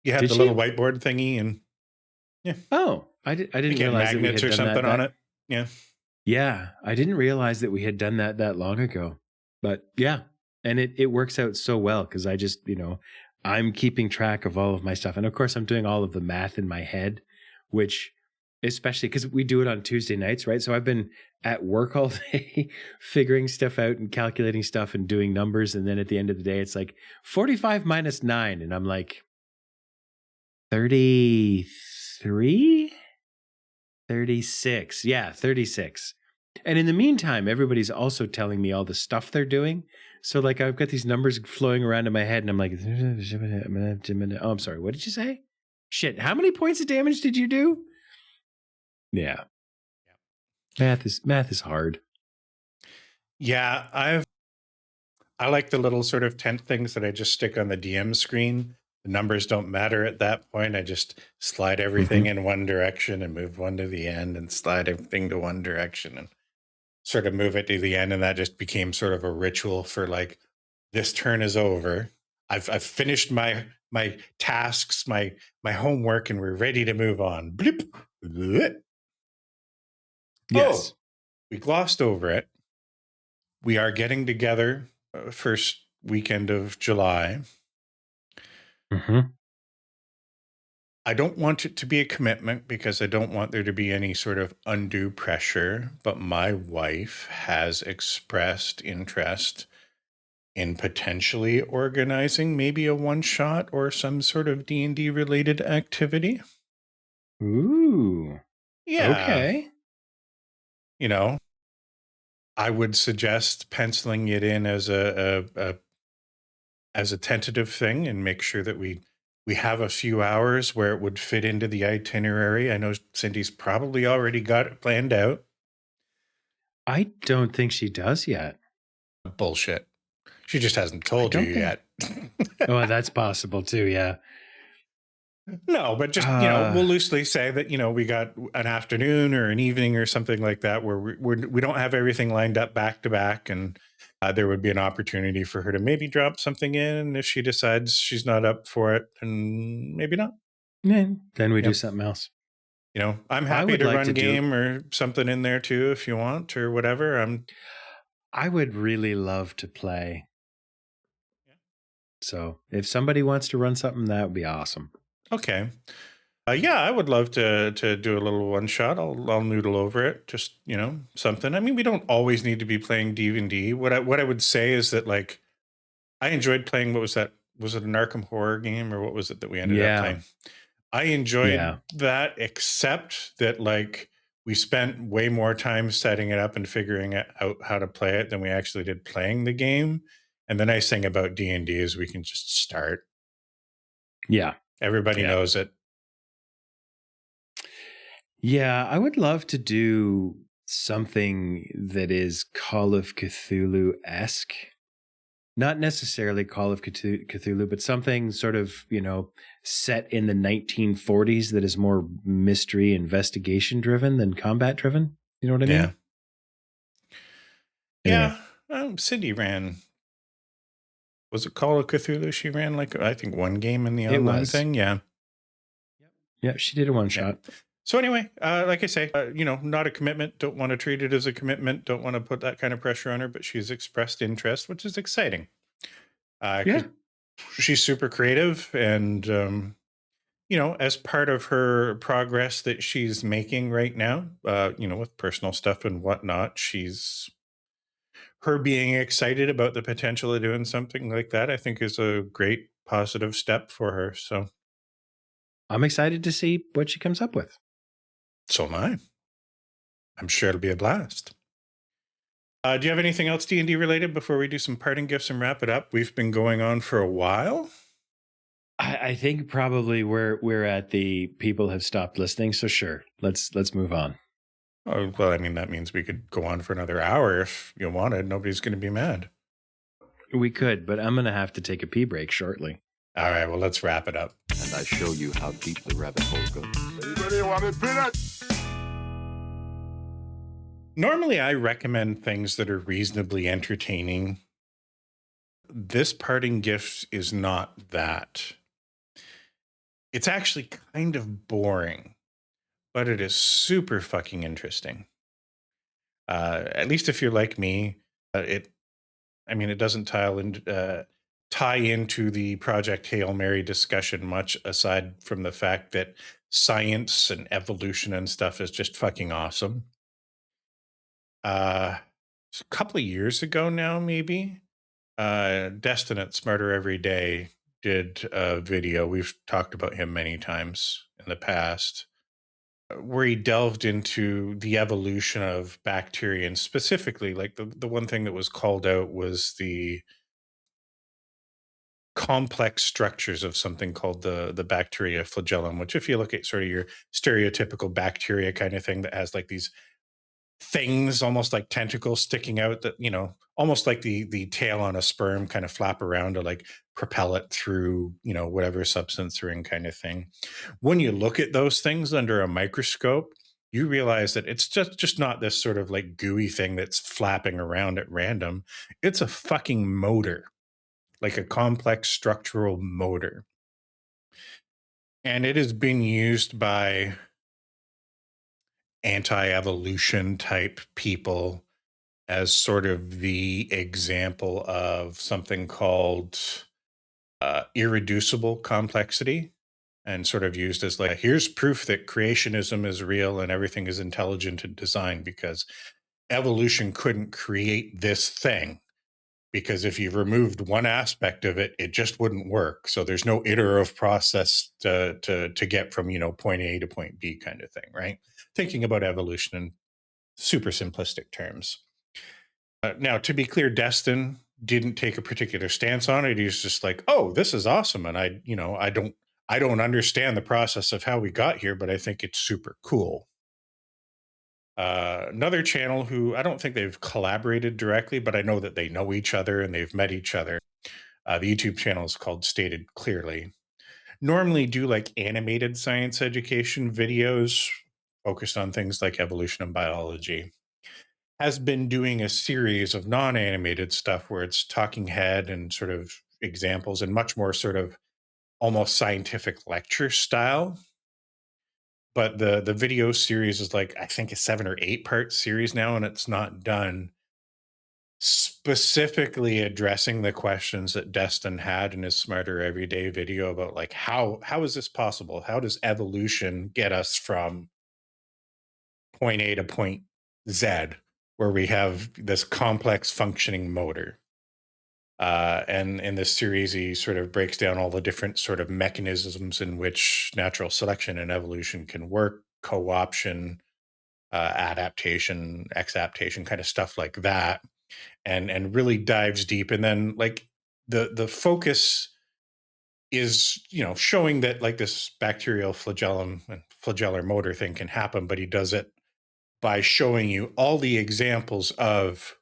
you had Did the she? little whiteboard thingy and Oh, I didn't you get realize that we magnets had or done something that. on it. Yeah. Yeah, I didn't realize that we had done that long ago. But yeah, and it works out so well because I just, you know, I'm keeping track of all of my stuff. And of course, I'm doing all of the math in my head, which especially because we do it on Tuesday nights, right? So I've been at work all day figuring stuff out and calculating stuff and doing numbers. And then at the end of the day, it's like 45 minus 9. And I'm like, 33? 36. Yeah, 36. And in the meantime, everybody's also telling me all the stuff they're doing. So like I've got these numbers flowing around in my head and I'm like, oh, I'm sorry. What did you say? Shit. How many points of damage did you do? Yeah. Math is hard. Yeah, I like the little sort of tent things that I just stick on the DM screen. The numbers don't matter at that point. I just slide everything in one direction and move one to the end and slide everything to one direction and sort of move it to the end. And that just became sort of a ritual for like, this turn is over. I've finished my tasks, my homework, and we're ready to move on. Bloop. Blip. Yes. Oh, we glossed over it. We are getting together first weekend of July. I don't want it to be a commitment because I don't want there to be any sort of undue pressure, but my wife has expressed interest in potentially organizing maybe a one-shot or some sort of D&D related activity. Ooh. Yeah. Okay. You know, I would suggest penciling it in as a tentative thing and make sure that we have a few hours where it would fit into the itinerary. I know Cindy's probably already got it planned out. I don't think she does yet. Bullshit. She just hasn't told you yet. Oh, that's possible too. Yeah. No, but just, you know, we'll loosely say that, you know, we got an afternoon or an evening or something like that where we don't have everything lined up back to back. And there would be an opportunity for her to maybe drop something in if she decides she's not up for it, and maybe not. Yeah, then we do something else. You know, I'm happy to run game or something in there too if you want or whatever. I would really love to play. Yeah. So if somebody wants to run something, that would be awesome. Okay. Yeah, I would love to do a little one shot. I'll noodle over it. Just, you know, something. I mean, we don't always need to be playing D&D. What I would say is that, like, I enjoyed playing. What was that? Was it an Arkham horror game or what was it that we ended up playing? I enjoyed that, except that, like, we spent way more time setting it up and figuring out how to play it than we actually did playing the game. And the nice thing about D&D is we can just start. Yeah. Everybody knows it. Yeah, I would love to do something that is Call of Cthulhu-esque. Not necessarily Call of Cthulhu, but something sort of, you know, set in the 1940s that is more mystery investigation driven than combat driven. You know what I mean? Yeah. Cindy ran. Was it Call of Cthulhu? She ran like, I think, one game in the online thing. Yeah. Yeah, she did a one shot. So anyway, like I say, you know, not a commitment. Don't want to treat it as a commitment. Don't want to put that kind of pressure on her, but she's expressed interest, which is exciting. she's super creative, and as part of her progress that she's making right now, with personal stuff and whatnot, her being excited about the potential of doing something like that, I think is a great positive step for her. So I'm excited to see what she comes up with. so am I. I'm sure it'll be a blast. Do you have anything else D&D related before we do some parting gifts and wrap it up? We've been going on for a while. I think probably we're at the people have stopped listening. So sure, let's move on. Oh, well, I mean, that means we could go on for another hour if you wanted. Nobody's going to be mad. We could, but I'm going to have to take a pee break shortly. All right, well, let's wrap it up. And I show you how deep the rabbit hole goes. Anybody want a peanut? Normally, I recommend things that are reasonably entertaining. This parting gift is not that. It's actually kind of boring, but it is super fucking interesting. At least if you're like me, it doesn't tie into the Project Hail Mary discussion much, aside from the fact that science and evolution and stuff is just fucking awesome. A couple of years ago now, maybe, Destin at Smarter Every Day did a video. We've talked about him many times in the past, where he delved into the evolution of bacteria, and specifically, like the one thing that was called out was the complex structures of something called the bacteria flagellum, which, if you look at sort of your stereotypical bacteria kind of thing that has like these things almost like tentacles sticking out that, almost like the tail on a sperm kind of flap around to like propel it through, whatever substance they're in, kind of thing. When you look at those things under a microscope, you realize that it's just not this sort of like gooey thing that's flapping around at random. It's a fucking motor, like a complex structural motor. And it has been used by anti-evolution type people as sort of the example of something called irreducible complexity, and sort of used as like, here's proof that creationism is real and everything is intelligent and designed, because evolution couldn't create this thing, because if you removed one aspect of it, it just wouldn't work. So there's no iterative process to get from, point A to point B, kind of thing, right? Thinking about evolution in super simplistic terms. Now, to be clear, Destin didn't take a particular stance on it. He's just like, oh, this is awesome. And I don't understand the process of how we got here, but I think it's super cool. Another channel who I don't think they've collaborated directly, but I know that they know each other and they've met each other. The YouTube channel is called Stated Clearly. Normally do like animated science education videos focused on things like evolution and biology. Has been doing a series of non-animated stuff where it's talking head and sort of examples and much more sort of almost scientific lecture style. But the video series is like, I think, a 7 or 8 part series now, and it's not done, specifically addressing the questions that Destin had in his Smarter Everyday video about like, how is this possible? How does evolution get us from point A to point Z, where we have this complex functioning motor? And in this series, he sort of breaks down all the different sort of mechanisms in which natural selection and evolution can work, co-option, adaptation, exaptation, kind of stuff like that, and really dives deep. And then like the focus is, showing that like this bacterial flagellum and flagellar motor thing can happen, but he does it by showing you all the examples of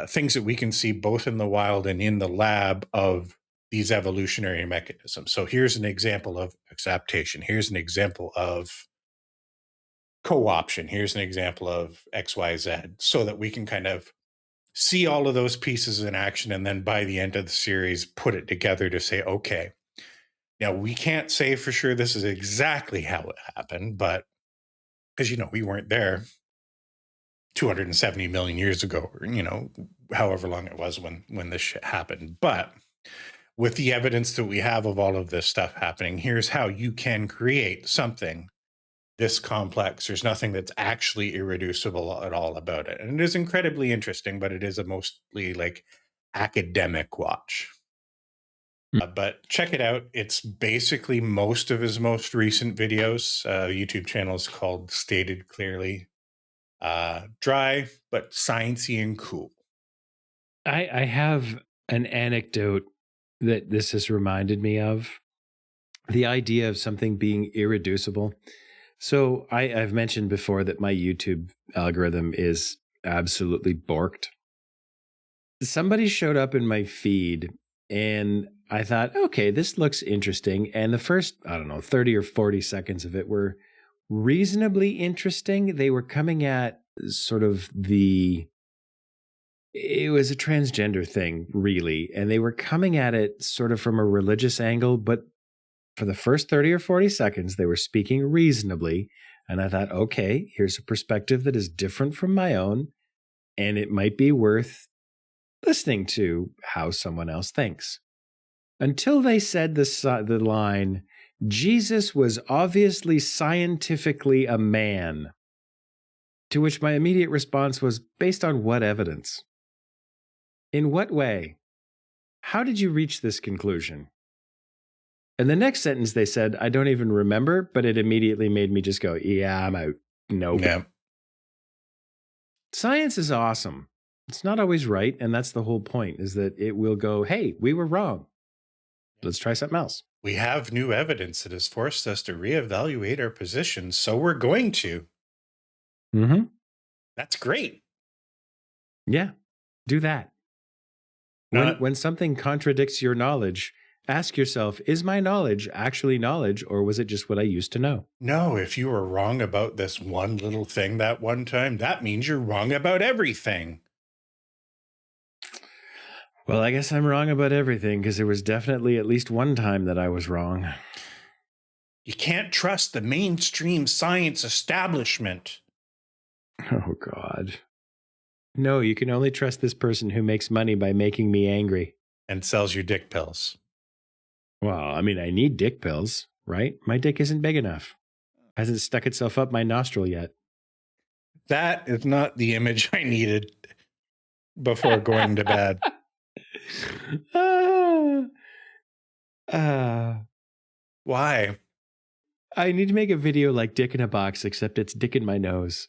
things that we can see both in the wild and in the lab of these evolutionary mechanisms. So here's an example of exaptation. Here's an example of co-option. Here's an example of XYZ, so that we can kind of see all of those pieces in action. And then by the end of the series, put it together to say, okay, now we can't say for sure this is exactly how it happened, but because, we weren't there 270 million years ago, or, however long it was when this shit happened. But with the evidence that we have of all of this stuff happening, here's how you can create something this complex. There's nothing that's actually irreducible at all about it. And it is incredibly interesting, but it is a mostly like academic watch. But check it out. It's basically most of his most recent videos. The YouTube channel is called Stated Clearly. Dry, but sciencey and cool. I have an anecdote that this has reminded me of. The idea of something being irreducible. So I've mentioned before that my YouTube algorithm is absolutely borked. Somebody showed up in my feed and I thought, okay, this looks interesting. And the first, 30 or 40 seconds of it were reasonably interesting. They were coming at sort of it was a transgender thing, really. And they were coming at it sort of from a religious angle, but for the first 30 or 40 seconds, they were speaking reasonably. And I thought, okay, here's a perspective that is different from my own. And it might be worth listening to how someone else thinks. Until they said the line, Jesus was obviously scientifically a man. To which my immediate response was, based on what evidence? In what way? How did you reach this conclusion? And the next sentence they said, I don't even remember, but it immediately made me just go, yeah, I'm out. Nope. Yeah. Science is awesome. It's not always right. And that's the whole point, is that it will go, hey, we were wrong. Let's try something else. We have new evidence that has forced us to reevaluate our positions, so we're going to. Mm-hmm. That's great. Yeah, do that. When something contradicts your knowledge, ask yourself, is my knowledge actually knowledge, or was it just what I used to know? No, if you were wrong about this one little thing that one time, that means you're wrong about everything. Well, I guess I'm wrong about everything, because there was definitely at least one time that I was wrong. You can't trust the mainstream science establishment. Oh, God. No, you can only trust this person who makes money by making me angry. And sells you dick pills. Well, I mean, I need dick pills, right? My dick isn't big enough. Hasn't stuck itself up my nostril yet. That is not the image I needed before going to bed. Why? I need to make a video like Dick in a Box, except it's dick in my nose.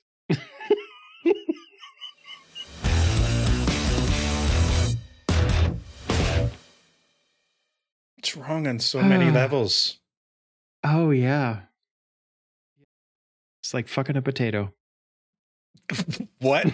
It's wrong on so many levels. Oh, yeah. It's like fucking a potato. What?